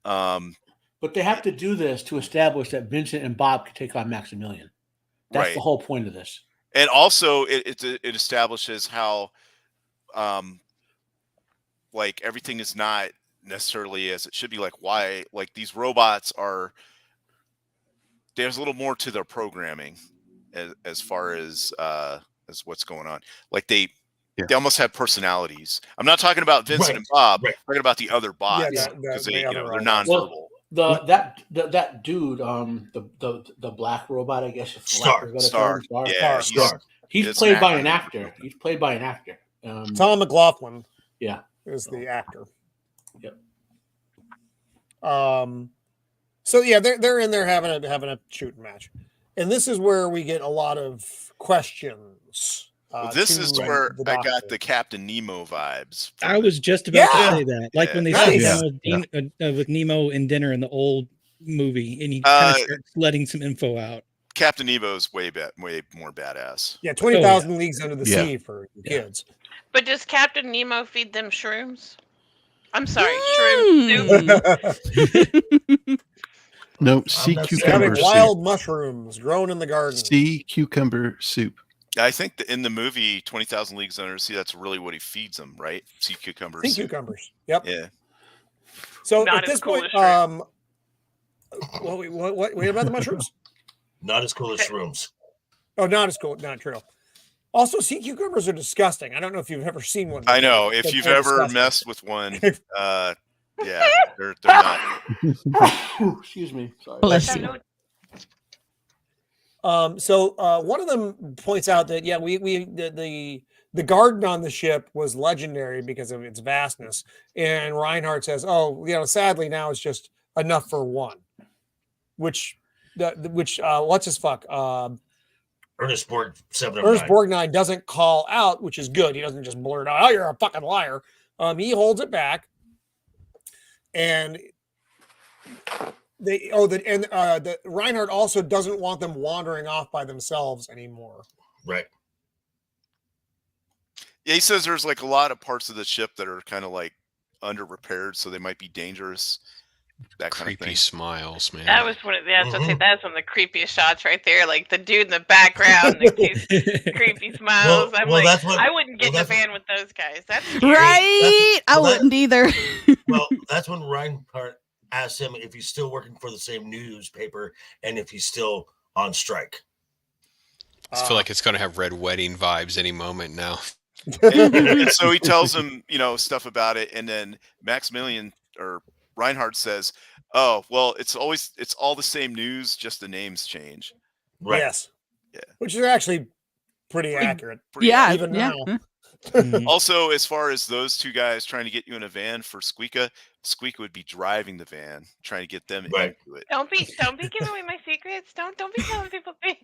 [SPEAKER 5] But they have to do this to establish that Vincent and Bob can take on Maximilian. That's the whole point of this.
[SPEAKER 6] And also it establishes how like everything is not necessarily as it should be. Like why, like these robots there's a little more to their programming as far as what's going on. Like they almost have personalities. I'm not talking about Vincent and Bob. I'm talking about the other bots because they're nonverbal.
[SPEAKER 5] That dude, the black robot, I guess.
[SPEAKER 6] Stark.
[SPEAKER 5] Yeah, he's played by an actor. He's played by an actor.
[SPEAKER 1] Tom McLaughlin.
[SPEAKER 5] Yeah,
[SPEAKER 1] is the actor.
[SPEAKER 5] Yep.
[SPEAKER 1] So yeah, they're in there having a shooting match, and this is where we get a lot of questions.
[SPEAKER 6] This is where I got the Captain Nemo vibes.
[SPEAKER 9] I was just about to say that, like when they sit down with Nemo in dinner in the old movie, and he kind of starts letting some info out.
[SPEAKER 6] Captain Nemo's way more badass.
[SPEAKER 1] Yeah, 20,000 Leagues Under the Sea for kids.
[SPEAKER 2] But does Captain Nemo feed them shrooms? I'm sorry, shroom soup.
[SPEAKER 8] No, sea cucumber soup.
[SPEAKER 1] Wild mushrooms grown in the garden.
[SPEAKER 8] Sea cucumber soup.
[SPEAKER 6] I think that in the movie 20,000 Leagues Under the Sea, that's really what he feeds them, right? Sea cucumbers.
[SPEAKER 1] Sea cucumbers. Yep.
[SPEAKER 6] Yeah.
[SPEAKER 1] So at this point, what about the mushrooms?
[SPEAKER 7] Not as cool as shrooms.
[SPEAKER 1] Oh, not as cool. Not true. Also, sea cucumbers are disgusting. I don't know if you've ever seen one.
[SPEAKER 6] I know. If you've ever messed with one, yeah, they're not.
[SPEAKER 5] Excuse me. Sorry.
[SPEAKER 3] Bless you.
[SPEAKER 1] So one of them points out that the garden on the ship was legendary because of its vastness, and Reinhardt says, "Oh, sadly now it's just enough for one," which what's his fuck?
[SPEAKER 7] Ernest Borg 709.
[SPEAKER 1] Ernest Borgnine doesn't call out, which is good. He doesn't just blurt out, "Oh, you're a fucking liar." He holds it back, and the Reinhardt also doesn't want them wandering off by themselves anymore.
[SPEAKER 7] Right.
[SPEAKER 6] Yeah, he says there's like a lot of parts of the ship that are kind of like under repaired, so they might be dangerous. That kind of
[SPEAKER 4] Creepy
[SPEAKER 6] thing.
[SPEAKER 4] smiles, man.
[SPEAKER 2] That was one of that's what I say, that's one of the creepiest shots right there. Like the dude in the background, the two creepy smiles. I wouldn't get in a van with those guys. That's scary.
[SPEAKER 3] Right. I wouldn't either.
[SPEAKER 7] Well, that's when Reinhardt asked him if he's still working for the same newspaper and if he's still on strike.
[SPEAKER 4] I feel like it's going to have Red Wedding vibes any moment now.
[SPEAKER 6] and so he tells him, stuff about it, and then Maximilian or Reinhardt says, "Oh, well, it's all the same news, just the names change."
[SPEAKER 7] Right.
[SPEAKER 1] Yes.
[SPEAKER 6] Yeah.
[SPEAKER 1] Which is actually pretty accurate.
[SPEAKER 3] Even
[SPEAKER 1] now.
[SPEAKER 6] Also, as far as those two guys trying to get you in a van for Squeeka would be driving the van, trying to get them into it.
[SPEAKER 2] Don't be giving away my secrets. Don't be telling people things.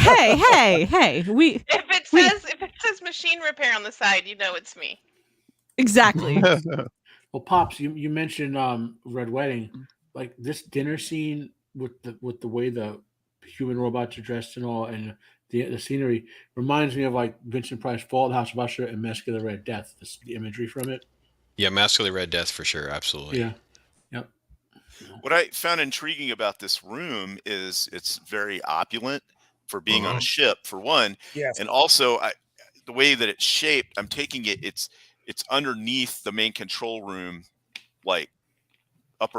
[SPEAKER 3] Hey.
[SPEAKER 2] If it says machine repair on the side, it's me.
[SPEAKER 3] Exactly.
[SPEAKER 5] Well, Pops, you mentioned Red Wedding, like this dinner scene with the way the human robots are dressed and all, and the scenery reminds me of like Vincent Price, Fall of the House of Usher, and Mask of the Red Death. The imagery from it.
[SPEAKER 4] Yeah, Mask of the Red Death for sure, absolutely.
[SPEAKER 5] Yeah. Yep.
[SPEAKER 6] What I found intriguing about this room is it's very opulent for being on a ship, for one.
[SPEAKER 1] Yes.
[SPEAKER 6] And also, the way that it's shaped, I'm taking it, it's underneath the main control room, like up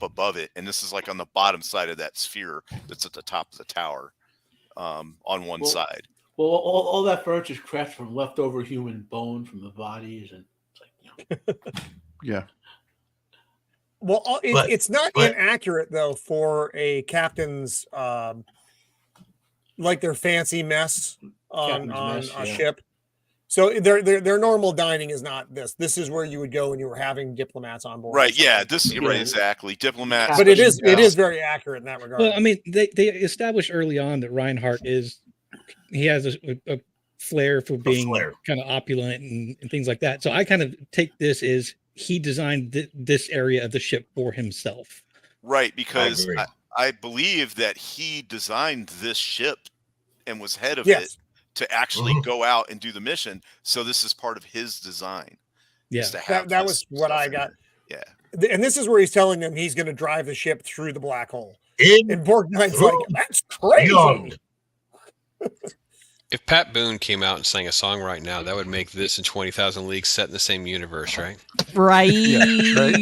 [SPEAKER 6] above it, and this is like on the bottom side of that sphere that's at the top of the tower, on one side.
[SPEAKER 5] Well, all that furniture is crafted from leftover human bone from the bodies, and it's like,
[SPEAKER 8] Yeah.
[SPEAKER 1] Well, it's not inaccurate though for a captain's like their fancy mess on a ship. So their normal dining is not this. This is where you would go when you were having diplomats on board.
[SPEAKER 6] Right. Yeah. Right. Exactly. Diplomats.
[SPEAKER 1] But it is very accurate in that regard.
[SPEAKER 9] Well, I mean, they established early on that Reinhardt he has a flair for being kind of opulent and things like that. So I kind of take this as he designed this area of the ship for himself.
[SPEAKER 6] Right. Because I believe that he designed this ship and was head of it to actually go out and do the mission. So this is part of his design.
[SPEAKER 9] Yeah.
[SPEAKER 1] That was what I got.
[SPEAKER 6] Yeah.
[SPEAKER 1] And this is where he's telling them he's going to drive the ship through the black hole. And Borgnine's like, that's crazy.
[SPEAKER 4] If Pat Boone came out and sang a song right now, that would make this and 20,000 Leagues set in the same universe, right?
[SPEAKER 3] Right.
[SPEAKER 2] I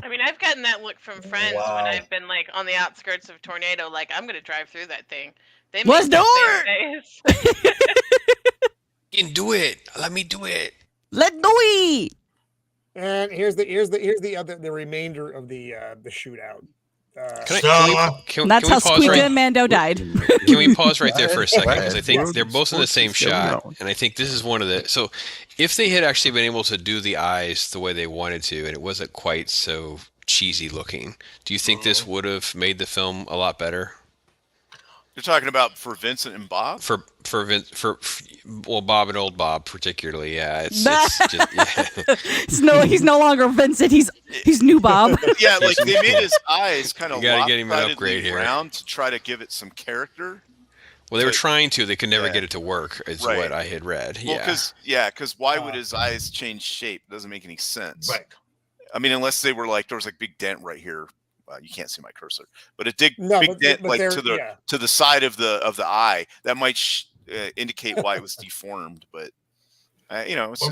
[SPEAKER 2] mean, I've gotten that look from friends when I've been like on the outskirts of tornado, like I'm going to drive through that thing.
[SPEAKER 3] Let's do it.
[SPEAKER 4] You can do it. Let me do it.
[SPEAKER 3] Let's do it.
[SPEAKER 1] And here's the remainder of the shootout.
[SPEAKER 3] That's how Squeeka and Mando died.
[SPEAKER 4] Can we pause right there for a second? Because I think they're both in the same shot. And I think this is one of the... So if they had actually been able to do the eyes the way they wanted to, and it wasn't quite so cheesy looking, do you think this would have made the film a lot better?
[SPEAKER 6] You're talking about for Vincent and Bob?
[SPEAKER 4] For Bob and old Bob particularly, yeah. It's just,
[SPEAKER 3] he's no longer Vincent. He's new Bob.
[SPEAKER 6] Yeah, like they made his eyes kind of
[SPEAKER 4] lopsidedly
[SPEAKER 6] round to try to give it some character.
[SPEAKER 4] Well, they were trying to. They could never get it to work, is what I had read.
[SPEAKER 6] Well, because why would his eyes change shape? It doesn't make any sense.
[SPEAKER 7] Right.
[SPEAKER 6] I mean, unless they were like, there was a big dent right here. You can't see my cursor, but it did dent like to the side of the eye. That might indicate why it was deformed, but it's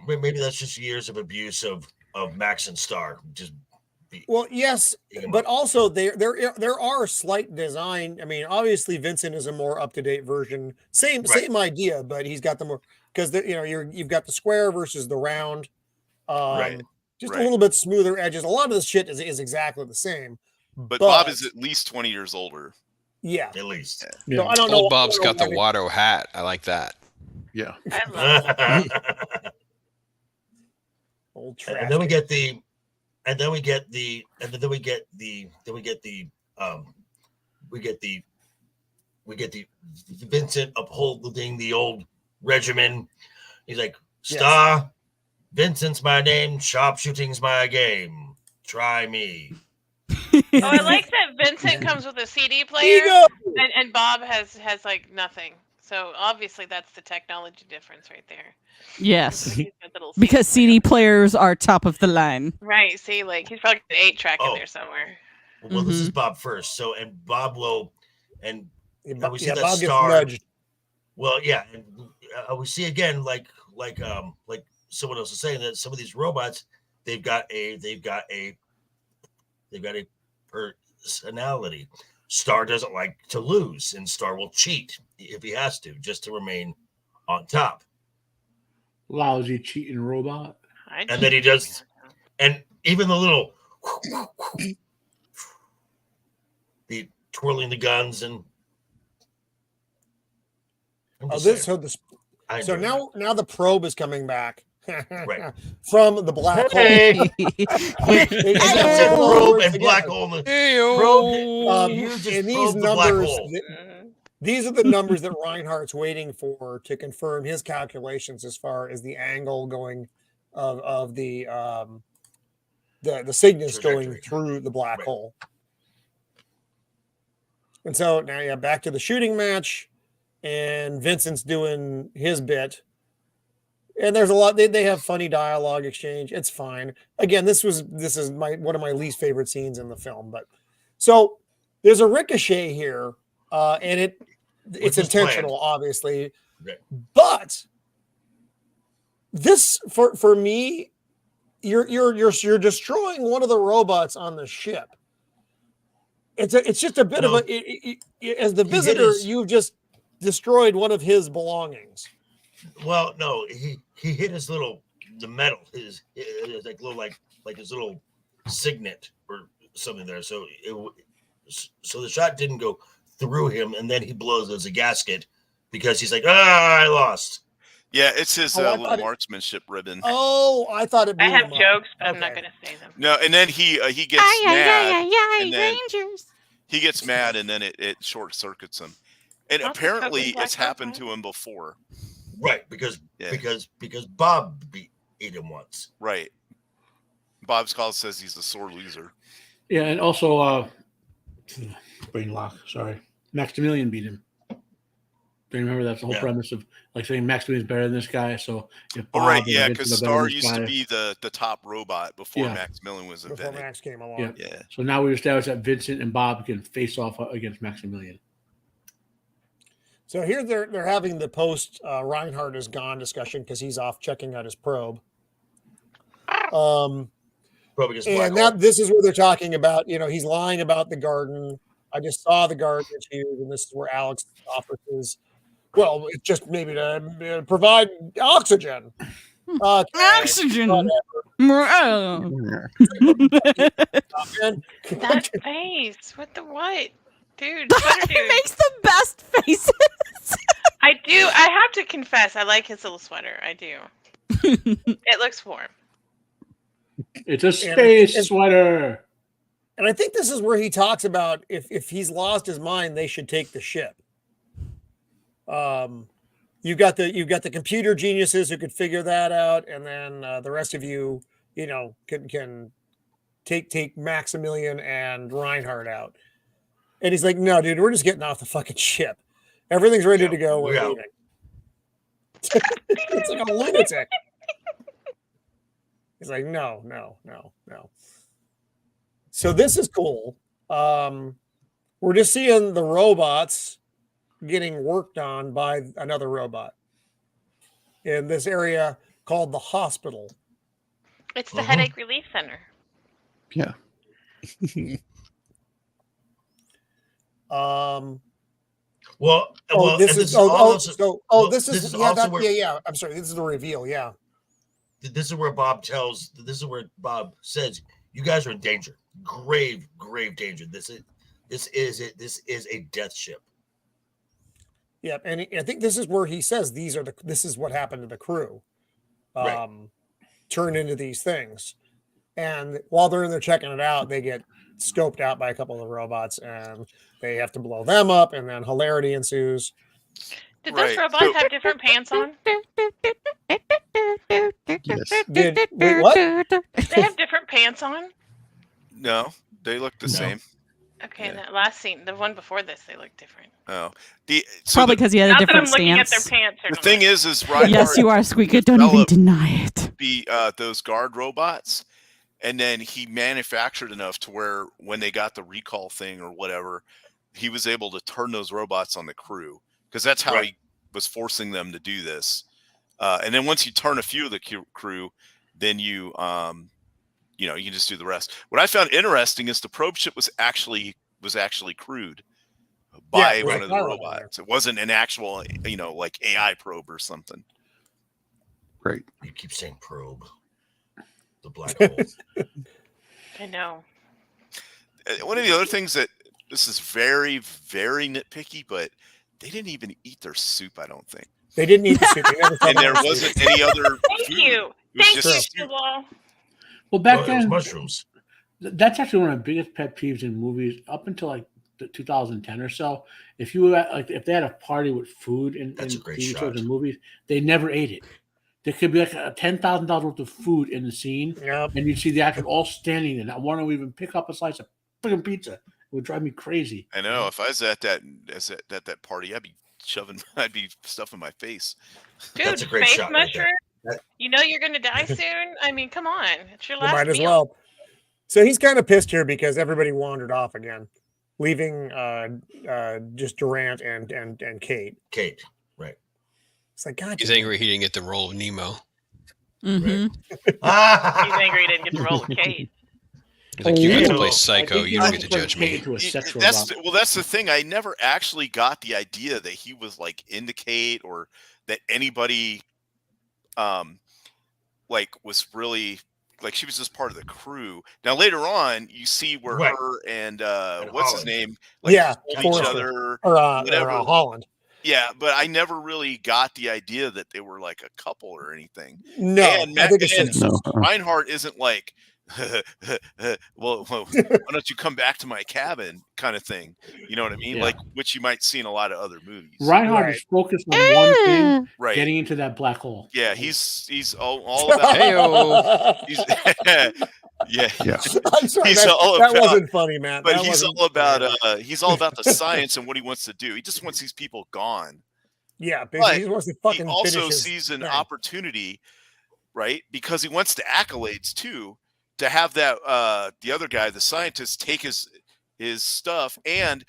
[SPEAKER 7] maybe that's just years of abuse of Max and Star.
[SPEAKER 1] Yes, but also there are slight design. I mean, obviously Vincent is a more up to date version. Same idea, but he's got the more because you've got the square versus the round. Just a little bit smoother edges. A lot of this shit is exactly the same,
[SPEAKER 6] But Bob is at least 20 years older.
[SPEAKER 1] Yeah,
[SPEAKER 7] At least.
[SPEAKER 9] Yeah.
[SPEAKER 1] So I don't know.
[SPEAKER 4] Old Bob's
[SPEAKER 1] I don't
[SPEAKER 4] got
[SPEAKER 1] know
[SPEAKER 4] the
[SPEAKER 1] why
[SPEAKER 4] Watto hat. I like that.
[SPEAKER 8] Yeah.
[SPEAKER 2] I love
[SPEAKER 1] old trash.
[SPEAKER 7] And then we get the Vincent upholding the old regimen. He's like, Star, Vincent's my name, sharpshooting's my game. Try me.
[SPEAKER 2] Oh, I like that Vincent comes with a CD player, and Bob has like nothing. So obviously that's the technology difference right there.
[SPEAKER 3] Yes.
[SPEAKER 2] He's got little
[SPEAKER 3] Because
[SPEAKER 2] player.
[SPEAKER 3] CD players are top of the line.
[SPEAKER 2] Right. See, like he's probably got an 8-track in there somewhere.
[SPEAKER 7] Well, this is Bob first. So, and Bob will, and we see that
[SPEAKER 1] Bob gets
[SPEAKER 7] Star.
[SPEAKER 1] nudged.
[SPEAKER 7] Well, yeah, and we see again, like someone else is saying, that some of these robots, they've got a personality. Star doesn't like to lose, and Star will cheat if he has to, just to remain on top.
[SPEAKER 5] Lousy cheating robot.
[SPEAKER 7] And then he does, and even the little, the twirling the guns and.
[SPEAKER 1] So now the probe is coming back
[SPEAKER 7] Right.
[SPEAKER 1] from the black
[SPEAKER 7] Hey.
[SPEAKER 1] hole.
[SPEAKER 7] Probe and black hole.
[SPEAKER 1] Probe,
[SPEAKER 7] You just
[SPEAKER 1] and these
[SPEAKER 7] probed the black
[SPEAKER 1] numbers,
[SPEAKER 7] hole.
[SPEAKER 1] these are the numbers that Reinhardt's waiting for to confirm his calculations as far as the angle going of the Cygnus going through the black hole. And so now, back to the shooting match, and Vincent's doing his bit. And there's a lot. They have funny dialogue exchange. It's fine. Again, this is one of my least favorite scenes in the film. But so there's a ricochet here, and it's intentional, obviously.
[SPEAKER 7] Right.
[SPEAKER 1] But this for me, you're destroying one of the robots on the ship. It's just a bit of as the visitor, you've just destroyed one of his belongings.
[SPEAKER 7] Well, no, he hit the metal, his like his little signet or something there. So the shot didn't go through him, and then he blows as a gasket because he's like, I lost.
[SPEAKER 6] Yeah, it's his little marksmanship ribbon.
[SPEAKER 1] Oh, I thought it blew
[SPEAKER 2] I have
[SPEAKER 1] him up.
[SPEAKER 2] jokes, but I'm not going to say them.
[SPEAKER 6] No, and then he gets mad. And then he gets mad, and then it short circuits him. And apparently, it's happened to him before.
[SPEAKER 7] Right, because Bob ate him once.
[SPEAKER 6] Right. Bob's call says he's a sore loser.
[SPEAKER 5] Yeah, and also brain lock. Sorry, Maximilian beat him. Do you remember that's the whole premise of like saying Maximilian's better than this guy? So if Bob
[SPEAKER 6] because Star used to be the top robot before Maximilian was invented.
[SPEAKER 1] Before Max came along.
[SPEAKER 5] Yeah. So now we established that Vincent and Bob can face off against Maximilian.
[SPEAKER 1] So here they're having the post Reinhardt is gone discussion because he's off checking out his probe.
[SPEAKER 7] Probe against black
[SPEAKER 1] And
[SPEAKER 7] hole.
[SPEAKER 1] this is where they're talking about, he's lying about the garden. I just saw the garden it's used, and this is where Alex offers his, it's just maybe to provide oxygen.
[SPEAKER 3] Oxygen.
[SPEAKER 2] That face. What the what? Dude,
[SPEAKER 3] He makes the best faces.
[SPEAKER 2] I do. I have to confess, I like his little sweater. I do. It looks warm.
[SPEAKER 5] It's a space sweater.
[SPEAKER 1] And I think this is where he talks about if he's lost his mind, they should take the ship. You've got the computer geniuses who could figure that out, and then the rest of you, can take Maximilian and Reinhardt out. And he's like, "No, dude, we're just getting off the fucking ship. Everything's ready to go. We're leaving." It's like a lunatic. He's like, no. So this is cool. We're just seeing the robots getting worked on by another robot in this area called the hospital.
[SPEAKER 2] It's the headache relief center.
[SPEAKER 8] Yeah.
[SPEAKER 1] This is also I'm sorry. This is the reveal. Yeah.
[SPEAKER 7] This is where Bob says You guys are in danger. Grave danger. This is a death ship.
[SPEAKER 1] Yep, and I think this is where he says this is what happened to the crew.
[SPEAKER 7] Right.
[SPEAKER 1] Turn into these things. And while they're in there checking it out, they get scoped out by a couple of the robots and they have to blow them up, and then hilarity ensues.
[SPEAKER 2] Did those robots have different pants on?
[SPEAKER 8] Yes.
[SPEAKER 1] Wait, what?
[SPEAKER 2] They have different pants on?
[SPEAKER 6] No, they look the same.
[SPEAKER 2] Okay, that last scene, the one before this, they look different.
[SPEAKER 6] Oh,
[SPEAKER 3] Probably because he had a different
[SPEAKER 2] looking at
[SPEAKER 3] stance.
[SPEAKER 2] their pants.
[SPEAKER 6] The thing is Reinhardt.
[SPEAKER 3] Yes, you are, Squeeka. Don't even deny it.
[SPEAKER 6] Those guard robots, and then he manufactured enough to where when they got the recall thing or whatever, he was able to turn those robots on the crew, because that's how he was forcing them to do this. And then once you turn a few of the crew, then you you can just do the rest. What I found interesting is the probe ship was actually crewed by one of the robots. It wasn't an actual, like AI probe or something.
[SPEAKER 8] Right.
[SPEAKER 7] You keep saying probe. The black hole.
[SPEAKER 2] I know.
[SPEAKER 6] One of the other things that this is very, very nitpicky, but they didn't even eat their soup, I don't think.
[SPEAKER 1] They didn't eat the soup.
[SPEAKER 6] And there wasn't any other
[SPEAKER 2] Thank
[SPEAKER 6] food.
[SPEAKER 2] you. Thank you, Shieldwall.
[SPEAKER 5] Well, back then,
[SPEAKER 7] mushrooms.
[SPEAKER 5] That's actually one of my biggest pet peeves in movies up until like 2010 or so. If you were if they had a party with food in TV shows and movies, they never ate it. There could be like a $10,000 worth of food in the scene, and you'd see the actors all standing there, not wanting to even pick up a slice of freaking pizza. It would drive me crazy.
[SPEAKER 6] I know. If I was at that party, I'd be stuffing my face.
[SPEAKER 2] Dude,
[SPEAKER 7] that's a great
[SPEAKER 2] face
[SPEAKER 7] shot.
[SPEAKER 2] mushroom.
[SPEAKER 7] Right
[SPEAKER 2] You know you're going to die soon. I mean, come on, it's your last
[SPEAKER 1] might as
[SPEAKER 2] meal.
[SPEAKER 1] well. So he's kind of pissed here because everybody wandered off again, leaving just Durant and Kate.
[SPEAKER 7] Kate, right?
[SPEAKER 1] It's like, God,
[SPEAKER 4] He's angry he didn't get the role of Nemo.
[SPEAKER 3] Mm-hmm.
[SPEAKER 2] He's angry he didn't get the role of Kate.
[SPEAKER 4] He's like, you got to play Psycho. You don't get to judge me.
[SPEAKER 6] That's the thing. I never actually got the idea that he was like into Kate, or that anybody was really like she was just part of the crew. Now later on, you see where her and what's his name, each other,
[SPEAKER 1] or Holland.
[SPEAKER 6] Yeah, but I never really got the idea that they were like a couple or anything.
[SPEAKER 1] No, I think it's
[SPEAKER 6] Reinhardt isn't like, well, why don't you come back to my cabin kind of thing. You know what I mean?
[SPEAKER 5] Yeah.
[SPEAKER 6] Like, which you might see in a lot of other movies.
[SPEAKER 5] Reinhardt is focused on one thing, getting into that black hole.
[SPEAKER 6] Yeah, he's all about. Yeah.
[SPEAKER 1] I'm sorry, that wasn't funny, man.
[SPEAKER 6] But he's all about the science and what he wants to do. He just wants these people gone.
[SPEAKER 1] Yeah, but he wants to fucking.
[SPEAKER 6] He also
[SPEAKER 1] finish
[SPEAKER 6] sees an opportunity, right? Because he wants the accolades too, to have that the other guy, the scientist, take his stuff. And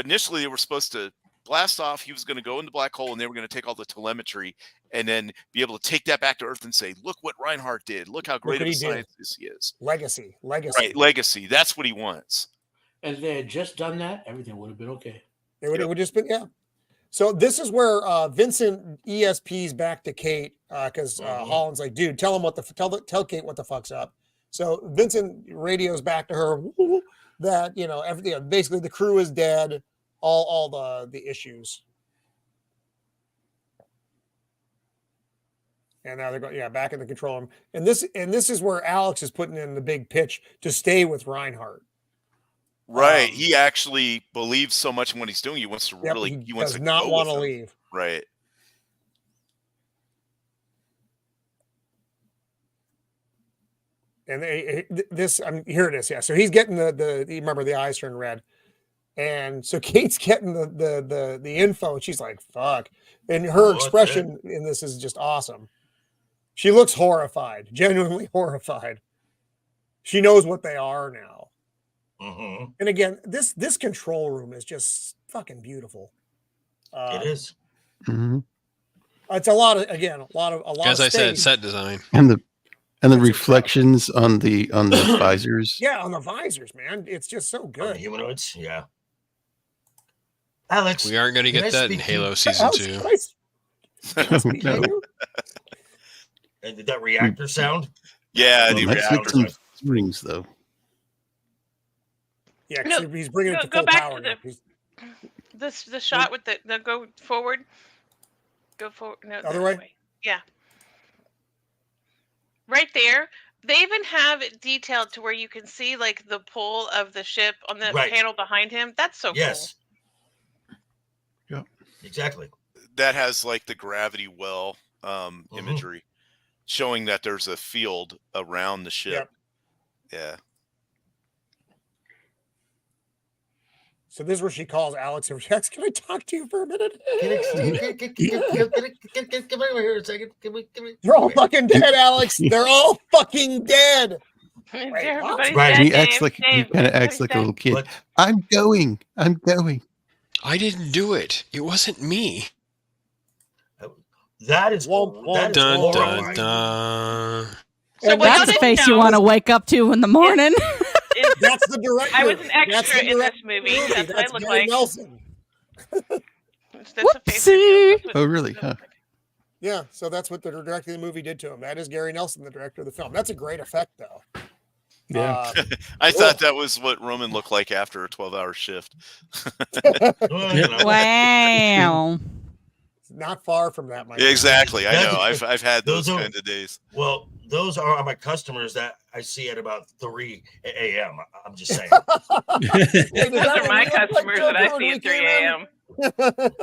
[SPEAKER 6] initially they were supposed to blast off. He was going to go in the black hole, and they were going to take all the telemetry and then be able to take that back to Earth and say, look what Reinhardt did. Look how great of a scientist he is.
[SPEAKER 1] Legacy.
[SPEAKER 6] Right, legacy. That's what he wants.
[SPEAKER 5] And if they had just done that, everything would have been okay.
[SPEAKER 1] It would just been, So this is where Vincent ESP's back to Kate because Holland's like, dude, tell Kate what the fuck's up. So Vincent radios back to her that, everything, basically the crew is dead, all the issues. And now they're going, back in the control room. And this is where Alex is putting in the big pitch to stay with Reinhardt.
[SPEAKER 6] Right. He actually believes so much in what he's doing. He wants to
[SPEAKER 1] he wants to not want to leave.
[SPEAKER 6] Right.
[SPEAKER 1] And here it is. Yeah. So he's getting you remember the eyes turn red. And so Kate's getting the info, and she's like, fuck. And her expression in this is just awesome. She looks horrified, genuinely horrified. She knows what they are now.
[SPEAKER 7] Mm-hmm.
[SPEAKER 1] And again, this control room is just fucking beautiful.
[SPEAKER 7] It is.
[SPEAKER 8] Mm-hmm.
[SPEAKER 1] It's a lot of
[SPEAKER 4] As I said, set design
[SPEAKER 8] and the reflections on the visors.
[SPEAKER 1] Yeah, on the visors, man. It's just so good.
[SPEAKER 7] On the humanoids, yeah. Alex,
[SPEAKER 4] we aren't going to get that in Halo Season 2.
[SPEAKER 8] No.
[SPEAKER 7] And did that reactor sound?
[SPEAKER 6] Yeah, the
[SPEAKER 8] let's
[SPEAKER 6] reactor.
[SPEAKER 8] rings though.
[SPEAKER 1] Yeah, 'cause
[SPEAKER 2] No,
[SPEAKER 1] he's bringing it to
[SPEAKER 2] go
[SPEAKER 1] full
[SPEAKER 2] back
[SPEAKER 1] power.
[SPEAKER 2] to
[SPEAKER 1] now. He's-
[SPEAKER 2] the shot with the go forward. Go forward. No,
[SPEAKER 1] Other
[SPEAKER 2] the
[SPEAKER 1] way?
[SPEAKER 2] Yeah. Right there. They even have it detailed to where you can see like the pole of the ship on the
[SPEAKER 7] Right.
[SPEAKER 2] panel behind him. That's so
[SPEAKER 7] Yes.
[SPEAKER 8] Yeah.
[SPEAKER 7] Exactly.
[SPEAKER 6] That has like the gravity well
[SPEAKER 7] Mhm.
[SPEAKER 6] imagery, showing that there's a field around the ship. Yeah.
[SPEAKER 1] So this is where she calls Alex and Rex, can I talk to you for a minute?
[SPEAKER 7] Come over here a second.
[SPEAKER 1] They're all fucking dead, Alex. They're all fucking dead.
[SPEAKER 2] cool.
[SPEAKER 1] Wait,
[SPEAKER 2] Everybody's
[SPEAKER 7] Right.
[SPEAKER 2] dead,
[SPEAKER 8] And he
[SPEAKER 2] Dave.
[SPEAKER 8] acts like he
[SPEAKER 2] Dave,
[SPEAKER 8] kind of acts
[SPEAKER 2] everybody's
[SPEAKER 8] like a
[SPEAKER 2] dead.
[SPEAKER 8] little kid.
[SPEAKER 7] But
[SPEAKER 8] I'm going. I'm going.
[SPEAKER 4] I didn't do it. It wasn't me.
[SPEAKER 7] that is
[SPEAKER 1] Womp,
[SPEAKER 7] that is
[SPEAKER 4] Dun, dun,
[SPEAKER 7] horrifying.
[SPEAKER 4] dun.
[SPEAKER 2] So
[SPEAKER 1] And
[SPEAKER 2] what
[SPEAKER 3] That's
[SPEAKER 2] y'all
[SPEAKER 3] the
[SPEAKER 2] didn't
[SPEAKER 3] face you
[SPEAKER 2] know
[SPEAKER 3] want to wake up to in the morning.
[SPEAKER 2] is
[SPEAKER 1] That's the director.
[SPEAKER 2] I was an
[SPEAKER 1] That's
[SPEAKER 2] extra
[SPEAKER 1] the
[SPEAKER 2] in this
[SPEAKER 1] director of the
[SPEAKER 2] movie. That's what I look
[SPEAKER 1] Gary
[SPEAKER 2] like.
[SPEAKER 1] Nelson.
[SPEAKER 2] That's the face
[SPEAKER 3] Whoopsie.
[SPEAKER 2] reveal. That's what-
[SPEAKER 8] Oh, really?
[SPEAKER 2] that's what I
[SPEAKER 8] Huh.
[SPEAKER 2] look like.
[SPEAKER 1] Yeah, so that's what the director of the movie did to him. That is Gary Nelson, the director of the film. That's a great effect, though.
[SPEAKER 9] Yeah.
[SPEAKER 6] I thought that was what Roman looked like after a 12-hour shift.
[SPEAKER 7] Well, you know,
[SPEAKER 3] Wow.
[SPEAKER 1] Not far from that, Mike.
[SPEAKER 6] Exactly. I
[SPEAKER 7] That's-
[SPEAKER 6] know. I've had those
[SPEAKER 7] those are-
[SPEAKER 6] kinds of days.
[SPEAKER 7] well, those are my customers that I see at about 3 a.m. I'm just saying.
[SPEAKER 1] Hey, does
[SPEAKER 2] Those
[SPEAKER 1] that
[SPEAKER 2] are my
[SPEAKER 1] really look like
[SPEAKER 2] customers that I
[SPEAKER 1] Joker
[SPEAKER 2] see
[SPEAKER 1] when
[SPEAKER 2] at 3 a.m.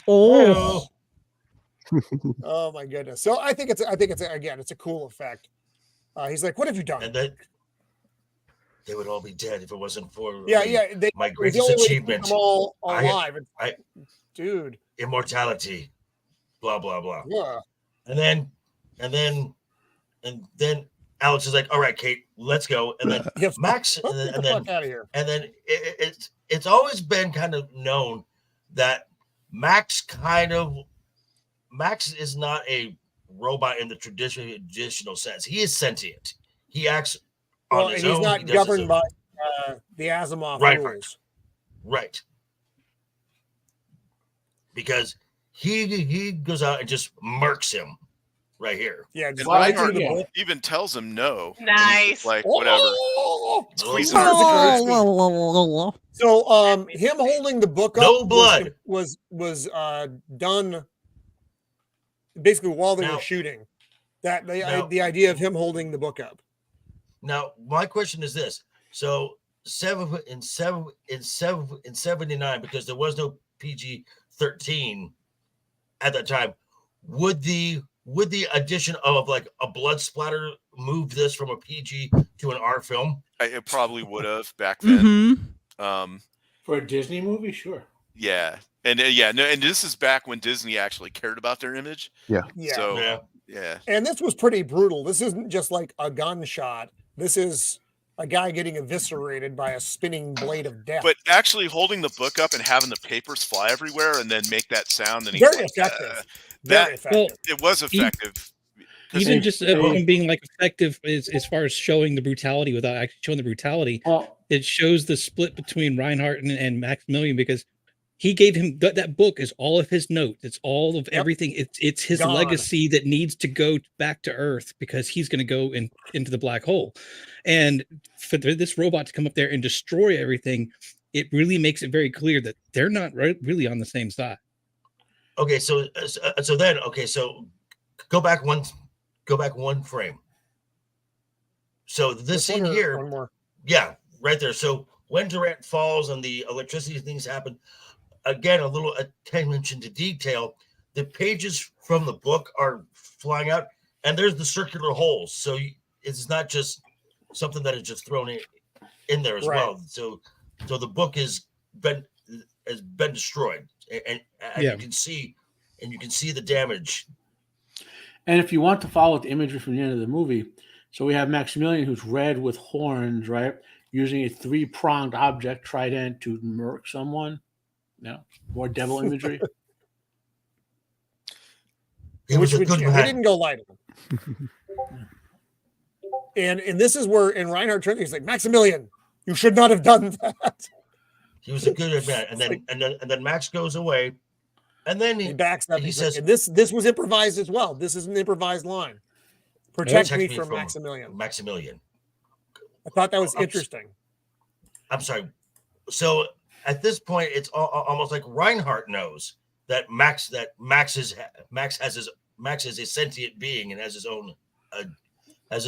[SPEAKER 9] Oh.
[SPEAKER 1] Oh my goodness! So I think it's again, it's a cool effect. He's like, "What have you done?"
[SPEAKER 7] And then they would all be dead if it wasn't for
[SPEAKER 1] Yeah,
[SPEAKER 7] the-
[SPEAKER 1] yeah. They,
[SPEAKER 7] my
[SPEAKER 1] the
[SPEAKER 7] greatest
[SPEAKER 1] only way to keep
[SPEAKER 7] achievement,
[SPEAKER 1] them all
[SPEAKER 7] I-
[SPEAKER 1] alive.
[SPEAKER 7] I-
[SPEAKER 1] Dude.
[SPEAKER 7] immortality, blah blah blah.
[SPEAKER 1] Yeah.
[SPEAKER 7] And then Alex is like, "All right, Kate, let's go." And then
[SPEAKER 1] Yeah,
[SPEAKER 7] Max,
[SPEAKER 1] get the
[SPEAKER 7] and then
[SPEAKER 1] fuck out of here.
[SPEAKER 7] and then it's always been kind of known that Max is not a robot in the traditional sense. He is sentient. He acts on
[SPEAKER 1] Well,
[SPEAKER 7] his
[SPEAKER 1] he's
[SPEAKER 7] own.
[SPEAKER 1] not
[SPEAKER 7] He does his
[SPEAKER 1] governed
[SPEAKER 7] own-
[SPEAKER 1] by the Asimov
[SPEAKER 7] Right.
[SPEAKER 1] rules.
[SPEAKER 7] right. Because he goes out and just murks him right here.
[SPEAKER 1] Yeah, just
[SPEAKER 6] And
[SPEAKER 1] right
[SPEAKER 5] Reinhardt
[SPEAKER 1] through the book.
[SPEAKER 6] even tells him no. And he's
[SPEAKER 2] Nice.
[SPEAKER 6] just like, whatever.
[SPEAKER 1] Oh!
[SPEAKER 6] Squeeze
[SPEAKER 1] That's
[SPEAKER 6] him.
[SPEAKER 1] a great scene. So, him holding the book up,
[SPEAKER 7] No blood.
[SPEAKER 1] was done basically while they
[SPEAKER 7] Now-
[SPEAKER 1] were shooting. That
[SPEAKER 7] now-
[SPEAKER 1] the idea of him holding the book up.
[SPEAKER 7] Now, my question is this: so in 79, because there was no PG-13 at that time, would the addition of like a blood splatter move this from a PG to an R film?
[SPEAKER 6] It probably would have back then.
[SPEAKER 3] Mm-hmm.
[SPEAKER 5] For a Disney movie, sure.
[SPEAKER 6] Yeah. And and this is back when Disney actually cared about their image.
[SPEAKER 1] Yeah.
[SPEAKER 6] So
[SPEAKER 7] Yeah.
[SPEAKER 6] yeah.
[SPEAKER 1] And this was pretty brutal. This isn't just like a gunshot. This is a guy getting eviscerated by a spinning blade of death.
[SPEAKER 6] But actually holding the book up and having the papers fly everywhere and then make that sound and he's
[SPEAKER 1] Very
[SPEAKER 6] like,
[SPEAKER 1] effective.
[SPEAKER 6] that-
[SPEAKER 1] Very effective.
[SPEAKER 6] it was effective. 'Cause
[SPEAKER 9] Even
[SPEAKER 6] he-
[SPEAKER 9] just being like effective as far as showing the brutality without actually showing the brutality,
[SPEAKER 5] Well,
[SPEAKER 9] it shows the split between Reinhardt and Maximilian, because he gave him that book is all of his notes. It's all of everything. It's his
[SPEAKER 1] Gone.
[SPEAKER 9] legacy that needs to go back to Earth because he's going to go into the black hole. And for this robot to come up there and destroy everything, it really makes it very clear that they're not really on the same side.
[SPEAKER 7] Okay, so go back one frame. So this
[SPEAKER 1] This
[SPEAKER 7] scene
[SPEAKER 1] one or
[SPEAKER 7] here,
[SPEAKER 1] one more.
[SPEAKER 7] yeah, right there. So when Durant falls and the electricity things happen, again, a little attention to detail. The pages from the book are flying out, and there's the circular holes. So it's not just something that is just thrown in there as
[SPEAKER 1] Right.
[SPEAKER 7] well. So the book has been destroyed, and
[SPEAKER 9] Yeah.
[SPEAKER 7] you can see the damage.
[SPEAKER 5] and if you want to follow the imagery from the end of the movie, so we have Maximilian, who's red with horns, right? Using a 3-pronged object trident to murk someone. No, more devil imagery.
[SPEAKER 7] It was a
[SPEAKER 1] Which
[SPEAKER 7] good
[SPEAKER 1] we
[SPEAKER 7] man.
[SPEAKER 1] didn't go light on him. and this is where in Reinhardt Trinity, he's like, Maximilian, you should not have done that.
[SPEAKER 7] He was a good man, and then Max goes away, and then
[SPEAKER 1] He backs up.
[SPEAKER 7] He
[SPEAKER 1] He's
[SPEAKER 7] says-
[SPEAKER 1] like, and this was improvised as well. This is an improtect me from Maximilian.
[SPEAKER 7] Maximilian.
[SPEAKER 1] I thought that was interesting.
[SPEAKER 7] I'm sorry. So at this point, it's almost like Reinhardt knows that Max is a sentient being and has his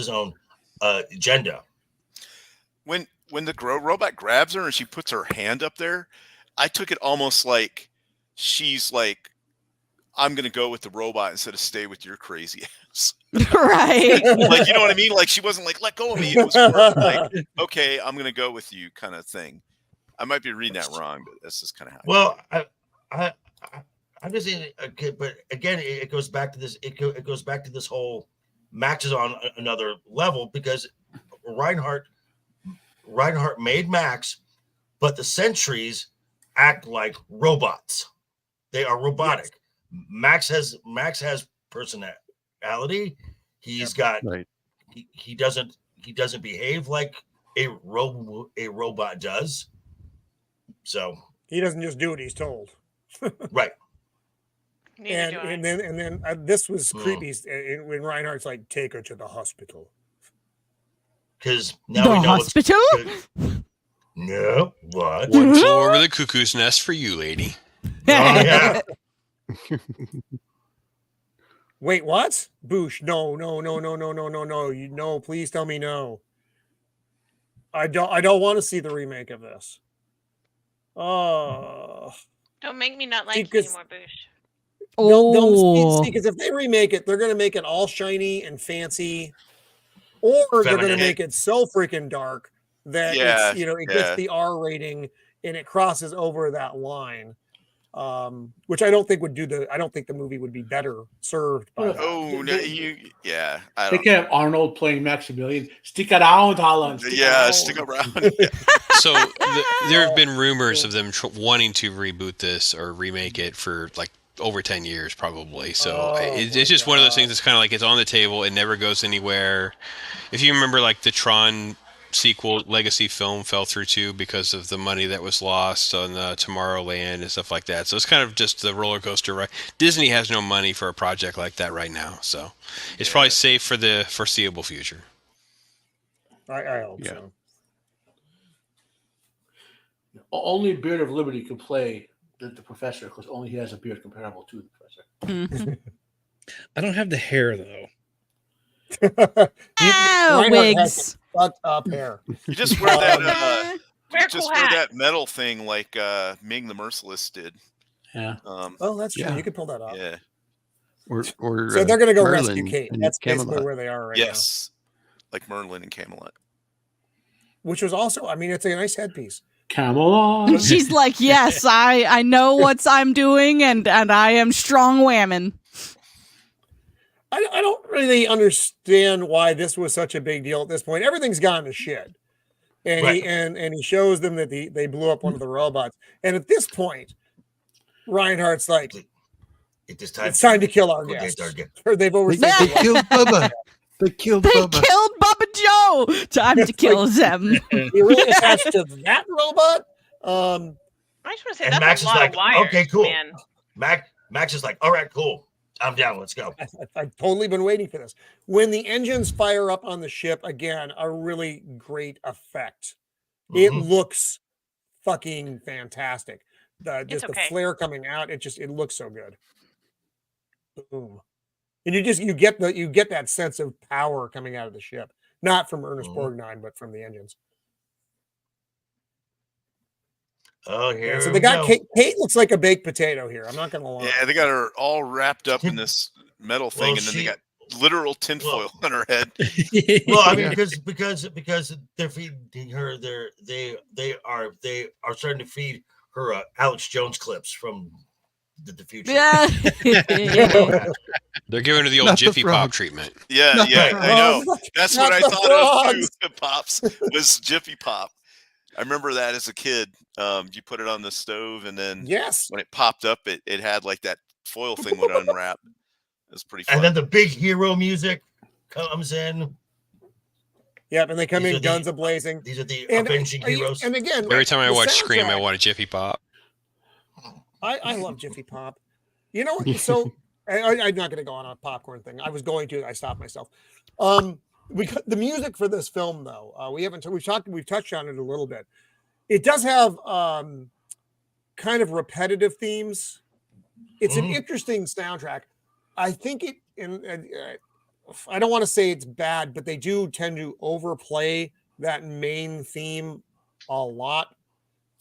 [SPEAKER 7] own agenda.
[SPEAKER 6] When the robot grabs her and she puts her hand up there, I took it almost like she's like, I'm going to go with the robot instead of stay with your crazy ass.
[SPEAKER 3] Right.
[SPEAKER 6] Like, you know what I mean? Like, she wasn't like, let go of me. It was more like, okay, I'm going to go with you kind of thing. I might be reading that wrong, but that's just kind of how.
[SPEAKER 7] Well, I'm just saying, okay, but again, it goes back to this. It goes back to this whole Max is on another level because Reinhardt made Max, but the sentries act like robots. They are robotic. Yes. Max has personality. He's got
[SPEAKER 8] right.
[SPEAKER 7] He doesn't behave like a robot does. So
[SPEAKER 1] he doesn't just do what he's told.
[SPEAKER 7] Right.
[SPEAKER 1] And then this was creepy when Reinhardt's like, take her to the hospital.
[SPEAKER 7] Because now
[SPEAKER 3] the
[SPEAKER 7] we know
[SPEAKER 3] hospital?
[SPEAKER 7] No, what?
[SPEAKER 4] One floor over the cuckoo's nest for you, lady.
[SPEAKER 7] Oh, yeah.
[SPEAKER 1] Wait, what? Boosh, no. You know, please tell me no. I don't want to see the remake of this. Oh.
[SPEAKER 2] Don't make me not like you anymore, Boosh.
[SPEAKER 1] Don't see, because if they remake it, they're going to make it all shiny and fancy, or they're going to make it so freaking dark that it gets the R rating and it crosses over that line. Which I don't think would do I don't think the movie would be better served by that.
[SPEAKER 6] Oh, no,
[SPEAKER 5] they can have Arnold playing Maximilian. Stick around, Holland.
[SPEAKER 6] Stick around.
[SPEAKER 4] So there have been rumors of them wanting to reboot this or remake it for like over 10 years, probably. So it's just one of those things that's kind of like it's on the table. It never goes anywhere. If you remember, like the Tron sequel legacy film fell through too because of the money that was lost on Tomorrowland and stuff like that. So it's kind of just the roller coaster, right? Disney has no money for a project like that right now, so it's probably safe for the foreseeable future.
[SPEAKER 1] I hope so.
[SPEAKER 5] Only Beard of Liberty can play the professor because only he has a beard comparable to the professor.
[SPEAKER 9] I don't have the hair though.
[SPEAKER 3] Wigs.
[SPEAKER 1] Fucked up hair.
[SPEAKER 6] You just wear that. Wear that metal thing like Ming the Merciless did.
[SPEAKER 5] Yeah.
[SPEAKER 1] That's true. You can pull that off.
[SPEAKER 6] Yeah.
[SPEAKER 8] Or
[SPEAKER 1] so they're going to go
[SPEAKER 8] Merlin
[SPEAKER 1] rescue Kate. That's basically where they are right now.
[SPEAKER 6] Yes. Like Merlin and Camelot.
[SPEAKER 1] Which was also, I mean, it's a nice headpiece.
[SPEAKER 5] Camelot.
[SPEAKER 3] She's like, yes, I know what I'm doing, and I am strong woman.
[SPEAKER 1] I don't really understand why this was such a big deal at this point. Everything's gone to shit. And he shows them that they blew up one of the robots. And at this point, Reinhardt's like, it's time to kill our guests. Or they've overseen
[SPEAKER 8] they killed Bubba. They killed
[SPEAKER 3] Bubba Joe. Time to kill them.
[SPEAKER 1] You're really attached to that robot?
[SPEAKER 2] I just want to say
[SPEAKER 7] that's
[SPEAKER 2] Max
[SPEAKER 7] a lot of wires,
[SPEAKER 2] okay,
[SPEAKER 7] cool.
[SPEAKER 2] Man.
[SPEAKER 7] Max is like, all right, cool. I'm down. Let's go.
[SPEAKER 1] I've totally been waiting for this. When the engines fire up on the ship, again, a really great effect. Mm-hmm. It looks fucking fantastic. The flare coming out, it looks so good. Boom. And you get that sense of power coming out of the ship, not from Ernest Borgnine, but from the engines.
[SPEAKER 7] Oh, here.
[SPEAKER 1] So they got Kate looks like a baked potato here. I'm not gonna lie.
[SPEAKER 6] Yeah, they got her all wrapped up in this metal thing, and then they got literal tinfoil on her head.
[SPEAKER 7] Well, I mean, because they're feeding her, they are starting to feed her Alex Jones clips from the future.
[SPEAKER 3] Yeah.
[SPEAKER 4] They're giving her the old Jiffy Pop treatment.
[SPEAKER 6] Yeah, I know. That's what I thought of too. Pops was Jiffy Pop. I remember that as a kid. You put it on the stove, and then when it popped up, it had like that foil thing would unwrap. It was pretty fun.
[SPEAKER 7] And then the big hero music comes in.
[SPEAKER 1] Yep, and they come in guns a-blazing.
[SPEAKER 7] These are the avenging heroes.
[SPEAKER 1] And again,
[SPEAKER 4] every time I watch Scream, I want a Jiffy Pop.
[SPEAKER 1] I love Jiffy Pop. You know what? So I'm not going to go on a popcorn thing. I was going to. I stopped myself. the music for this film, though, we've touched on it a little bit. It does have kind of repetitive themes. It's an interesting soundtrack. I think I don't want to say it's bad, but they do tend to overplay that main theme a lot.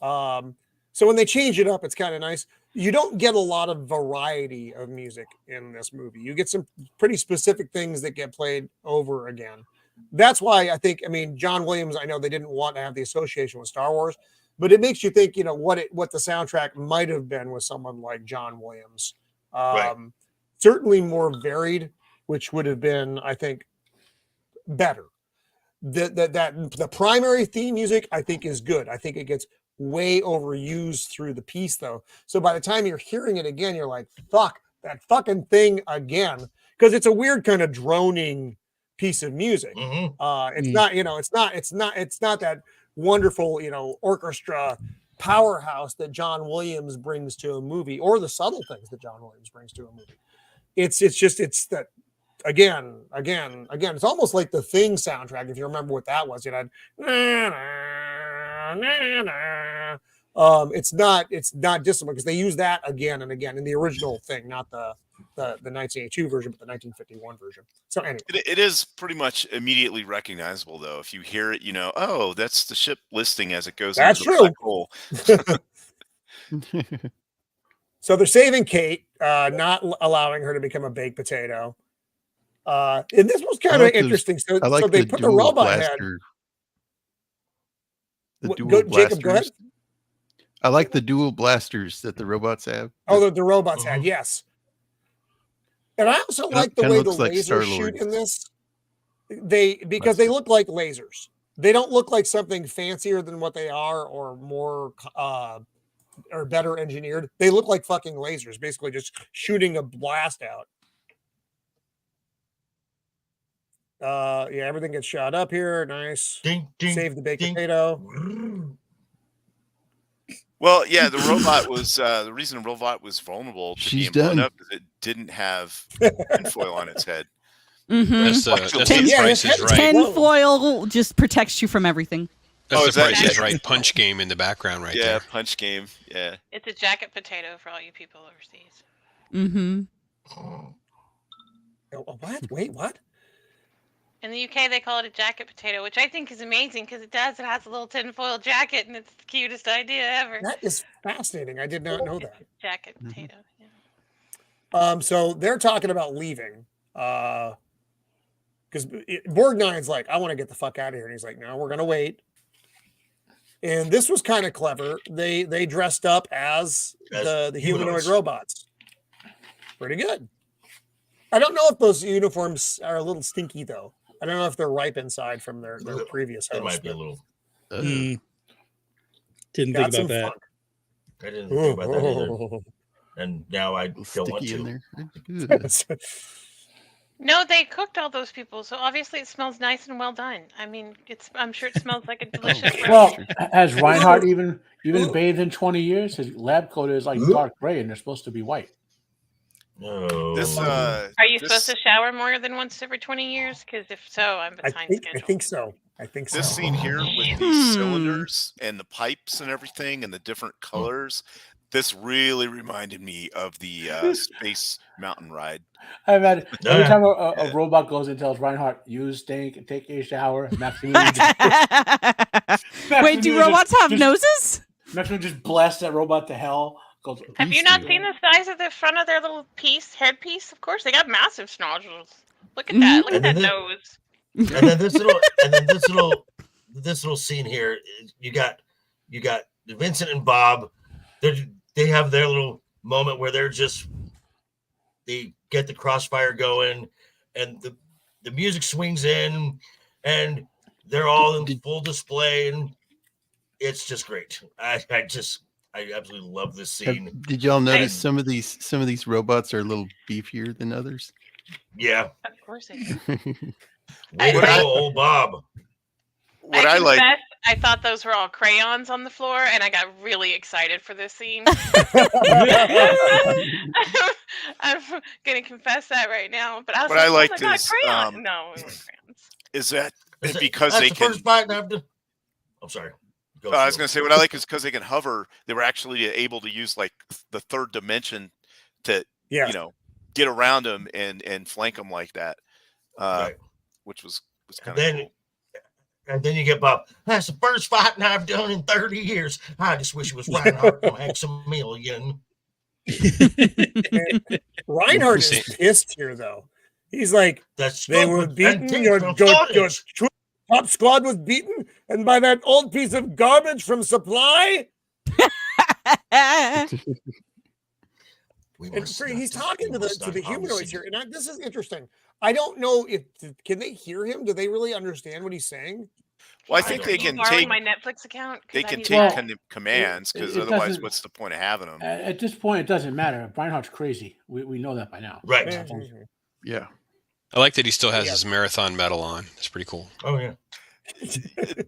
[SPEAKER 1] So when they change it up, it's kind of nice. You don't get a lot of variety of music in this movie. You get some pretty specific things that get played over again. That's why I think, John Williams, I know they didn't want to have the association with Star Wars, but it makes you think, what the soundtrack might have been with someone like John Williams.
[SPEAKER 7] Right.
[SPEAKER 1] Certainly more varied, which would have been, I think, better. The primary theme music, I think, is good. I think it gets way overused through the piece, though. So by the time you're hearing it again, you're like, fuck, that fucking thing again. Because it's a weird kind of droning piece of music. It's not that wonderful, orchestra powerhouse that John Williams brings to a movie, or the subtle things that John Williams brings to a movie. It's that again. It's almost like the Thing soundtrack, if you remember what that was. It's not dissimilar because they use that again and again in the original Thing, not the 1982 version, but the 1951 version. So anyway,
[SPEAKER 6] it is pretty much immediately recognizable, though. If you hear it, oh, that's the ship listing as it goes into the black hole.
[SPEAKER 1] So they're saving Kate, not allowing her to become a baked potato. And this was kind of interesting. So they put the robot head.
[SPEAKER 8] Jacob,
[SPEAKER 1] go ahead.
[SPEAKER 8] I like the dual blasters that the robots have.
[SPEAKER 1] Oh, the robots had, yes. And I also like the way the lasers shoot in this. Because they look like lasers. They don't look like something fancier than what they are, or more or better engineered. They look like fucking lasers, basically just shooting a blast out. Everything gets shot up here. Nice.
[SPEAKER 7] Ding, ding,
[SPEAKER 1] save the baked potato.
[SPEAKER 6] Well, yeah, the robot was the reason the robot was vulnerable to being blown up is it didn't have tinfoil on its head.
[SPEAKER 4] That's the Price is Right.
[SPEAKER 3] Tinfoil just protects you from everything.
[SPEAKER 4] That's the Price is Right punch game in the background, right there.
[SPEAKER 6] Yeah, punch game. Yeah.
[SPEAKER 2] It's a jacket potato for all you people overseas.
[SPEAKER 1] What? Wait, what?
[SPEAKER 2] In the UK, they call it a jacket potato, which I think is amazing because it has a little tinfoil jacket, and it's the cutest idea ever.
[SPEAKER 1] That is fascinating. I did not know that.
[SPEAKER 2] Jacket potato.
[SPEAKER 1] Yeah. So they're talking about leaving. Because Borgnine's like, I want to get the fuck out of here. And he's like, no, we're going to wait. And this was kind of clever. They dressed up as the humanoid robots. Pretty good. I don't know if those uniforms are a little stinky, though. I don't know if they're ripe inside from their previous host.
[SPEAKER 7] It might be a little.
[SPEAKER 9] Didn't think about that.
[SPEAKER 7] Funk. I didn't think about that either. And now I don't want to.
[SPEAKER 8] In there.
[SPEAKER 2] No, they cooked all those people, so obviously it smells nice and well done. I mean, I'm sure it smells like a delicious.
[SPEAKER 5] Well, has Reinhardt even bathed in 20 years? His lab coat is like dark gray, and they're supposed to be white.
[SPEAKER 7] No.
[SPEAKER 2] Are you supposed to shower more than once every 20 years? Because if so, I'm behind schedule.
[SPEAKER 1] I think so.
[SPEAKER 6] This scene here with the cylinders and the pipes and everything and the different colors, this really reminded me of the Space Mountain ride.
[SPEAKER 5] I've had every time a robot goes and tells Reinhardt, use stink and take a shower.
[SPEAKER 3] Wait, do robots have noses?
[SPEAKER 5] Maximum just blasts that robot to hell.
[SPEAKER 2] Have you not seen the size of the front of their little headpiece? Of course, they got massive nostrils. Look at that! Look at that nose.
[SPEAKER 7] And then this little scene here, you got Vincent and Bob. They have their little moment where they get the crossfire going, and the music swings in, and they're all in full display, and it's just great. I absolutely love this scene.
[SPEAKER 8] Did y'all notice some of these robots are a little beefier than others?
[SPEAKER 7] Yeah,
[SPEAKER 2] of course.
[SPEAKER 7] Old Bob.
[SPEAKER 2] I thought those were all crayons on the floor, and I got really excited for this scene. I'm gonna confess that right now. But I was
[SPEAKER 6] I liked
[SPEAKER 2] crayons.
[SPEAKER 6] is
[SPEAKER 2] No, it was crayons.
[SPEAKER 6] is that because
[SPEAKER 7] that's
[SPEAKER 6] they
[SPEAKER 7] the
[SPEAKER 6] can.
[SPEAKER 7] first bite I've done. I'm sorry.
[SPEAKER 6] I was going to say what I like is because they can hover. They were actually able to use like the third dimension to get around them and flank them like that,
[SPEAKER 7] right.
[SPEAKER 6] which was kind of cool.
[SPEAKER 7] And then you get Bob. That's the first fighting I've done in 30 years. I just wish it was Reinhardt Maximilian.
[SPEAKER 1] Reinhardt is pissed here, though. He's like, they were beaten. Your top squad was beaten, and by that old piece of garbage from Supply. He's talking to the humanoids here, and this is interesting. I don't know if can they hear him? Do they really understand what he's saying?
[SPEAKER 6] Well, I think they can take
[SPEAKER 2] my Netflix account.
[SPEAKER 6] They can take commands because otherwise, what's the point of having them?
[SPEAKER 5] At this point, it doesn't matter. Reinhardt's crazy. We know that by now.
[SPEAKER 7] Right.
[SPEAKER 8] Yeah.
[SPEAKER 4] I like that he still has his marathon medal on. It's pretty cool.
[SPEAKER 7] Oh yeah.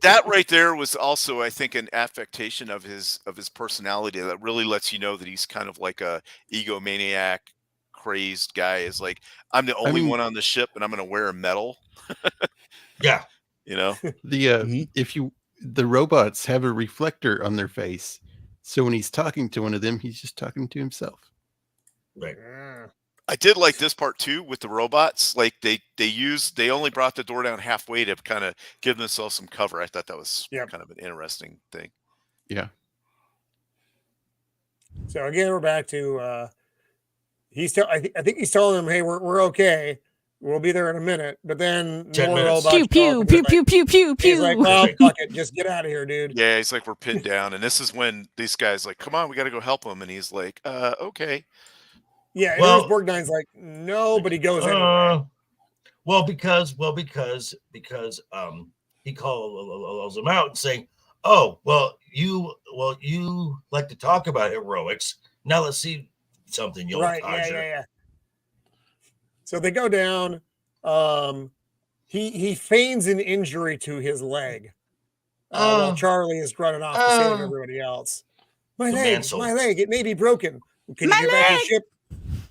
[SPEAKER 6] That right there was also, I think, an affectation of his personality that really lets you know that he's kind of like a egomaniac, crazed guy. Is like, I'm the only one on the ship, and I'm going to wear a medal.
[SPEAKER 7] Yeah.
[SPEAKER 6] You know,
[SPEAKER 8] the robots have a reflector on their face, so when he's talking to one of them, he's just talking to himself.
[SPEAKER 7] Right.
[SPEAKER 6] I did like this part too with the robots. Like they only brought the door down halfway to kind of give themselves some cover. I thought that was kind of an interesting thing.
[SPEAKER 8] Yeah.
[SPEAKER 1] So again, we're back to I think he's telling them, "Hey, we're okay. We'll be there in a minute." But then more robots.
[SPEAKER 3] Pew pew pew pew pew pew pew.
[SPEAKER 1] He's like, "Well, fuck it, just get out of here, dude."
[SPEAKER 6] Yeah, he's like, "We're pinned down," and this is when these guys like, "Come on, we got to go help him," and he's like, "Okay."
[SPEAKER 1] Yeah, and well, Borgnine's like, "No," but he goes anyway.
[SPEAKER 7] Well, because he calls them out and saying, "Oh, you like to talk about heroics. Now let's see something you'll conjure."
[SPEAKER 1] Yeah. So they go down. He feigns an injury to his leg while Charlie is running off to save everybody else. My leg, it may be broken. Can you get back to the ship?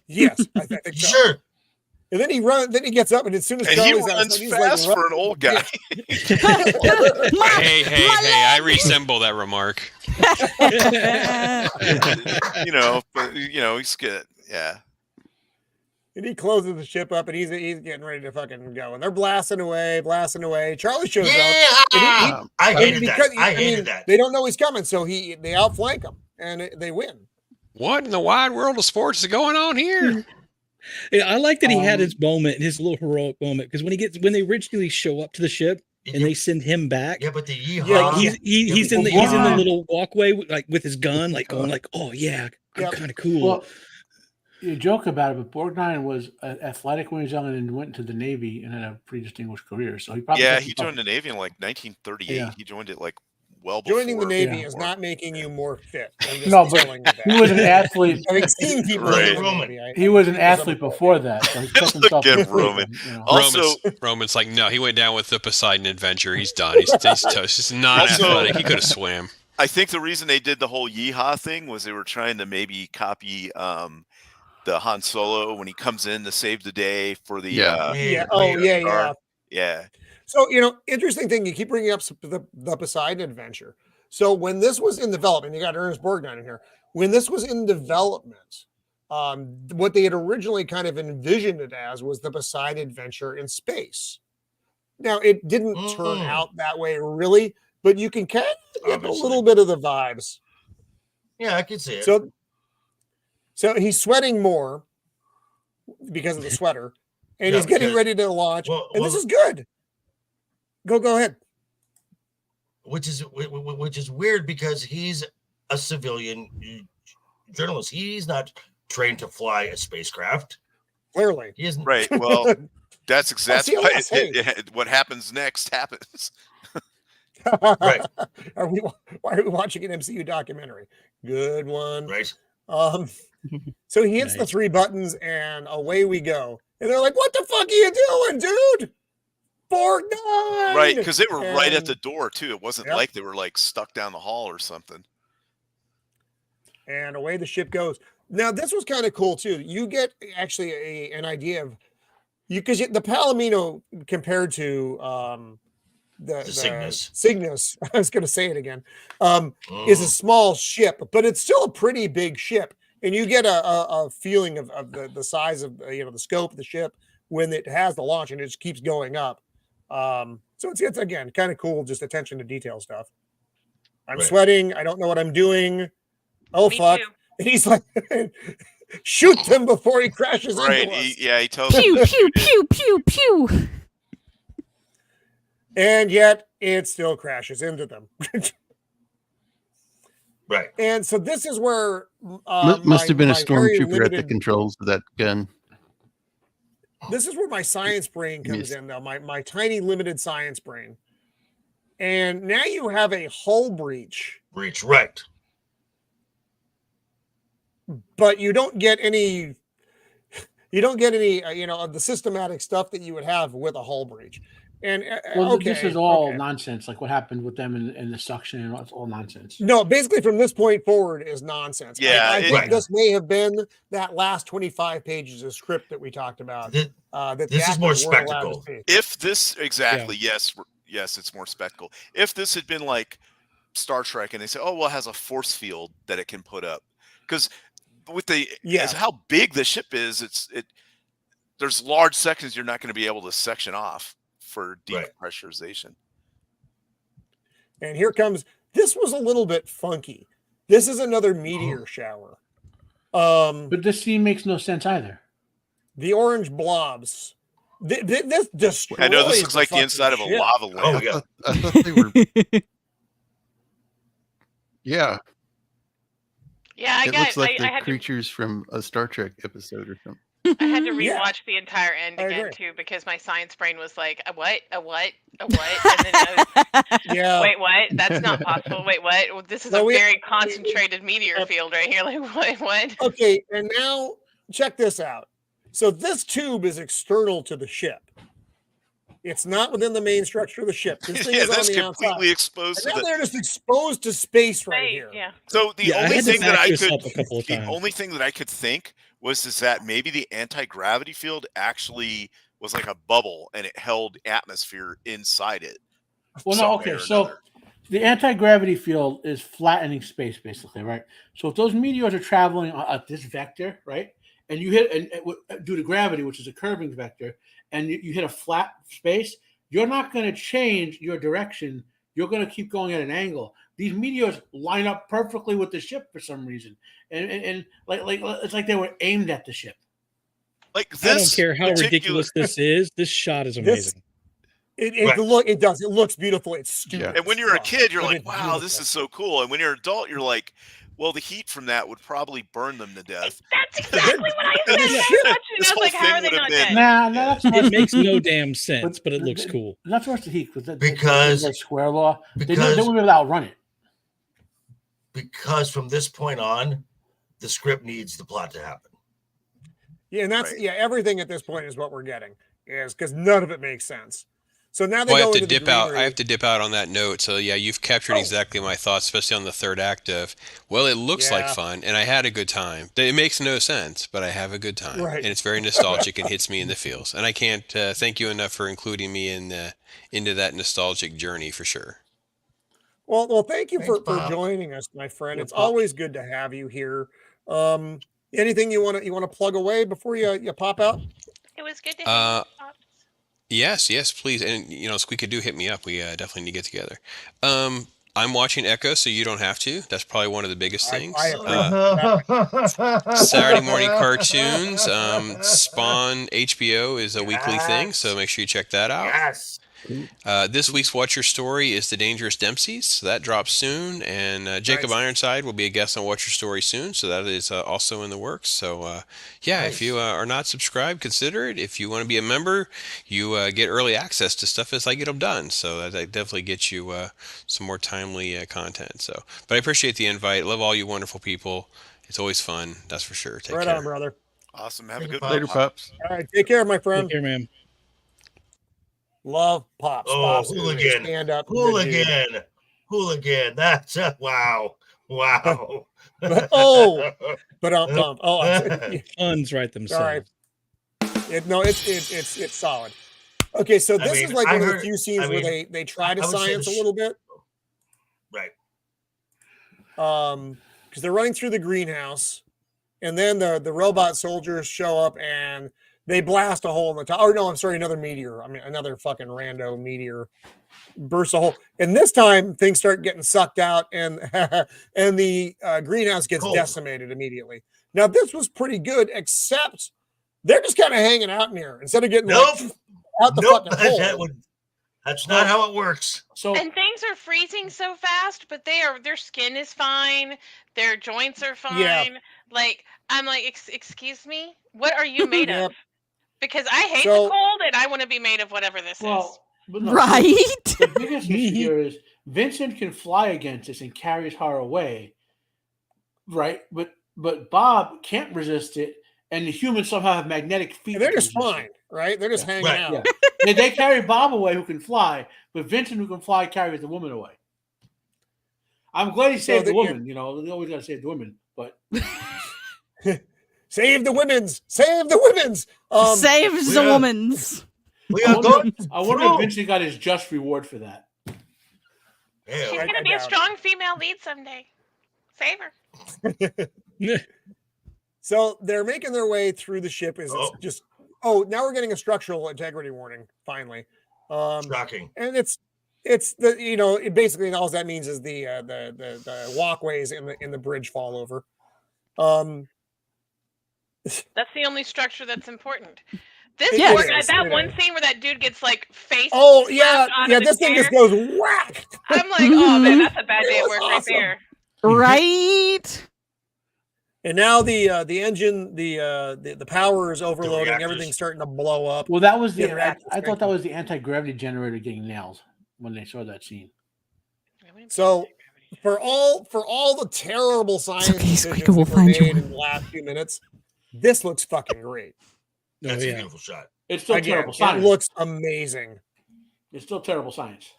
[SPEAKER 1] Yes, I think so.
[SPEAKER 7] Sure.
[SPEAKER 1] And then he gets up, and as soon as Charlie's
[SPEAKER 6] he runs
[SPEAKER 1] he's
[SPEAKER 6] fast
[SPEAKER 1] like,
[SPEAKER 6] for an old guy.
[SPEAKER 4] Hey, I resemble that remark.
[SPEAKER 6] He's good. Yeah.
[SPEAKER 1] And he closes the ship up, and he's getting ready to fucking go. And they're blasting away. Charlie shows up.
[SPEAKER 7] I hated that.
[SPEAKER 1] They don't know he's coming, so they outflank him, and they win.
[SPEAKER 4] What in the wide world of sports is going on here?
[SPEAKER 9] Yeah, I like that he had his moment, his little heroic moment, because when they originally show up to the ship and they send him back,
[SPEAKER 7] but the
[SPEAKER 9] he's in the little walkway like with his gun, like going like, "Oh yeah, I'm kind of cool."
[SPEAKER 5] Well, you joke about it, but Borgnine was athletic when he was young and then went into the Navy and had a pretty distinguished career. So he
[SPEAKER 6] joined the Navy in like 1938. Yeah. He joined it like well before.
[SPEAKER 1] Joining the Navy is not making you more fit.
[SPEAKER 5] No, but he was an athlete.
[SPEAKER 1] Having seen people in the Navy,
[SPEAKER 5] he was an athlete before that. So he took himself
[SPEAKER 6] Roman.
[SPEAKER 4] Roman's like, no, he went down with the Poseidon Adventure. He's done. He's toast. He's not athletic. He could have swam.
[SPEAKER 6] I think the reason they did the whole yeehaw thing was they were trying to maybe copy the Han Solo when he comes in to save the day for the yeah.
[SPEAKER 1] So, interesting thing, you keep bringing up the Poseidon Adventure. So when this was in development, you got Ernest Borgnine in here. When this was in development, what they had originally kind of envisioned it as was the Poseidon Adventure in space. Now, it didn't turn out that way, really, but you can kind of get a little bit of the vibes.
[SPEAKER 7] Yeah, I can see it.
[SPEAKER 1] So he's sweating more because of the sweater, and he's getting ready to launch, and this is good. Go ahead.
[SPEAKER 7] Which is weird because he's a civilian journalist. He's not trained to fly a spacecraft.
[SPEAKER 1] Clearly,
[SPEAKER 7] he isn't.
[SPEAKER 6] Right. Well, that's exactly what happens next happens.
[SPEAKER 7] Right.
[SPEAKER 1] Why are we watching an MCU documentary? Good one.
[SPEAKER 7] Right.
[SPEAKER 1] So he hits the three buttons, and away we go. And they're like, "What the fuck are you doing, dude?" Borgnine!
[SPEAKER 6] Right, because they were right at the door too. It wasn't like they were like stuck down the hall or something.
[SPEAKER 1] And away the ship goes. Now this was kind of cool too. You get actually an idea of because the Palomino compared to the
[SPEAKER 7] Cygnus.
[SPEAKER 1] Cygnus, I was going to say it again, is a small ship, but it's still a pretty big ship, and you get a feeling of the size of the scope of the ship when it has the launch, and it just keeps going up. So it's again kind of cool, just attention to detail stuff. I'm sweating. I don't know what I'm doing. Oh,
[SPEAKER 2] Me
[SPEAKER 1] fuck!
[SPEAKER 2] too.
[SPEAKER 1] And he's like, shoot them before he crashes
[SPEAKER 6] Right.
[SPEAKER 1] into us.
[SPEAKER 6] He tells
[SPEAKER 3] Pew
[SPEAKER 6] him.
[SPEAKER 3] pew pew pew pew.
[SPEAKER 1] And yet it still crashes into them.
[SPEAKER 7] Right.
[SPEAKER 1] And so this is where
[SPEAKER 8] Must have been a
[SPEAKER 1] very
[SPEAKER 8] stormtrooper at the
[SPEAKER 1] limited-
[SPEAKER 8] controls of that gun.
[SPEAKER 1] This is where my science brain comes in, though. My tiny limited science brain. And now you have a hull breach,
[SPEAKER 7] Right.
[SPEAKER 1] but you don't get any. You don't get any, of the systematic stuff that you would have with a hull breach. And
[SPEAKER 5] This is all nonsense. Like what happened with them in the suction, and it's all nonsense.
[SPEAKER 1] No, basically from this point forward is nonsense.
[SPEAKER 6] Yeah,
[SPEAKER 1] I think this may have been that last 25 pages of script that we talked about. That
[SPEAKER 7] This is more
[SPEAKER 1] actors weren't allowed to
[SPEAKER 7] spectacle.
[SPEAKER 1] see.
[SPEAKER 6] If this yes, it's more spectacle. If this had been like Star Trek, and they say, "Oh, well, it has a force field that it can put up," because with as how big the ship is, there's large sections you're not going to be able to section off for depressurization.
[SPEAKER 1] And here comes. This was a little bit funky. This is another meteor shower.
[SPEAKER 5] But this scene makes no sense either.
[SPEAKER 1] The orange blobs. This destroys.
[SPEAKER 6] I know this looks like the
[SPEAKER 1] fucking
[SPEAKER 6] inside of a
[SPEAKER 1] ship.
[SPEAKER 6] lava lamp.
[SPEAKER 7] Oh yeah.
[SPEAKER 8] I thought they were. Yeah,
[SPEAKER 2] Yeah, I
[SPEAKER 8] it
[SPEAKER 2] got.
[SPEAKER 8] looks like
[SPEAKER 2] I
[SPEAKER 8] the
[SPEAKER 2] had to.
[SPEAKER 8] creatures from a Star Trek episode or something.
[SPEAKER 2] I had to
[SPEAKER 1] Yeah.
[SPEAKER 2] rewatch the entire end
[SPEAKER 1] I
[SPEAKER 2] again
[SPEAKER 1] agree.
[SPEAKER 2] too because my science brain was like, a what, a what, a what, and then I was,
[SPEAKER 1] Yeah.
[SPEAKER 2] wait, what? That's not possible. Wait, what? Well, this is
[SPEAKER 1] No,
[SPEAKER 2] a
[SPEAKER 1] we-
[SPEAKER 2] very concentrated meteor field right here. Like, what?
[SPEAKER 1] Okay, and now check this out. So this tube is external to the ship. It's not within the main structure of the ship. This thing
[SPEAKER 6] Yeah,
[SPEAKER 1] is on
[SPEAKER 6] that's
[SPEAKER 1] the
[SPEAKER 6] completely
[SPEAKER 1] outside.
[SPEAKER 6] exposed
[SPEAKER 1] And
[SPEAKER 6] to
[SPEAKER 1] now
[SPEAKER 6] the.
[SPEAKER 1] they're just exposed to space right
[SPEAKER 2] Right,
[SPEAKER 1] here.
[SPEAKER 2] yeah.
[SPEAKER 6] So the
[SPEAKER 9] Yeah, I
[SPEAKER 6] only
[SPEAKER 9] had to
[SPEAKER 6] thing that
[SPEAKER 9] back
[SPEAKER 6] I
[SPEAKER 9] this
[SPEAKER 6] could,
[SPEAKER 9] up a couple of
[SPEAKER 6] the
[SPEAKER 9] times.
[SPEAKER 6] only thing that I could think was that maybe the anti-gravity field actually was like a bubble and it held atmosphere inside it.
[SPEAKER 5] Well, no,
[SPEAKER 6] some
[SPEAKER 5] okay.
[SPEAKER 6] way or
[SPEAKER 5] So
[SPEAKER 6] another.
[SPEAKER 5] the anti-gravity field is flattening space, basically, right? So if those meteors are traveling at this vector, right, and you hit due to gravity, which is a curving vector, and you hit a flat space, you're not going to change your direction. You're going to keep going at an angle. These meteors line up perfectly with the ship for some reason, and like it's like they were aimed at the ship.
[SPEAKER 6] Like
[SPEAKER 9] I don't
[SPEAKER 6] this
[SPEAKER 9] care how
[SPEAKER 6] particular-
[SPEAKER 9] ridiculous this is. This shot is amazing.
[SPEAKER 1] It does. It looks beautiful. It's stupid.
[SPEAKER 8] Yeah.
[SPEAKER 6] And when you're a kid, you're
[SPEAKER 1] But
[SPEAKER 6] like,
[SPEAKER 1] it's
[SPEAKER 6] "Wow, this
[SPEAKER 1] beautiful.
[SPEAKER 6] is so cool." And when you're an adult, you're like, "Well, the heat from that would probably burn them to death."
[SPEAKER 2] That's exactly what I said.
[SPEAKER 1] This
[SPEAKER 2] I
[SPEAKER 1] ship-
[SPEAKER 2] watched it, and
[SPEAKER 6] this
[SPEAKER 2] I was
[SPEAKER 6] whole
[SPEAKER 2] like, how
[SPEAKER 6] thing
[SPEAKER 2] are they
[SPEAKER 6] would have
[SPEAKER 2] not
[SPEAKER 6] been-
[SPEAKER 2] dead?
[SPEAKER 5] Nah, that's not.
[SPEAKER 9] It makes no damn sense, but it looks cool.
[SPEAKER 5] Not so much the heat because
[SPEAKER 7] Because-
[SPEAKER 5] that's square law. They
[SPEAKER 7] because-
[SPEAKER 5] wouldn't be able to outrun it.
[SPEAKER 7] Because from this point on, the script needs the plot to happen.
[SPEAKER 1] Yeah, and that's
[SPEAKER 6] Right.
[SPEAKER 1] everything at this point is what we're getting is because none of it makes sense. So now they
[SPEAKER 4] Well, I
[SPEAKER 1] go
[SPEAKER 4] have to
[SPEAKER 1] into the
[SPEAKER 4] dip out. I
[SPEAKER 1] greenery.
[SPEAKER 4] have to dip out on that note. So yeah, you've captured
[SPEAKER 1] Oh.
[SPEAKER 4] exactly my thoughts, especially on the third act of. Well, it looks like
[SPEAKER 1] Yeah.
[SPEAKER 4] fun, and I had a good time. It makes no sense, but I have a good time,
[SPEAKER 1] Right.
[SPEAKER 4] and it's very nostalgic and hits me in the feels. And I can't thank you enough for including me into that nostalgic journey for sure.
[SPEAKER 1] Well, thank you
[SPEAKER 7] Thanks,
[SPEAKER 1] for
[SPEAKER 7] Bob.
[SPEAKER 1] joining us, my friend.
[SPEAKER 5] Yeah,
[SPEAKER 1] It's
[SPEAKER 5] Bob.
[SPEAKER 1] always good to have you here. Anything you want to plug away before you pop out?
[SPEAKER 2] It was good to
[SPEAKER 4] Uh,
[SPEAKER 2] hang out.
[SPEAKER 4] Yes, please. And Squeeka, do hit me up. We definitely need to get together. I'm watching Echo, so you don't have to. That's probably one of the biggest
[SPEAKER 1] I-
[SPEAKER 4] things.
[SPEAKER 1] I
[SPEAKER 4] Saturday morning cartoons. Spawn HBO is a weekly thing,
[SPEAKER 7] Yes.
[SPEAKER 4] so make sure you check that out.
[SPEAKER 7] Yes.
[SPEAKER 4] This week's Watch Your Story is The Dangerous Dempseys, so that drops soon. And Jacob
[SPEAKER 1] Nice.
[SPEAKER 4] Ironside will be a guest on Watch Your Story soon, so that is also in the works. So, if you are not subscribed, consider it. If you want to be a member, you get early access to stuff as I get them done. So that definitely gets you some more timely content. So, but I appreciate the invite. Love all you wonderful people. It's always fun, that's for sure. Take
[SPEAKER 1] right
[SPEAKER 4] care.
[SPEAKER 1] on, brother.
[SPEAKER 6] Awesome. Have a
[SPEAKER 7] Thank you,
[SPEAKER 6] good
[SPEAKER 7] Bob.
[SPEAKER 6] one.
[SPEAKER 8] Later, pups.
[SPEAKER 1] All right, take care, my
[SPEAKER 9] Take
[SPEAKER 1] friend.
[SPEAKER 9] care, man.
[SPEAKER 1] Love Pops.
[SPEAKER 7] Oh,
[SPEAKER 1] Pops is a
[SPEAKER 7] hooligan.
[SPEAKER 1] stand up. good dude.
[SPEAKER 7] Hooligan. That's wow. Wow.
[SPEAKER 1] But I'm
[SPEAKER 9] Puns write themselves.
[SPEAKER 1] All right. It's solid. Okay, so this is like one of the few scenes where they try to science a little bit.
[SPEAKER 7] Right.
[SPEAKER 1] Because they're running through the greenhouse, and then the robot soldiers show up and they blast a hole in the top. Oh no, I'm sorry, another meteor. I mean, another fucking rando meteor bursts a hole. And this time things start getting sucked out, and and the greenhouse gets decimated immediately. Now this was pretty good, except they're just kind of hanging out in here instead of getting out the fucking hole.
[SPEAKER 7] That's not how it works.
[SPEAKER 2] And things are freezing so fast, but their skin is fine, their joints are fine.
[SPEAKER 1] Yeah.
[SPEAKER 2] Like I'm like, excuse me, what are you made of? Because I hate the cold, and I want to be made of whatever this is.
[SPEAKER 5] No,
[SPEAKER 3] right.
[SPEAKER 5] The biggest issue here is Vincent can fly against this and carries her away, right? But Bob can't resist it, and the humans somehow have magnetic feet.
[SPEAKER 1] And they're just fine, right? They're just hanging out.
[SPEAKER 5] Yeah. They carry Bob away, who can fly, but Vincent, who can fly, carries the woman away. I'm glad he saved the woman. You know, they always got to save the women, but
[SPEAKER 1] save the women's. Save the women's.
[SPEAKER 3] Saves the woman's.
[SPEAKER 5] I wonder if Vincent got his just reward for that.
[SPEAKER 2] She's going to be a strong female lead someday. Save her.
[SPEAKER 1] So they're making their way through the ship. Now we're getting a structural integrity warning finally.
[SPEAKER 7] Shocking.
[SPEAKER 1] And it's the basically all that means is the walkways in the bridge fall over.
[SPEAKER 2] That's the only structure that's important. That one scene where that dude gets like face.
[SPEAKER 1] Oh yeah. This thing just goes whack.
[SPEAKER 2] I'm like, oh man, that's a bad day at work right there.
[SPEAKER 3] Right.
[SPEAKER 1] And now the engine, the power is overloading. Everything's starting to blow up.
[SPEAKER 5] Well, that was I thought that was the anti-gravity generator getting nailed when they saw that scene.
[SPEAKER 1] So for all the terrible science decisions
[SPEAKER 3] Squeeka will
[SPEAKER 1] that were
[SPEAKER 3] find
[SPEAKER 1] made
[SPEAKER 3] you.
[SPEAKER 1] in the last few minutes, this looks fucking great.
[SPEAKER 7] That's a beautiful shot.
[SPEAKER 5] It's still terrible science.
[SPEAKER 1] It looks amazing.
[SPEAKER 5] It's still terrible science.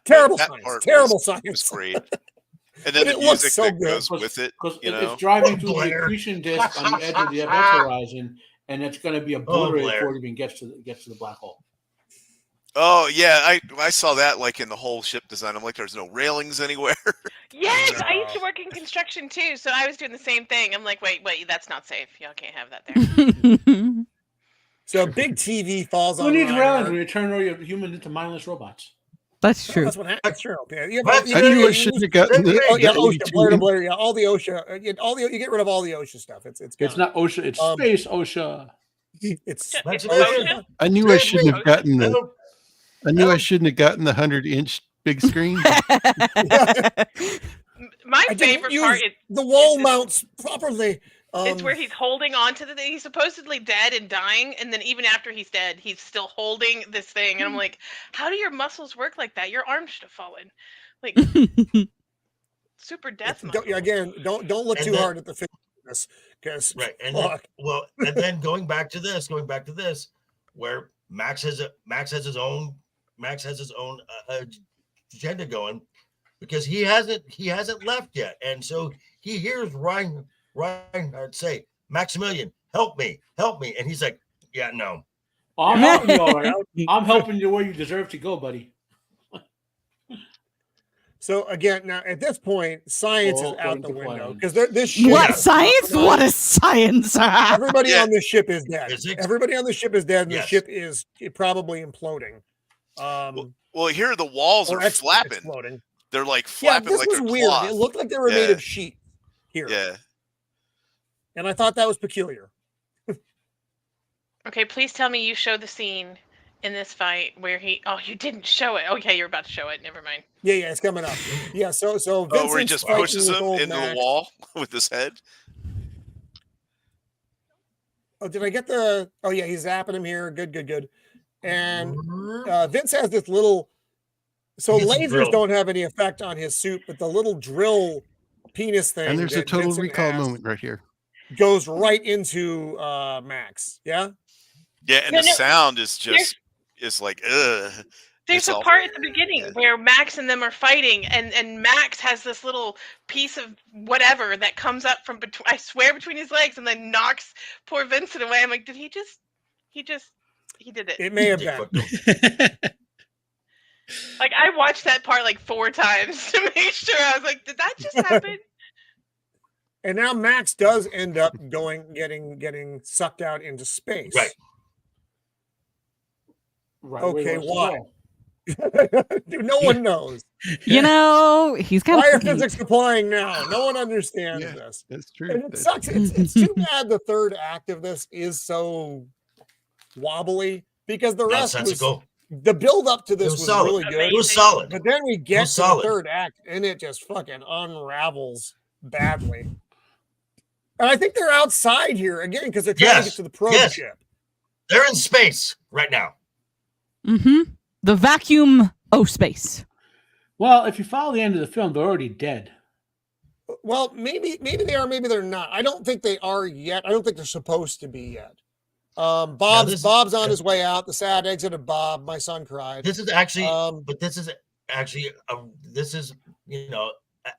[SPEAKER 1] Terrible science. Terrible science.
[SPEAKER 6] It's great. And then the music that goes with it.
[SPEAKER 5] Because it's driving through the accretion disk on the edge of the event horizon, and it's going to be obliterated before it even gets to the black hole.
[SPEAKER 6] Oh yeah, I saw that like in the whole ship design. I'm like, there's no railings anywhere.
[SPEAKER 2] Yes, I used to work in construction too, so I was doing the same thing. I'm like, wait, that's not safe. Y'all can't have that there.
[SPEAKER 1] So big TV falls on.
[SPEAKER 5] Who needs railings when you turn all your humans into mindless robots?
[SPEAKER 3] That's true.
[SPEAKER 1] That's what happens. That's true. Yeah,
[SPEAKER 8] I knew I shouldn't have gotten the
[SPEAKER 1] OSHA, Blair. Yeah, all the OSHA. You get rid of all the OSHA stuff. It's
[SPEAKER 5] not OSHA. It's space OSHA.
[SPEAKER 1] It's
[SPEAKER 2] OSHA.
[SPEAKER 8] I knew I shouldn't have gotten the. I knew I shouldn't have gotten the 100-inch big screen.
[SPEAKER 2] My favorite part is
[SPEAKER 1] the wall mounts properly.
[SPEAKER 2] It's where he's holding on to the thing. He's supposedly dead and dying, and then even after he's dead, he's still holding this thing. And I'm like, how do your muscles work like that? Your arm should have fallen. Like super death muscles.
[SPEAKER 1] Don't look too hard at the fitness, because
[SPEAKER 7] right. And then going back to this, where Max has his own agenda going, because he hasn't left yet, and so he hears Reinhardt say, "Maximilian, help me," and he's like, "Yeah, no,
[SPEAKER 5] I'm helping you, all right. I'm helping you where you deserve to go, buddy."
[SPEAKER 1] So again, now at this point, science is out the window, because this ship.
[SPEAKER 3] What science? What is science?
[SPEAKER 1] Everybody on this ship is dead. Everybody on the ship is dead, and the ship is probably imploding.
[SPEAKER 6] Well, here the walls are flapping.
[SPEAKER 1] Exploding.
[SPEAKER 6] They're like flapping.
[SPEAKER 1] This
[SPEAKER 6] like
[SPEAKER 1] was
[SPEAKER 6] they're
[SPEAKER 1] weird.
[SPEAKER 6] cloth.
[SPEAKER 1] It looked like they were made of sheet here.
[SPEAKER 6] Yeah.
[SPEAKER 1] And I thought that was peculiar.
[SPEAKER 2] Okay, please tell me you show the scene in this fight where you didn't show it. Okay, you're about to show it. Never mind.
[SPEAKER 1] Yeah, it's coming up. Yeah, so Vincent's
[SPEAKER 6] where he just pushes him into the wall with his head.
[SPEAKER 1] Oh, did I get the? Oh yeah, he's zapping him here. Good. And Vince has this little. So lasers don't have any effect on his suit, but the little drill penis thing.
[SPEAKER 8] And there's a total recall moment right here.
[SPEAKER 1] Goes right into Max. Yeah.
[SPEAKER 6] Yeah, and the sound is just like ugh.
[SPEAKER 2] There's a part at the beginning where Max and them are fighting, and Max has this little piece of whatever that comes up from between his legs and then knocks poor Vincent away. I'm like, did he just He did it.
[SPEAKER 1] It may have
[SPEAKER 7] Dick
[SPEAKER 1] been.
[SPEAKER 7] fucked him.
[SPEAKER 2] Like I watched that part like 4 times to make sure. I was like, did that just happen?
[SPEAKER 1] And now Max does end up getting sucked out into space.
[SPEAKER 7] Right.
[SPEAKER 5] Right.
[SPEAKER 1] Okay,
[SPEAKER 5] why?
[SPEAKER 1] Dude, no one knows.
[SPEAKER 3] You know, he's got
[SPEAKER 1] Why are physics applying now? No one understands
[SPEAKER 8] Yeah,
[SPEAKER 1] this.
[SPEAKER 8] That's true.
[SPEAKER 1] And it
[SPEAKER 8] That's
[SPEAKER 1] sucks. It's too bad the third act of this is so wobbly because the rest was,
[SPEAKER 7] Nonsensical.
[SPEAKER 1] the build up to this
[SPEAKER 7] was
[SPEAKER 1] was
[SPEAKER 7] solid.
[SPEAKER 1] really good.
[SPEAKER 7] It was solid.
[SPEAKER 1] But then we get
[SPEAKER 7] was
[SPEAKER 1] to the
[SPEAKER 7] solid.
[SPEAKER 1] third act and it just fucking unravels badly. And I think they're outside here again because they're trying to get to the probe ship.
[SPEAKER 7] They're in space right now.
[SPEAKER 3] Mm-hmm. The vacuum space.
[SPEAKER 5] Well, if you follow the end of the film, they're already dead.
[SPEAKER 1] Well, maybe they are, maybe they're not. I don't think they are yet. I don't think they're supposed to be yet. Bob's on his way out. The sad exit of Bob. My son cried.
[SPEAKER 7] This is actually, this is, you know,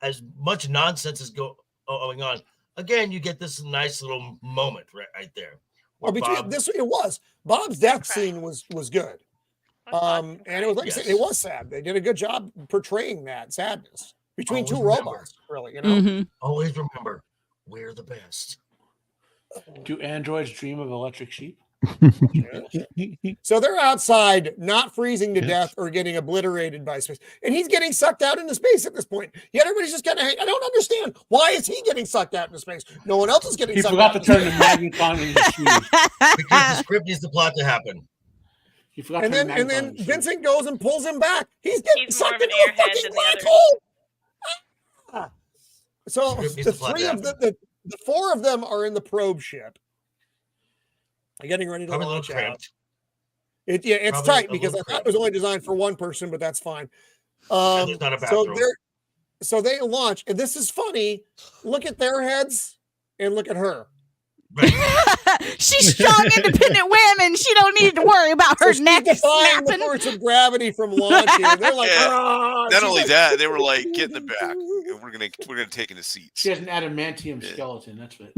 [SPEAKER 7] as much nonsense is going on. Again, you get this nice little moment right there.
[SPEAKER 1] Well, it was Bob's death scene was good. And it was like I said, it was sad. They did a good job portraying that sadness between two robots, really, you know.
[SPEAKER 3] Mm-hmm.
[SPEAKER 7] Always remember, we're the best.
[SPEAKER 5] Do androids dream of electric sheep?
[SPEAKER 1] So they're outside, not freezing to death or getting obliterated by space. And he's getting sucked out into space at this point. Yet everybody's just kind of I don't understand. Why is he getting sucked out into space? No one else is getting sucked out.
[SPEAKER 5] He forgot to turn the magneton into shoes.
[SPEAKER 7] Because the script needs the plot to happen.
[SPEAKER 1] And then Vincent goes and pulls him back. He's getting sucked into a fucking black hole. So the three of the 4 of them are in the probe ship. They're getting ready to launch out. It's tight because I thought it was only designed for one person, but that's fine.
[SPEAKER 7] There's not a bathroom.
[SPEAKER 1] So they launch, and this is funny. Look at their heads and look at her.
[SPEAKER 3] She's strong, independent women. She don't need to worry about her neck
[SPEAKER 1] defying
[SPEAKER 3] snapping.
[SPEAKER 1] the force of gravity from launching. They're like,
[SPEAKER 6] not only that, they were like, get in the back. We're gonna take in the seats.
[SPEAKER 5] She has an adamantium skeleton. That's what.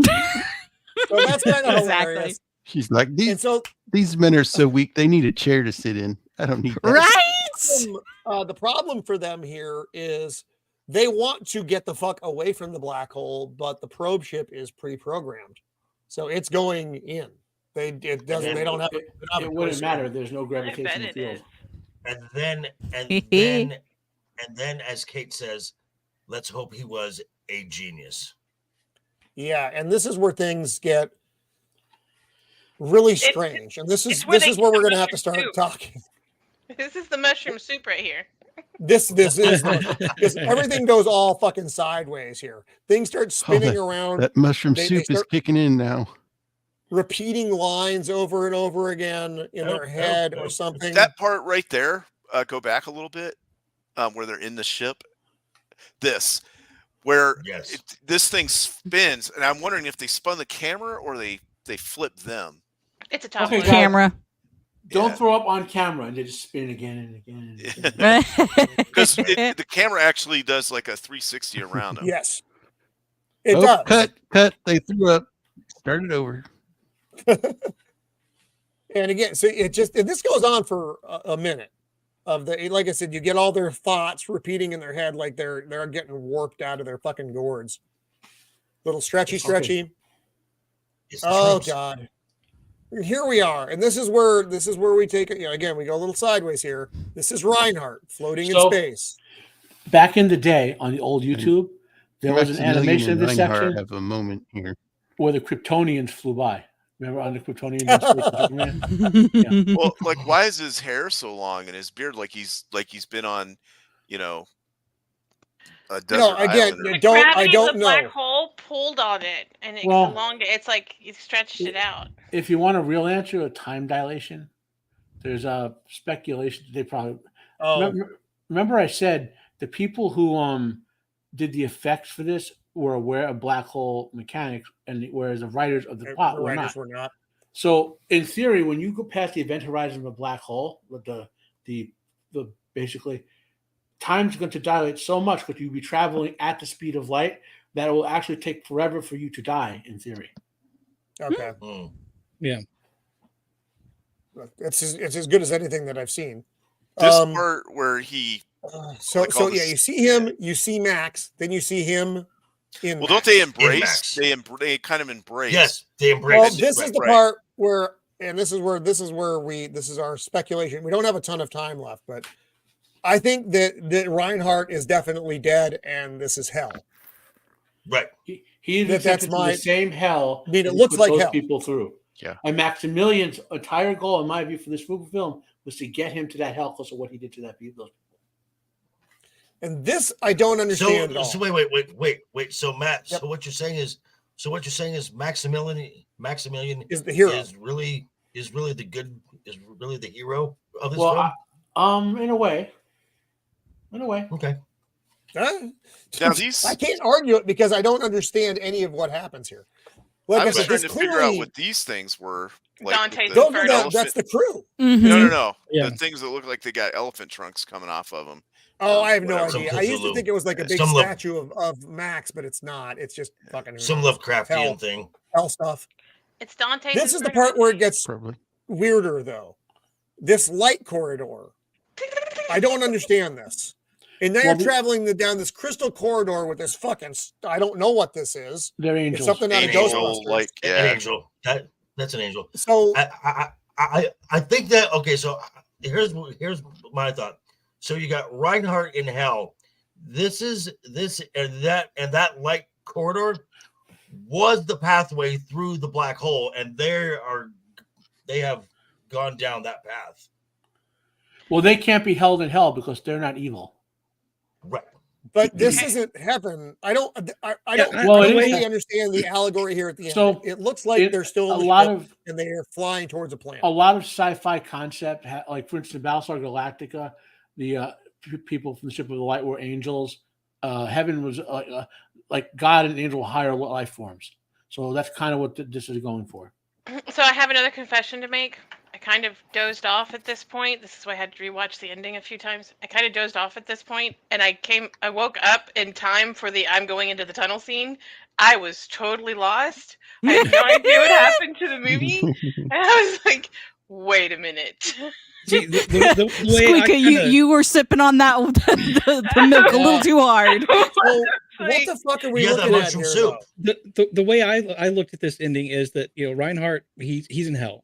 [SPEAKER 1] So that's kind of hilarious.
[SPEAKER 8] She's like, these men are so weak. They need a chair to sit in. I don't need that.
[SPEAKER 3] Right.
[SPEAKER 1] The problem for them here is they want to get the fuck away from the black hole, but the probe ship is pre-programmed. So it's going in. They don't have
[SPEAKER 5] it wouldn't matter. There's no gravitational field.
[SPEAKER 7] And then as Kate says, let's hope he was a genius.
[SPEAKER 1] Yeah, and this is where things get really strange. And this is where we're going to have to start talking.
[SPEAKER 2] This is the mushroom soup right here.
[SPEAKER 1] This is because everything goes all fucking sideways here. Things start spinning around.
[SPEAKER 8] That mushroom soup is kicking in now.
[SPEAKER 1] Repeating lines over and over again in their head or something.
[SPEAKER 6] That part right there, go back a little bit, where they're in the ship. This thing spins, and I'm wondering if they spun the camera or they flipped them.
[SPEAKER 2] It's a top
[SPEAKER 3] camera.
[SPEAKER 5] Don't throw up on camera and they just spin again and again. And again.
[SPEAKER 6] Because the camera actually does like a 360 around them.
[SPEAKER 1] Yes, it does.
[SPEAKER 8] Cut. They threw up. Start it over.
[SPEAKER 1] And again, so this goes on for a minute. Like I said, you get all their thoughts repeating in their head, like they're getting warped out of their fucking gourds. Little stretchy. Oh God. Here we are, and this is where we take it. Again, we go a little sideways here. This is Reinhardt floating in space.
[SPEAKER 5] Back in the day, on the old YouTube, there was an animation of this section.
[SPEAKER 8] Have a moment here
[SPEAKER 5] where the Kryptonians flew by. Remember on the Kryptonian?
[SPEAKER 6] Yeah. Well, like, why is his hair so long and his beard like he's been on, a desert island?
[SPEAKER 1] I don't know.
[SPEAKER 2] Black hole pulled on it, and it elongated. It's like you stretched it out.
[SPEAKER 5] If you want a real answer, a time dilation. There's a speculation that they probably. Remember, I said the people who did the effects for this were aware of black hole mechanics, and whereas the writers of the plot were not. So, in theory, when you go past the event horizon of a black hole, with the basically. Time's going to dilate so much because you'll be traveling at the speed of light that it will actually take forever for you to die, in theory.
[SPEAKER 1] Okay.
[SPEAKER 9] Yeah.
[SPEAKER 1] it's as good as anything that I've seen.
[SPEAKER 6] This part where he
[SPEAKER 1] so
[SPEAKER 6] like all
[SPEAKER 1] yeah,
[SPEAKER 6] this-
[SPEAKER 1] you see him, you see Max, then you see him in.
[SPEAKER 6] Well,
[SPEAKER 1] Max.
[SPEAKER 6] don't they
[SPEAKER 7] In
[SPEAKER 6] embrace?
[SPEAKER 7] Max.
[SPEAKER 6] They kind of embrace.
[SPEAKER 7] Yes, they embrace.
[SPEAKER 1] Well,
[SPEAKER 7] it.
[SPEAKER 1] this is
[SPEAKER 7] Right,
[SPEAKER 1] the
[SPEAKER 7] right.
[SPEAKER 1] part where, and this is our speculation. We don't have a ton of time left, but I think that Reinhardt is definitely dead, and this is hell.
[SPEAKER 7] Right.
[SPEAKER 5] He is
[SPEAKER 1] That's
[SPEAKER 5] accepted to
[SPEAKER 1] my-
[SPEAKER 5] the same hell.
[SPEAKER 1] I mean, it
[SPEAKER 5] that he
[SPEAKER 1] looks
[SPEAKER 5] put
[SPEAKER 1] like
[SPEAKER 5] those
[SPEAKER 1] hell.
[SPEAKER 5] people through.
[SPEAKER 6] Yeah.
[SPEAKER 5] And Maximilian's entire goal, in my view, for this movie film was to get him to that hell because of what he did to that people.
[SPEAKER 1] And this I don't understand at all.
[SPEAKER 7] So wait. So Matt,
[SPEAKER 1] Yep.
[SPEAKER 7] so what you're saying is Maximilian
[SPEAKER 1] Is the hero?
[SPEAKER 7] is really the hero of this
[SPEAKER 5] Well,
[SPEAKER 7] film?
[SPEAKER 5] in a way.
[SPEAKER 7] Okay.
[SPEAKER 1] Huh?
[SPEAKER 6] Now these,
[SPEAKER 1] I can't argue it because I don't understand any of what happens here. Like
[SPEAKER 6] I
[SPEAKER 1] I
[SPEAKER 6] was
[SPEAKER 1] said,
[SPEAKER 6] trying
[SPEAKER 1] this
[SPEAKER 6] to figure out
[SPEAKER 1] clearly
[SPEAKER 6] what these things were. Like
[SPEAKER 2] Dante's
[SPEAKER 6] with
[SPEAKER 1] those
[SPEAKER 6] the
[SPEAKER 1] are
[SPEAKER 2] Inferno.
[SPEAKER 1] that's the crew.
[SPEAKER 3] Mhm.
[SPEAKER 6] no.
[SPEAKER 9] Yeah.
[SPEAKER 6] The things that look like they got elephant trunks coming off of them.
[SPEAKER 1] Oh, I have no
[SPEAKER 6] Whatever.
[SPEAKER 1] idea.
[SPEAKER 7] Some
[SPEAKER 1] I used to
[SPEAKER 7] Cthulhu.
[SPEAKER 1] think it was like a big
[SPEAKER 7] Some love-
[SPEAKER 1] statue of Max, but it's not. It's just fucking
[SPEAKER 7] Some
[SPEAKER 1] hell
[SPEAKER 7] Lovecraftian thing.
[SPEAKER 1] stuff.
[SPEAKER 2] It's Dante's
[SPEAKER 1] This is the
[SPEAKER 2] Inferno.
[SPEAKER 1] part where it gets
[SPEAKER 8] Probably.
[SPEAKER 1] weirder, though. This light corridor. I don't understand this. And now
[SPEAKER 5] Well,
[SPEAKER 1] you're traveling down this crystal corridor with this fucking. I don't know what this is.
[SPEAKER 5] They're
[SPEAKER 1] It's
[SPEAKER 5] angels.
[SPEAKER 1] something out of
[SPEAKER 7] Angel,
[SPEAKER 1] Ghostbusters.
[SPEAKER 6] like
[SPEAKER 7] An
[SPEAKER 6] yeah.
[SPEAKER 7] angel. That's an angel.
[SPEAKER 1] So
[SPEAKER 7] I think that okay. So here's my thought. So you got Reinhardt in hell. This and that light corridor was the pathway through the black hole, and they have gone down that path.
[SPEAKER 5] Well, they can't be held in hell because they're not evil.
[SPEAKER 7] Right.
[SPEAKER 1] but this isn't heaven. I don't
[SPEAKER 5] Well, it
[SPEAKER 1] really
[SPEAKER 5] is-
[SPEAKER 1] understand the allegory here at the end.
[SPEAKER 5] So,
[SPEAKER 1] It looks like they're still
[SPEAKER 5] a
[SPEAKER 1] in the
[SPEAKER 5] lot
[SPEAKER 1] ship
[SPEAKER 5] of
[SPEAKER 1] and they are flying towards a planet.
[SPEAKER 5] a lot of sci-fi concept, like for instance, Battlestar Galactica, the people from the ship of the light were angels. Heaven was like God and angel higher life forms. So that's kind of what this is going for.
[SPEAKER 2] So I have another confession to make. I kind of dozed off at this point. This is why I had to rewatch the ending a few times. I kind of dozed off at this point, and I woke up in time for the I'm going into the tunnel scene. I was totally lost. I had no idea what happened to the movie. And I was like, wait a minute.
[SPEAKER 9] See, the way I
[SPEAKER 3] Squeeka,
[SPEAKER 9] kinda-
[SPEAKER 3] you were sipping on that the milk a little too hard.
[SPEAKER 1] So what the fuck are we
[SPEAKER 7] You got that
[SPEAKER 1] looking at
[SPEAKER 7] mushroom
[SPEAKER 1] here?
[SPEAKER 7] soup.
[SPEAKER 1] though?
[SPEAKER 9] the way I looked at this ending is that Reinhardt he's in hell,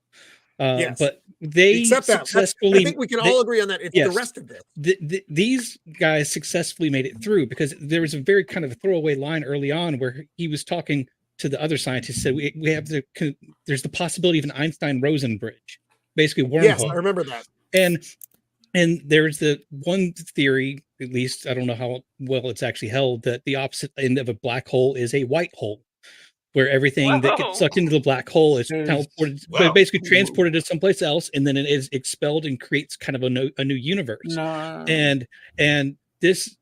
[SPEAKER 1] Yes.
[SPEAKER 9] but they
[SPEAKER 1] Except that.
[SPEAKER 9] successfully.
[SPEAKER 1] I think we can
[SPEAKER 9] they-
[SPEAKER 1] all agree on that. It's
[SPEAKER 9] yes.
[SPEAKER 1] the rest of this.
[SPEAKER 9] these guys successfully made it through because there was a very kind of a throwaway line early on where he was talking to the other scientists. Said we have there's the possibility of an Einstein-Rosen bridge, basically wormhole.
[SPEAKER 1] Yes, I remember that.
[SPEAKER 9] And there's the one theory, at least I don't know how well it's actually held, that the opposite end of a black hole is a white hole, where everything that
[SPEAKER 2] Whoa.
[SPEAKER 9] gets sucked into the black hole is teleported,
[SPEAKER 7] Wow.
[SPEAKER 9] basically transported to someplace else, and then it is expelled and creates kind of a new universe.
[SPEAKER 5] No.
[SPEAKER 9] And this,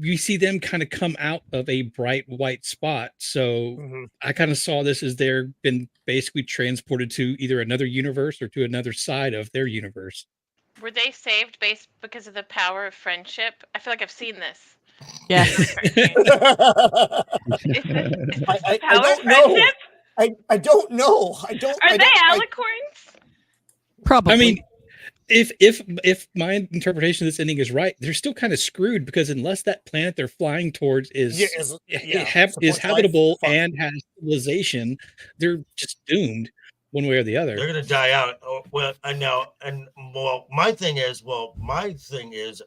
[SPEAKER 9] you see them kind of come out of a bright white spot. So
[SPEAKER 1] Mhm.
[SPEAKER 9] I kind of saw this as they're been basically transported to either another universe or to another side of their universe.
[SPEAKER 2] Were they saved because of the power of friendship? I feel like I've seen this.
[SPEAKER 3] Yes.
[SPEAKER 2] Is this
[SPEAKER 1] I
[SPEAKER 2] the power
[SPEAKER 1] don't
[SPEAKER 2] of
[SPEAKER 1] know.
[SPEAKER 2] friendship?
[SPEAKER 1] I don't know. I don't.
[SPEAKER 2] Are
[SPEAKER 1] I
[SPEAKER 2] they
[SPEAKER 1] don't,
[SPEAKER 2] alicorns?
[SPEAKER 3] Probably.
[SPEAKER 9] I mean, if my interpretation of this ending is right, they're still kind of screwed because unless that planet they're flying towards is is habitable and has civilization, they're just doomed one way or the other.
[SPEAKER 7] They're gonna die out. Oh, well, I know. And my thing is,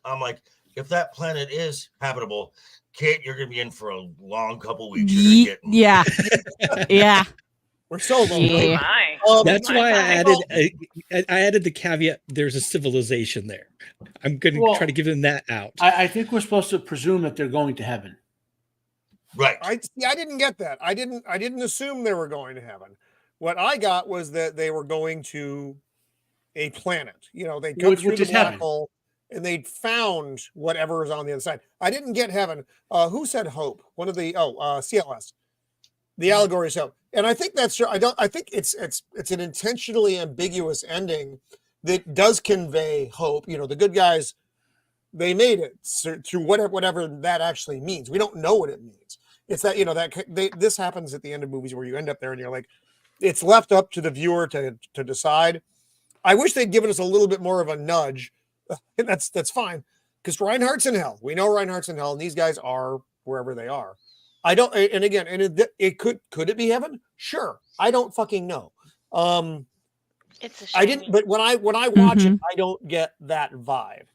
[SPEAKER 7] I'm like, if that planet is habitable, Kate, you're gonna be in for a long couple weeks. You're gonna get
[SPEAKER 3] yeah.
[SPEAKER 1] We're so low.
[SPEAKER 3] Yeah.
[SPEAKER 2] My.
[SPEAKER 9] That's
[SPEAKER 2] my
[SPEAKER 9] why I
[SPEAKER 2] Bible.
[SPEAKER 9] added the caveat. There's a civilization there. I'm going to
[SPEAKER 5] Well,
[SPEAKER 9] try to give them that out.
[SPEAKER 5] I think we're supposed to presume that they're going to heaven.
[SPEAKER 7] right.
[SPEAKER 1] I didn't get that. I didn't assume they were going to heaven. What I got was that they were going to a planet. They come
[SPEAKER 5] Which
[SPEAKER 1] through the
[SPEAKER 5] is
[SPEAKER 1] black
[SPEAKER 5] heaven.
[SPEAKER 1] hole and they'd found whatever is on the other side. I didn't get heaven. Who said hope? One of the CLS. The allegory is hope. And I think that's true. I think it's an intentionally ambiguous ending that does convey hope. The good guys, they made it through whatever that actually means. We don't know what it means. It's that this happens at the end of movies where you end up there and you're like, it's left up to the viewer to decide. I wish they'd given us a little bit more of a nudge, and that's fine because Reinhardt's in hell. We know Reinhardt's in hell, and these guys are wherever they are. I don't, and again, and it could it be heaven? Sure, I don't fucking know.
[SPEAKER 2] It's a shame.
[SPEAKER 1] I didn't, but when I watch it, I don't get that vibe.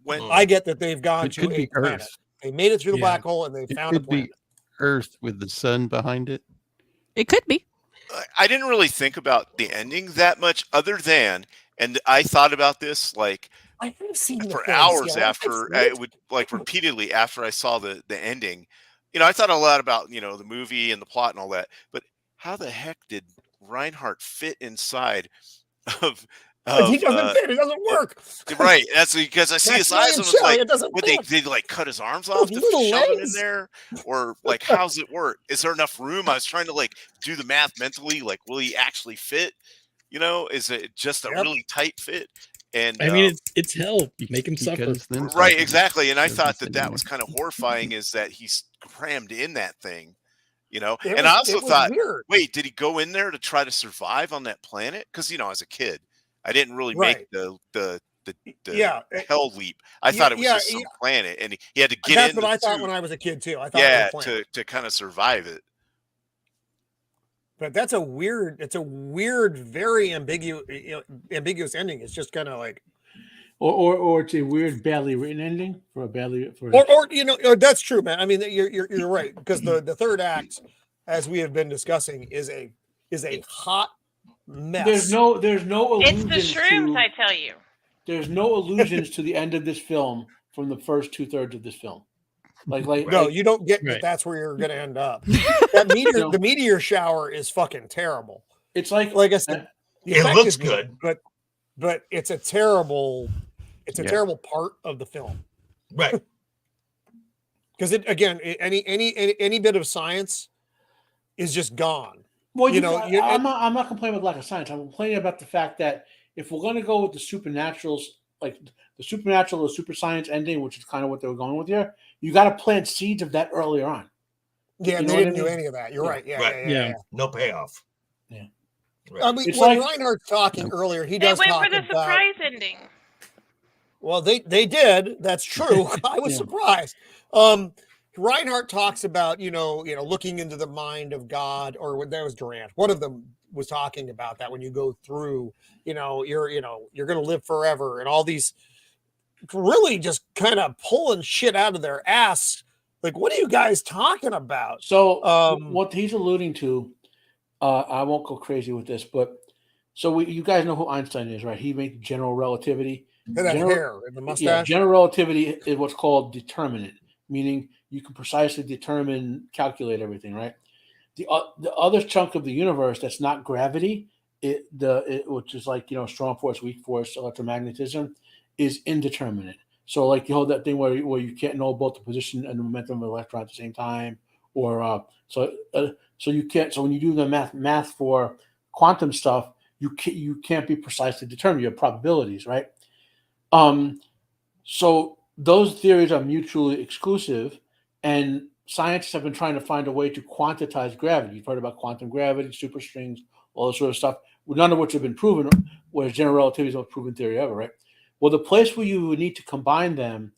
[SPEAKER 6] When
[SPEAKER 1] I get that they've gone
[SPEAKER 8] It
[SPEAKER 1] to
[SPEAKER 8] could
[SPEAKER 1] a
[SPEAKER 8] be
[SPEAKER 1] planet.
[SPEAKER 8] Earth.
[SPEAKER 1] They made it through the
[SPEAKER 9] Yeah.
[SPEAKER 1] black hole, and they
[SPEAKER 8] It
[SPEAKER 1] found a
[SPEAKER 8] could
[SPEAKER 1] planet.
[SPEAKER 8] be Earth with the sun behind it.
[SPEAKER 3] It could be.
[SPEAKER 6] I didn't really think about the ending that much, other than, and I thought about this like
[SPEAKER 1] I have seen the
[SPEAKER 6] for
[SPEAKER 1] film,
[SPEAKER 6] hours
[SPEAKER 1] Scott.
[SPEAKER 6] after I would like repeatedly after I saw the ending. You know, I thought a lot about, you know, the movie and the plot and all that, but how the heck did Reinhardt fit inside of
[SPEAKER 1] He doesn't fit. It doesn't work.
[SPEAKER 6] right? That's because I see
[SPEAKER 1] That's
[SPEAKER 6] his eyes and
[SPEAKER 1] Ryan
[SPEAKER 6] was
[SPEAKER 1] Shelley.
[SPEAKER 6] like,
[SPEAKER 1] It doesn't
[SPEAKER 6] would
[SPEAKER 1] fit.
[SPEAKER 6] they like cut his arms
[SPEAKER 1] Those
[SPEAKER 6] off to
[SPEAKER 1] little
[SPEAKER 6] shove him in
[SPEAKER 1] legs.
[SPEAKER 6] there, or like how's it work? Is there enough room? I was trying to like do the math mentally. Like, will he actually fit? You know, is it just a
[SPEAKER 1] Yep.
[SPEAKER 6] really tight fit? And
[SPEAKER 9] I mean, it's hell. Make him suffer.
[SPEAKER 8] Because then
[SPEAKER 6] right,
[SPEAKER 8] something
[SPEAKER 6] exactly. And I
[SPEAKER 8] shows
[SPEAKER 6] thought
[SPEAKER 8] us
[SPEAKER 6] that
[SPEAKER 8] in
[SPEAKER 6] that
[SPEAKER 8] there.
[SPEAKER 6] was kind of horrifying, is that he's crammed in that thing. You know,
[SPEAKER 1] It
[SPEAKER 6] and
[SPEAKER 1] was-
[SPEAKER 6] I also
[SPEAKER 1] it was
[SPEAKER 6] thought,
[SPEAKER 1] weird.
[SPEAKER 6] wait, did he go in there to try to survive on that planet? Because, you know, as a kid, I didn't really make the
[SPEAKER 1] Yeah,
[SPEAKER 6] hell leap. I thought it was just some
[SPEAKER 1] yeah.
[SPEAKER 6] planet, and he had to get
[SPEAKER 1] That's
[SPEAKER 6] in
[SPEAKER 1] what
[SPEAKER 6] the
[SPEAKER 1] I thought
[SPEAKER 6] suit,
[SPEAKER 1] when I was a kid too. I thought
[SPEAKER 6] yeah,
[SPEAKER 1] it was a planet.
[SPEAKER 6] to kind of survive it.
[SPEAKER 1] But that's a weird. It's a weird, very ambiguous ending. It's just kind of like,
[SPEAKER 5] Or it's a weird, badly written ending for a badly for.
[SPEAKER 1] or you know, that's true, man. I mean, you're right, because the third act, as we have been discussing, is a hot mess.
[SPEAKER 5] There's no
[SPEAKER 2] It's
[SPEAKER 5] allusions
[SPEAKER 2] the shrooms,
[SPEAKER 5] to,
[SPEAKER 2] I tell you.
[SPEAKER 5] there's no allusions to the end of this film from the first 2/3 of this film.
[SPEAKER 1] No, you don't get that.
[SPEAKER 9] Right.
[SPEAKER 1] That's where you're going to end up. That meteor,
[SPEAKER 5] No.
[SPEAKER 1] the meteor shower is fucking terrible.
[SPEAKER 5] It's like
[SPEAKER 1] I said, the
[SPEAKER 7] It
[SPEAKER 1] effect
[SPEAKER 7] looks
[SPEAKER 1] is
[SPEAKER 7] good.
[SPEAKER 1] but it's a terrible,
[SPEAKER 8] Yeah.
[SPEAKER 1] terrible part of the film.
[SPEAKER 7] Right.
[SPEAKER 1] Because any bit of science is just gone.
[SPEAKER 5] Well,
[SPEAKER 1] You know,
[SPEAKER 5] I'm not complaining about lack of science. I'm complaining about the fact that if we're going to go with the supernaturals, like the supernatural or super science ending, which is kind of what they were going with here, you got to plant seeds of that earlier on.
[SPEAKER 1] Yeah,
[SPEAKER 5] You
[SPEAKER 1] and
[SPEAKER 5] know
[SPEAKER 1] they
[SPEAKER 5] what I
[SPEAKER 1] didn't do
[SPEAKER 5] mean?
[SPEAKER 1] any of that. You're
[SPEAKER 5] Yeah.
[SPEAKER 1] right. Yeah,
[SPEAKER 7] Right.
[SPEAKER 1] yeah.
[SPEAKER 7] No payoff.
[SPEAKER 5] Yeah.
[SPEAKER 7] Right.
[SPEAKER 1] I mean,
[SPEAKER 5] It's
[SPEAKER 1] when
[SPEAKER 5] like-
[SPEAKER 1] Reinhardt's talking earlier, he
[SPEAKER 2] They
[SPEAKER 1] does
[SPEAKER 2] went
[SPEAKER 1] talk
[SPEAKER 2] for the
[SPEAKER 1] about.
[SPEAKER 2] surprise ending.
[SPEAKER 1] Well, they did. That's true. I was
[SPEAKER 5] Yeah.
[SPEAKER 1] surprised. Reinhardt talks about looking into the mind of God, or that was Durant. One of them was talking about that when you go through, you're going to live forever, and all these really just kind of pulling shit out of their ass. Like, what are you guys talking about?
[SPEAKER 5] So what he's alluding to, I won't go crazy with this, but so you guys know who Einstein is, right? He made general relativity.
[SPEAKER 1] And that hair and the mustache.
[SPEAKER 5] Yeah, general relativity is what's called determinate, meaning you can precisely calculate everything, right? The other chunk of the universe that's not gravity, which is like strong force, weak force, electromagnetism, is indeterminate. So like that thing where you can't know both the position and the momentum of an electron at the same time, or so you can't. So when you do the math for quantum stuff, you can't be precisely determined. You have probabilities, right? So those theories are mutually exclusive, and scientists have been trying to find a way to quantize gravity. You've heard about quantum gravity, superstrings, all this sort of stuff, none of which have been proven, whereas general relativity is the most proven theory ever, right? Well, the place where you would need to combine them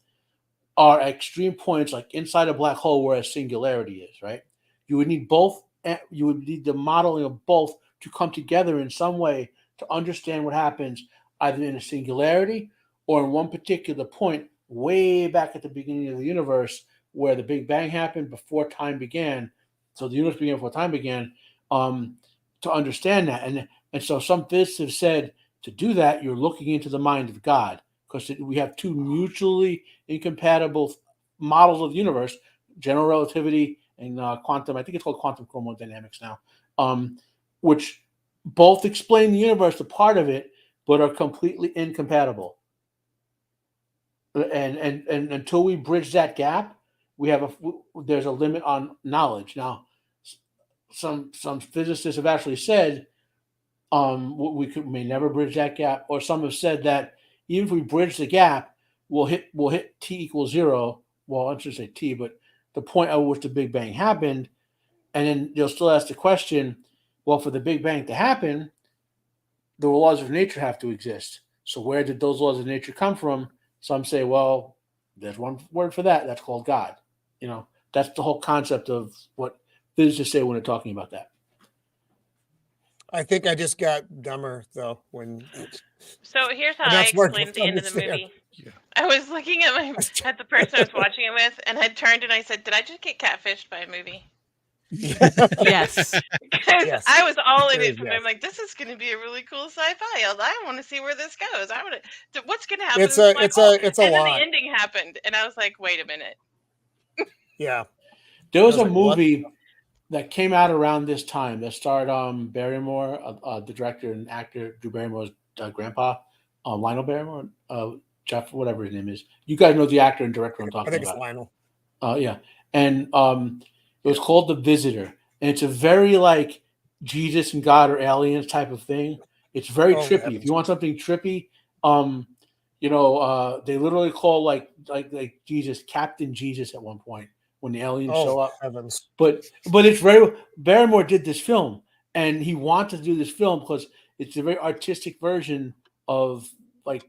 [SPEAKER 5] are extreme points, like inside a black hole where a singularity is, right? You would need both. You would need the modeling of both to come together in some way to understand what happens either in a singularity or in one particular point way back at the beginning of the universe where the Big Bang happened before time began. So the universe began before time began, to understand that. And so some physicists have said to do that, you're looking into the mind of God, because we have two mutually incompatible models of the universe, general relativity and quantum. I think it's called quantum chromodynamics now, which both explain the universe, a part of it, but are completely incompatible. And until we bridge that gap, there's a limit on knowledge. Now, some physicists have actually said we may never bridge that gap, or some have said that even if we bridge the gap, we'll hit t equals 0. Well, I should say t, but the point at which the Big Bang happened, and then they'll still ask the question, well, for the Big Bang to happen, the laws of nature have to exist. So where did those laws of nature come from? Some say, well, there's one word for that. That's called God. That's the whole concept of what physicists say when they're talking about that.
[SPEAKER 1] I think I just got dumber though when.
[SPEAKER 2] So here's how
[SPEAKER 1] I'm
[SPEAKER 2] I
[SPEAKER 1] not smart
[SPEAKER 2] explained the
[SPEAKER 1] enough
[SPEAKER 2] end
[SPEAKER 1] to
[SPEAKER 2] of the
[SPEAKER 1] understand.
[SPEAKER 2] movie. I was looking at the person I was watching it with, and I turned and I said, "Did I just get catfished by a movie?"
[SPEAKER 3] Yes.
[SPEAKER 2] Because
[SPEAKER 1] Yes.
[SPEAKER 2] I was all in it
[SPEAKER 1] Yes.
[SPEAKER 2] from there. I'm like, this is going to be a really cool sci-fi. I want to see where this goes. I want to. What's going to happen?
[SPEAKER 1] It's a
[SPEAKER 2] and then
[SPEAKER 1] lot.
[SPEAKER 2] the ending happened, and I was like, wait a minute.
[SPEAKER 1] Yeah.
[SPEAKER 5] There was a
[SPEAKER 1] like, what?
[SPEAKER 5] movie that came out around this time that starred Barrymore, the director and actor, Drew Barrymore's grandpa, Lionel Barrymore, Jeff, whatever his name is. You guys know the actor and director I'm talking
[SPEAKER 1] I think
[SPEAKER 5] about.
[SPEAKER 1] it's Lionel.
[SPEAKER 5] Yeah. And it was called The Visitor. And it's a very like Jesus and God or aliens type of thing. It's very trippy.
[SPEAKER 1] Heavens.
[SPEAKER 5] If you want something trippy, they literally call like Jesus Captain Jesus at one point when the aliens show up.
[SPEAKER 1] Heavens.
[SPEAKER 5] But it's very Barrymore did this film, and he wanted to do this film because it's a very artistic version of like.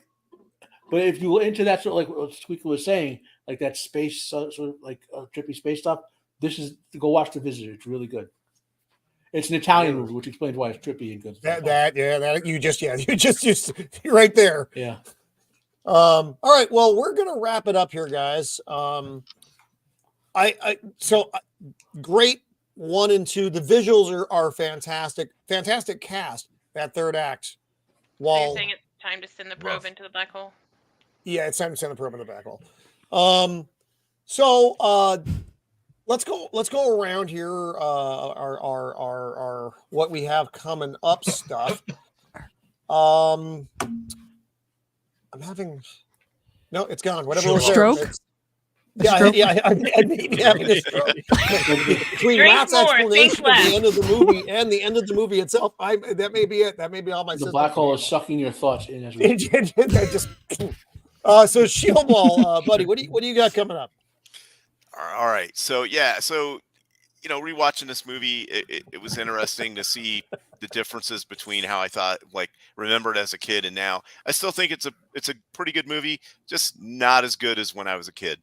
[SPEAKER 5] But if you were into that sort of like what Squeeka was saying, like that space sort of like trippy space stuff, this is go watch The Visitor. It's really good. It's an Italian movie, which explains why it's trippy and good.
[SPEAKER 1] You're right there.
[SPEAKER 5] Yeah.
[SPEAKER 1] All right. Well, we're gonna wrap it up here, guys. Great 1 and 2. The visuals are fantastic. Fantastic cast. That third act.
[SPEAKER 2] So you're saying it's time to send the probe into the black hole?
[SPEAKER 1] Yeah, it's time to send the probe into the black hole. Let's go around here. Our what we have coming up stuff. I'm having it's gone. Whatever was
[SPEAKER 3] stroke.
[SPEAKER 1] Yeah, I may be having a stroke. Between Rat's explanation at the end of the movie and the end of the movie itself, that may be it. That may be all my.
[SPEAKER 5] The black hole is sucking your thoughts in as
[SPEAKER 1] well. So Shieldwall, buddy, what do you got coming up?
[SPEAKER 6] All right. So rewatching this movie, it was interesting to see the differences between how I thought, remembered as a kid and now. I still think it's a pretty good movie, just not as good as when I was a kid.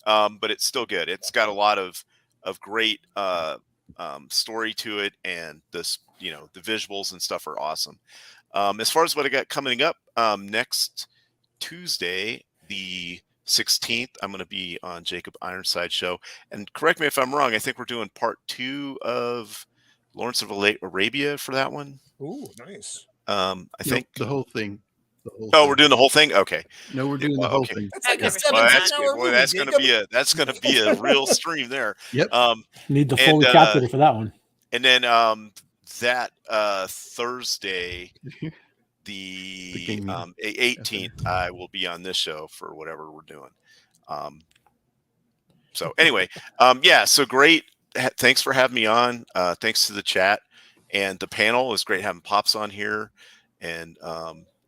[SPEAKER 6] But it's still good. It's got a lot of great story to it, and the visuals and stuff are awesome. As far as what I got coming up, next Tuesday, the 16th, I'm going to be on Jacob Ironside's show. And correct me if I'm wrong, I think we're doing part 2 of Lawrence of Arabia for that one.
[SPEAKER 1] Ooh, nice.
[SPEAKER 6] I think
[SPEAKER 8] the whole thing.
[SPEAKER 6] We're doing the whole thing. Okay.
[SPEAKER 8] No, we're doing the whole thing.
[SPEAKER 1] That's like a 17-hour movie.
[SPEAKER 6] That's gonna be a real stream there.
[SPEAKER 8] Yep.
[SPEAKER 5] Need the Foley calculator for that one.
[SPEAKER 6] And then that Thursday, the 18th, I will be on this show for whatever we're doing. So anyway, so great. Thanks for having me on. Thanks to the chat and the panel. It's great having Pops on here and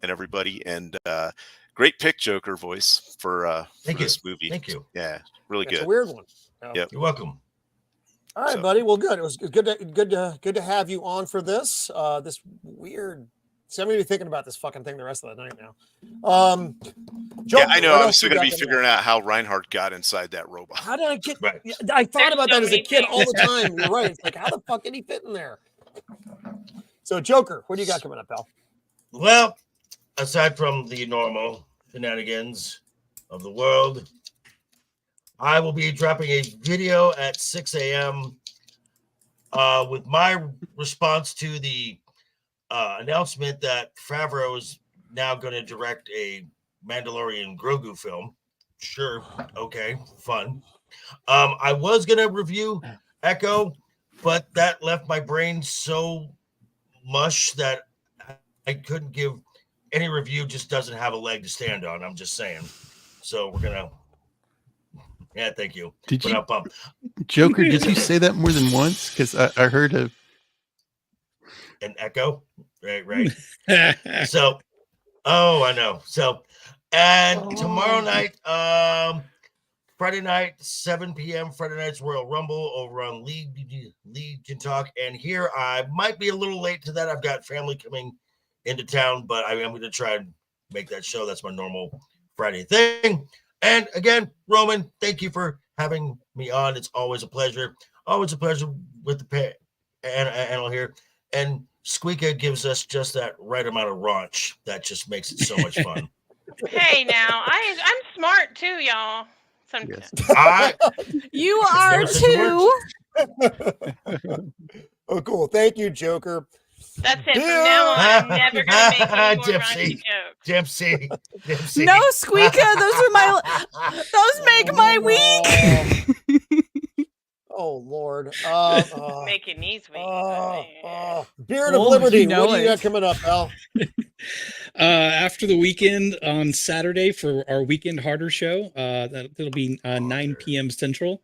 [SPEAKER 6] everybody. And great pick, Joker voice for this movie.
[SPEAKER 7] Thank you.
[SPEAKER 6] Yeah, really good.
[SPEAKER 1] It's a weird one.
[SPEAKER 6] Yep.
[SPEAKER 7] You're welcome.
[SPEAKER 1] All right, buddy. Well, good. It was good to have you on for this. This weird. So I'm gonna be thinking about this fucking thing the rest of the night now. Joker,
[SPEAKER 6] I know. I'm still gonna be
[SPEAKER 1] got
[SPEAKER 6] figuring out how Reinhardt got inside that robot.
[SPEAKER 1] How did I get?
[SPEAKER 7] Right.
[SPEAKER 1] I thought
[SPEAKER 2] There's
[SPEAKER 1] about
[SPEAKER 2] so
[SPEAKER 1] that as a
[SPEAKER 2] many
[SPEAKER 1] kid
[SPEAKER 2] things.
[SPEAKER 1] all the time. You're right. It's like, how the fuck did he fit in there? So, Joker, what do you got coming up, pal?
[SPEAKER 7] Well, aside from the normal shenanigans of the world, I will be dropping a video at 6 a.m. With my response to the announcement that Favreau is now going to direct a Mandalorian Grogu film. Sure. Okay. Fun. I was going to review Echo, but that left my brain so mush that I couldn't give any review. Just doesn't have a leg to stand on. I'm just saying. So we're going to. Yeah, thank you.
[SPEAKER 8] Did you,
[SPEAKER 7] But
[SPEAKER 8] Joker, did you say that more than once? Because I heard an
[SPEAKER 7] Echo. Right. So, I know. So, and tomorrow night, Friday night, 7 p.m., Friday night's Royal Rumble over on League Can Talk. And here I might be a little late to that. I've got family coming into town, but I'm going to try and make that show. That's my normal Friday thing. And again, Roman, thank you for having me on. It's always a pleasure. Always a pleasure with the panel here. And Squeeka gives us just that right amount of raunch that just makes it so much fun.
[SPEAKER 2] Hey, now I'm smart too, y'all. Sometimes.
[SPEAKER 3] You are too.
[SPEAKER 1] Oh, cool. Thank you, Joker.
[SPEAKER 2] That's it. From now on, I'm never gonna make any more raunchy jokes.
[SPEAKER 7] Dipsy.
[SPEAKER 3] No, Squeeka. Those make my week.
[SPEAKER 1] Oh Lord.
[SPEAKER 2] Making these weeks.
[SPEAKER 1] Beard of Liberty.
[SPEAKER 3] You know
[SPEAKER 1] what do you got coming up, Al?
[SPEAKER 9] After the weekend on Saturday for our Weekend Harder show, that'll be 9 p.m. Central.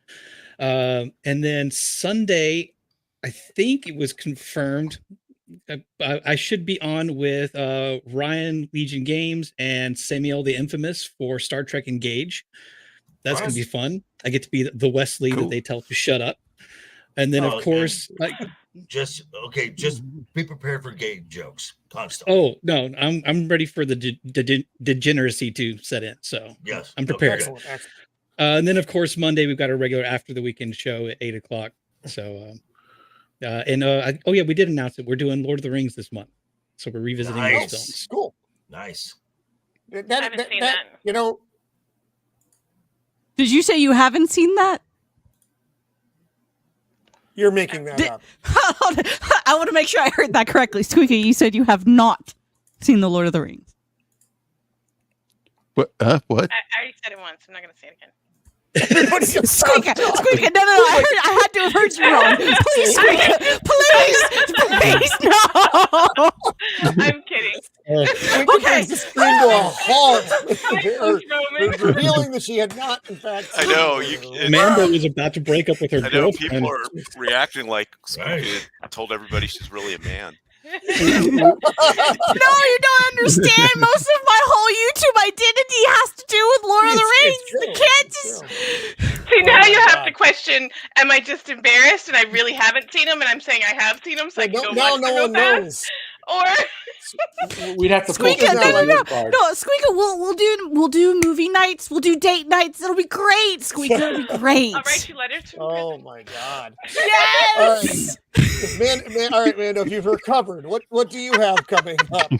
[SPEAKER 9] And then Sunday, I think it was confirmed. I should be on with Ryan Legion Games and Samuel the Infamous for Star Trek Engage. That's going to be fun. I get to be the Wesley that they tell to shut up. And then, of course,
[SPEAKER 7] just be prepared for gay jokes constantly.
[SPEAKER 9] Oh no, I'm ready for the degeneracy to set in. So
[SPEAKER 7] yes,
[SPEAKER 9] I'm prepared.
[SPEAKER 7] Okay.
[SPEAKER 9] And then, of course, Monday we've got a regular After the Weekend show at 8:00. So, we did announce it. We're doing Lord of the Rings this month, so we're revisiting those films.
[SPEAKER 1] Cool,
[SPEAKER 7] nice.
[SPEAKER 2] I haven't seen that.
[SPEAKER 1] You know.
[SPEAKER 3] Did you say you haven't seen that?
[SPEAKER 1] You're making that up.
[SPEAKER 3] I want to make sure I heard that correctly. Squeaky, you said you have not seen The Lord of the Rings.
[SPEAKER 8] What? What?
[SPEAKER 2] I already said it once. I'm not going to say it again.
[SPEAKER 3] Squeaky, no. I had to have heard you wrong. Please, Squeaky, please, no.
[SPEAKER 2] I'm kidding.
[SPEAKER 1] Okay. The screen to a halt. Revealing that she had not, in fact.
[SPEAKER 6] I know.
[SPEAKER 9] Amanda was about to break up with her girlfriend.
[SPEAKER 6] People are reacting like Squeaka told everybody she's really a man.
[SPEAKER 3] No, you don't understand. Most of my whole YouTube identity has to do with Lord of the Rings. You can't just...
[SPEAKER 2] See, now you have to question, am I just embarrassed and I really haven't seen them and I'm saying I have seen them so I can go watch them real fast? Or...
[SPEAKER 5] We'd have to
[SPEAKER 3] Squeaka, no, Squeaka, we'll do movie nights, we'll do date nights. It'll be great, Squeaka. It'll be great.
[SPEAKER 2] I'll write you letters.
[SPEAKER 1] Oh my God!
[SPEAKER 3] Yes.
[SPEAKER 1] All right, man. If you've recovered, what do you have coming up?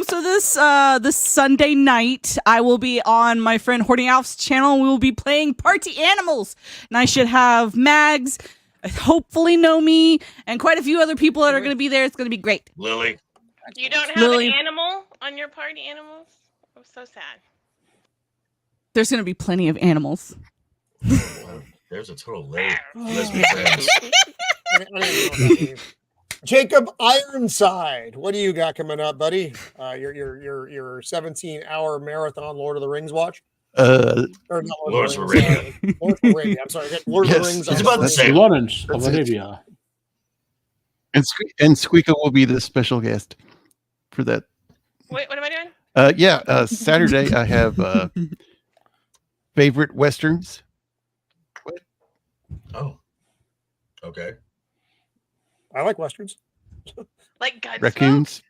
[SPEAKER 3] So this Sunday night, I will be on my friend Hoarding Alf's channel. And we will be playing Party Animals, and I should have Mags. Hopefully Nomi and quite a few other people that are going to be there. It's going to be great.
[SPEAKER 7] Lily.
[SPEAKER 2] You don't have an animal on your Party Animals? I'm so sad.
[SPEAKER 3] There's going to be plenty of animals.
[SPEAKER 7] There's a total lesbian.
[SPEAKER 1] Jacob Ironside, what do you got coming up, buddy? Your 17-hour marathon Lord of the Rings watch?
[SPEAKER 7] Or not Lord of Arabia.
[SPEAKER 1] Lord of Arabia. I'm sorry. Lord of the Rings.
[SPEAKER 7] It's about the same.
[SPEAKER 5] Lawrence of Arabia.
[SPEAKER 8] And Squeaka will be the special guest for that.
[SPEAKER 2] Wait, what am I doing?
[SPEAKER 8] Saturday I have favorite westerns. What?
[SPEAKER 7] Oh, okay.
[SPEAKER 1] I like westerns.
[SPEAKER 2] Like Gunsmoke?
[SPEAKER 8] Raccoons.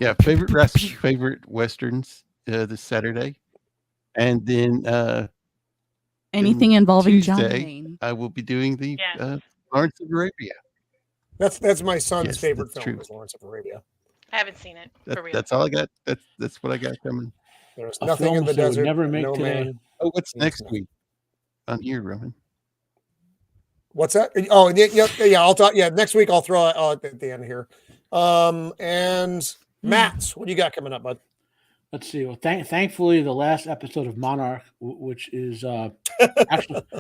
[SPEAKER 8] Yeah, favorite westerns this Saturday, and then
[SPEAKER 3] anything involving John
[SPEAKER 8] Tuesday,
[SPEAKER 3] Wayne.
[SPEAKER 8] I will be doing the Lawrence of Arabia.
[SPEAKER 1] That's my son's favorite film.
[SPEAKER 8] True.
[SPEAKER 1] Is Lawrence of Arabia.
[SPEAKER 2] I haven't seen it. For real.
[SPEAKER 8] That's all I got. That's what I got coming.
[SPEAKER 1] There's nothing in the desert.
[SPEAKER 5] Never make
[SPEAKER 1] no
[SPEAKER 5] today.
[SPEAKER 1] man.
[SPEAKER 8] Oh, what's next week on here, Roman?
[SPEAKER 1] What's that? Oh, yeah. I'll talk. Yeah, next week I'll throw it at the end here. And Matt, what do you got coming up, bud?
[SPEAKER 5] Let's see. Well, thankfully, the last episode of Monarch, which is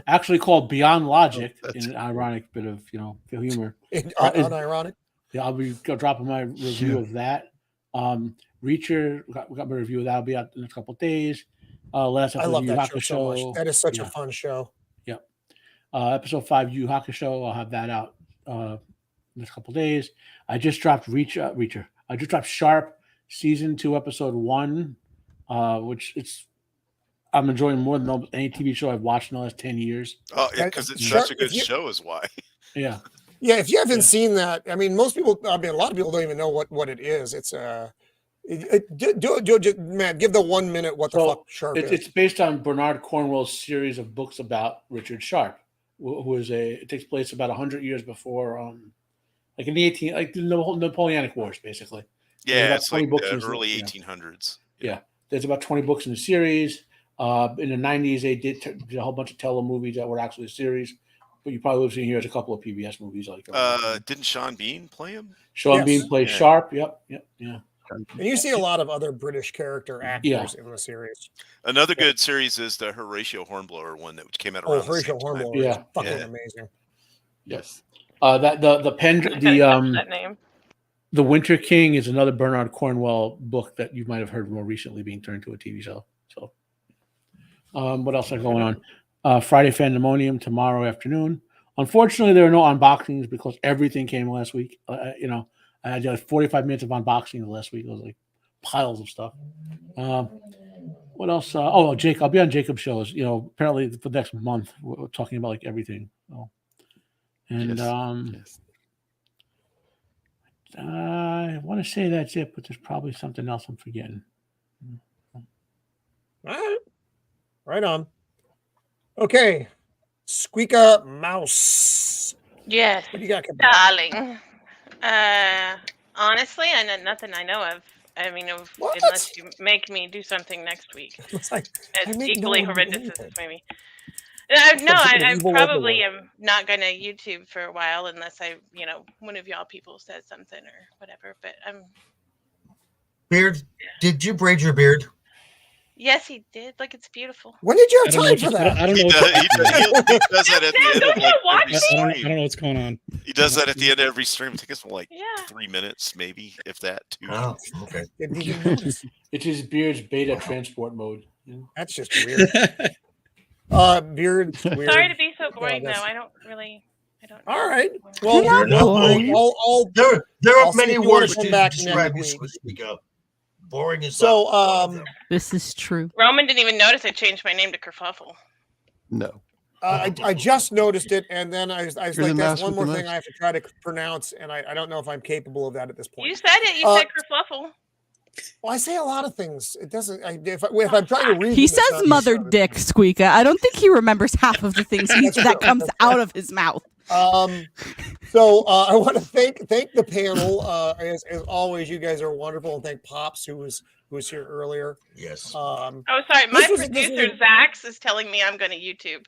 [SPEAKER 5] actually called Beyond Logic, in an ironic bit of humor.
[SPEAKER 1] Unironic.
[SPEAKER 5] Yeah, I'll be dropping my review of that. Reacher got my review of that. I'll be out in a couple of days. Last episode
[SPEAKER 1] I love
[SPEAKER 5] of Yu
[SPEAKER 1] that show so much. That is such a
[SPEAKER 5] Yeah.
[SPEAKER 1] fun show.
[SPEAKER 5] Yep. Episode 5 Yu Hakusho. I'll have that out in a couple of days. I just dropped Reacher. I just dropped Sharp season 2 episode 1, which I'm enjoying more than any TV show I've watched in the last 10 years.
[SPEAKER 6] Oh, yeah, because it's such a good show is why.
[SPEAKER 5] Yeah.
[SPEAKER 1] Yeah, if you haven't
[SPEAKER 5] Yeah.
[SPEAKER 1] seen that, I mean, most people, I mean, a lot of people don't even know what it is. It's Matt, give the 1 minute what the
[SPEAKER 5] So
[SPEAKER 1] fuck Sharp is.
[SPEAKER 5] it's based on Bernard Cornwell's series of books about Richard Sharp, who is it takes place about 100 years before, like in the the Napoleonic Wars, basically. There's
[SPEAKER 6] Yeah,
[SPEAKER 5] about
[SPEAKER 6] it's
[SPEAKER 5] 20
[SPEAKER 6] like
[SPEAKER 5] books
[SPEAKER 6] the
[SPEAKER 5] in the-
[SPEAKER 6] early
[SPEAKER 5] yeah.
[SPEAKER 6] 1800s.
[SPEAKER 5] Yeah, there's about 20 books in the series. In the 90s, they did a whole bunch of telemovies that were actually a series. But you probably have seen here as a couple of PBS movies. Like
[SPEAKER 6] Didn't Sean Bean play him?
[SPEAKER 5] Sean
[SPEAKER 1] Yes.
[SPEAKER 5] Bean plays
[SPEAKER 6] Yeah.
[SPEAKER 5] Sharp. Yep. Yeah.
[SPEAKER 1] And you see a lot of other British character actors in the series.
[SPEAKER 6] Another good series is the Horatio Hornblower one that came out
[SPEAKER 1] Oh,
[SPEAKER 6] around the
[SPEAKER 1] Horatio
[SPEAKER 6] same time.
[SPEAKER 1] Hornblower
[SPEAKER 5] Yeah.
[SPEAKER 1] is fucking
[SPEAKER 6] Yeah.
[SPEAKER 1] amazing.
[SPEAKER 8] Yes.
[SPEAKER 5] That the pen
[SPEAKER 2] I couldn't catch that
[SPEAKER 5] the
[SPEAKER 2] name.
[SPEAKER 5] The Winter King is another Bernard Cornwell book that you might have heard more recently being turned to a TV show. So, what else is going on? Friday Fandemonium tomorrow afternoon. Unfortunately, there are no unboxings because everything came last week. I had like 45 minutes of unboxing last week. It was like piles of stuff. What else? Jake, I'll be on Jacob's shows. Apparently for the next month, we're talking about like everything. So, and
[SPEAKER 8] Yes.
[SPEAKER 5] I want to say that's it, but there's probably something else I'm forgetting.
[SPEAKER 1] All right. Right on. Okay. Squeeka Mouse.
[SPEAKER 2] Yes,
[SPEAKER 1] What do you got coming up?
[SPEAKER 2] darling. Honestly, nothing I know of. I mean,
[SPEAKER 1] What?
[SPEAKER 2] unless you make me do something next week.
[SPEAKER 1] It's like, I
[SPEAKER 2] It's
[SPEAKER 1] make no
[SPEAKER 2] equally
[SPEAKER 1] one do
[SPEAKER 2] horrendous as
[SPEAKER 1] anything.
[SPEAKER 2] this movie. No,
[SPEAKER 1] Some
[SPEAKER 2] I
[SPEAKER 1] evil
[SPEAKER 2] probably
[SPEAKER 1] overlord.
[SPEAKER 2] am not going to YouTube for a while unless one of y'all people says something or whatever. But
[SPEAKER 7] Beard, did you braid your beard?
[SPEAKER 2] yes, he did. Like, it's beautiful.
[SPEAKER 1] When did you
[SPEAKER 9] I
[SPEAKER 1] have
[SPEAKER 9] don't know.
[SPEAKER 1] time for that?
[SPEAKER 9] I don't
[SPEAKER 6] He
[SPEAKER 9] know.
[SPEAKER 6] does, he does that at the end of
[SPEAKER 2] Don't you
[SPEAKER 6] like
[SPEAKER 2] watch
[SPEAKER 6] every
[SPEAKER 2] it?
[SPEAKER 9] I don't
[SPEAKER 6] stream.
[SPEAKER 9] know what's going on.
[SPEAKER 6] He does that at the end of every stream. It takes him like
[SPEAKER 2] Yeah.
[SPEAKER 6] 3 minutes, maybe, if that. 2
[SPEAKER 7] Oh, okay.
[SPEAKER 1] Did you notice?
[SPEAKER 5] It's his beard's beta transport mode.
[SPEAKER 1] That's just weird. Beard's weird.
[SPEAKER 2] Sorry to be so boring,
[SPEAKER 1] that's-
[SPEAKER 2] though. I don't.
[SPEAKER 1] All right. Well,
[SPEAKER 7] You're not boring.
[SPEAKER 1] I'll
[SPEAKER 7] There
[SPEAKER 1] I'll
[SPEAKER 7] are
[SPEAKER 1] see
[SPEAKER 7] many
[SPEAKER 1] if you wanna
[SPEAKER 7] words
[SPEAKER 1] come
[SPEAKER 7] to
[SPEAKER 1] back
[SPEAKER 7] describe
[SPEAKER 1] next
[SPEAKER 7] you,
[SPEAKER 1] week.
[SPEAKER 7] Squeeka. Boring is
[SPEAKER 1] So,
[SPEAKER 7] not one of them.
[SPEAKER 3] This is true.
[SPEAKER 2] Roman didn't even notice I changed my name to Kerfuffle.
[SPEAKER 8] No.
[SPEAKER 1] I just noticed it, and then I was
[SPEAKER 8] You're
[SPEAKER 1] like,
[SPEAKER 8] the
[SPEAKER 1] "That's
[SPEAKER 8] mouse
[SPEAKER 1] one
[SPEAKER 8] with the
[SPEAKER 1] more thing
[SPEAKER 8] mouse.
[SPEAKER 1] I have to try to pronounce," and I don't know if I'm capable of that at this point.
[SPEAKER 2] You said it. You said Kerfuffle.
[SPEAKER 1] Well, I say a lot of things. It doesn't. If I'm trying to read,
[SPEAKER 3] He
[SPEAKER 1] them, it's
[SPEAKER 3] says
[SPEAKER 1] not-
[SPEAKER 3] mother dick, Squeeka. I don't think he remembers half of the things
[SPEAKER 1] That's
[SPEAKER 3] that
[SPEAKER 1] true.
[SPEAKER 3] comes out of his mouth.
[SPEAKER 1] So I want to thank the panel. As always, you guys are wonderful, and thank Pops who was here earlier.
[SPEAKER 7] Yes.
[SPEAKER 2] Oh, sorry. My
[SPEAKER 1] This was-
[SPEAKER 2] producer Zax is telling me I'm going to YouTube.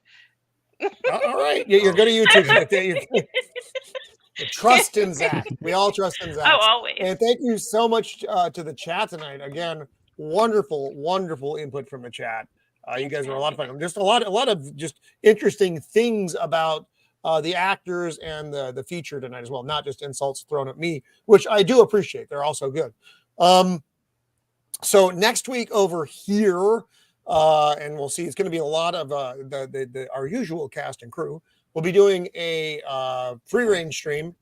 [SPEAKER 1] All right, you're going to YouTube. Trust in Zach. We all trust in Zach.
[SPEAKER 2] Oh, always.
[SPEAKER 1] And thank you so much to the chat tonight. Again, wonderful input from the chat. You guys are a lot of fun. Just a lot of just interesting things about the actors and the feature tonight as well. Not just insults thrown at me, which I do appreciate. They're also good. So next week over here, and we'll see. It's going to be a lot of our usual cast and crew. We'll be doing a free range stream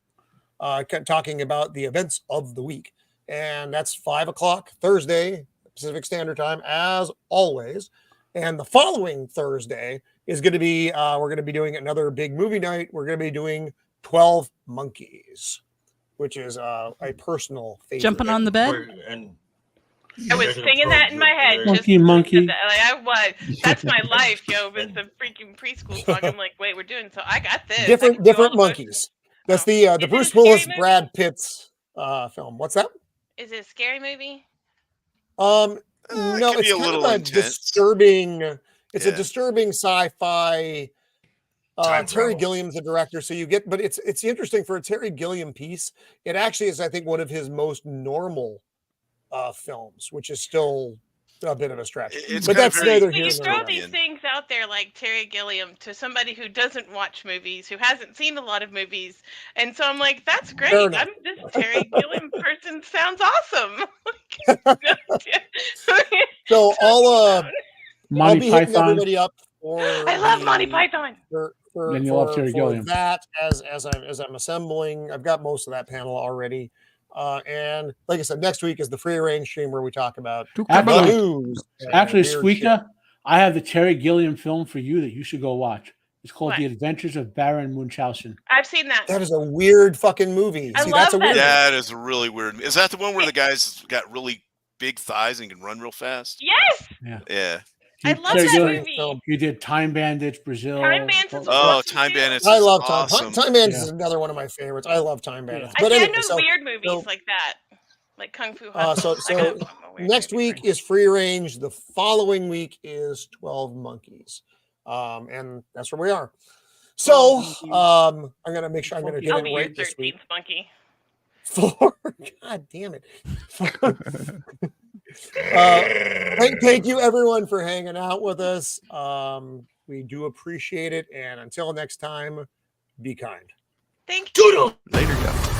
[SPEAKER 1] talking about the events of the week. And that's 5 o'clock Thursday, Pacific Standard Time, as always. And the following Thursday is going to be, we're going to be doing another big movie night. We're going to be doing 12 Monkeys, which is a personal favorite.
[SPEAKER 3] Jumping on the bed.
[SPEAKER 7] And
[SPEAKER 2] I was singing that in my head.
[SPEAKER 5] Monkey.
[SPEAKER 2] Like I was. That's my life, yo. It's a freaking preschool song. I'm like, wait, we're doing so. I got this. I can do
[SPEAKER 1] Different
[SPEAKER 2] all the
[SPEAKER 1] monkeys. That's
[SPEAKER 2] Oh.
[SPEAKER 1] the
[SPEAKER 2] Is it a
[SPEAKER 1] Bruce
[SPEAKER 2] scary
[SPEAKER 1] Willis,
[SPEAKER 2] movie?
[SPEAKER 1] Brad Pitt's film. What's that?
[SPEAKER 2] Is it a scary movie?
[SPEAKER 1] No,
[SPEAKER 6] could
[SPEAKER 1] it's
[SPEAKER 6] be a
[SPEAKER 1] kind
[SPEAKER 6] little
[SPEAKER 1] of a
[SPEAKER 6] intense.
[SPEAKER 1] disturbing. It's a
[SPEAKER 6] Yeah.
[SPEAKER 1] disturbing sci-fi.
[SPEAKER 7] Time
[SPEAKER 1] Terry
[SPEAKER 7] travel.
[SPEAKER 1] Gilliam's the director, so you get. But it's interesting for a Terry Gilliam piece. It actually is, I think, one of his most normal films, which is still a bit of a stretch.
[SPEAKER 6] It's
[SPEAKER 1] But
[SPEAKER 6] got a
[SPEAKER 1] that's
[SPEAKER 6] very-
[SPEAKER 1] neither
[SPEAKER 2] But
[SPEAKER 1] here
[SPEAKER 2] you
[SPEAKER 1] nor
[SPEAKER 2] throw
[SPEAKER 1] there.
[SPEAKER 2] these things out there like Terry Gilliam to somebody who doesn't watch movies, who hasn't seen a lot of movies, and so I'm like, that's great.
[SPEAKER 1] Fair enough.
[SPEAKER 2] This Terry Gilliam person sounds awesome.
[SPEAKER 1] So I'll
[SPEAKER 5] Monty
[SPEAKER 1] be hitting
[SPEAKER 5] Python.
[SPEAKER 1] everybody up for.
[SPEAKER 2] I love Monty
[SPEAKER 1] the-
[SPEAKER 2] Python.
[SPEAKER 1] For,
[SPEAKER 5] Then you'll love Terry
[SPEAKER 1] for
[SPEAKER 5] Gilliam.
[SPEAKER 1] that as I'm assembling. I've got most of that panel already. And like I said, next week is the free range stream where we talk about the
[SPEAKER 5] Actually-
[SPEAKER 1] news. and
[SPEAKER 5] Actually,
[SPEAKER 1] weird
[SPEAKER 5] Squeeka,
[SPEAKER 1] shit.
[SPEAKER 5] I have the Terry Gilliam film for you that you should go watch. It's called
[SPEAKER 2] What?
[SPEAKER 5] The Adventures of Baron Munchausen.
[SPEAKER 2] I've seen that.
[SPEAKER 1] That is a weird fucking movie.
[SPEAKER 2] I
[SPEAKER 1] See,
[SPEAKER 2] love
[SPEAKER 1] that's a
[SPEAKER 2] that
[SPEAKER 1] weird.
[SPEAKER 6] That is a really weird. Is that the one where the guy's got really big thighs and can run real fast?
[SPEAKER 2] Yes,
[SPEAKER 6] Yeah.
[SPEAKER 2] I love that
[SPEAKER 5] Sarah,
[SPEAKER 2] movie.
[SPEAKER 5] You did Time Bandits, Brazil.
[SPEAKER 2] Time Bandits is
[SPEAKER 6] Oh,
[SPEAKER 2] awesome
[SPEAKER 6] Time
[SPEAKER 2] too.
[SPEAKER 6] Bandits.
[SPEAKER 1] I
[SPEAKER 6] is
[SPEAKER 1] love
[SPEAKER 6] awesome.
[SPEAKER 1] Time Bandits is another one of my favorites. I love Time Bandits.
[SPEAKER 2] I
[SPEAKER 1] But
[SPEAKER 2] see. I
[SPEAKER 1] anyway,
[SPEAKER 2] know
[SPEAKER 1] so
[SPEAKER 2] weird movies like that, like Kung Fu
[SPEAKER 1] so
[SPEAKER 2] Hustle.
[SPEAKER 1] next week is Free Range. The following week is 12 Monkeys, and that's where we are. So I'm gonna make sure I'm gonna get
[SPEAKER 2] I'll
[SPEAKER 1] it
[SPEAKER 2] be your
[SPEAKER 1] right this week.
[SPEAKER 2] 13th monkey.
[SPEAKER 1] God damn it. Thank you everyone for hanging out with us. We do appreciate it, and until next time, be kind.
[SPEAKER 2] Thank you.
[SPEAKER 8] Later, guys.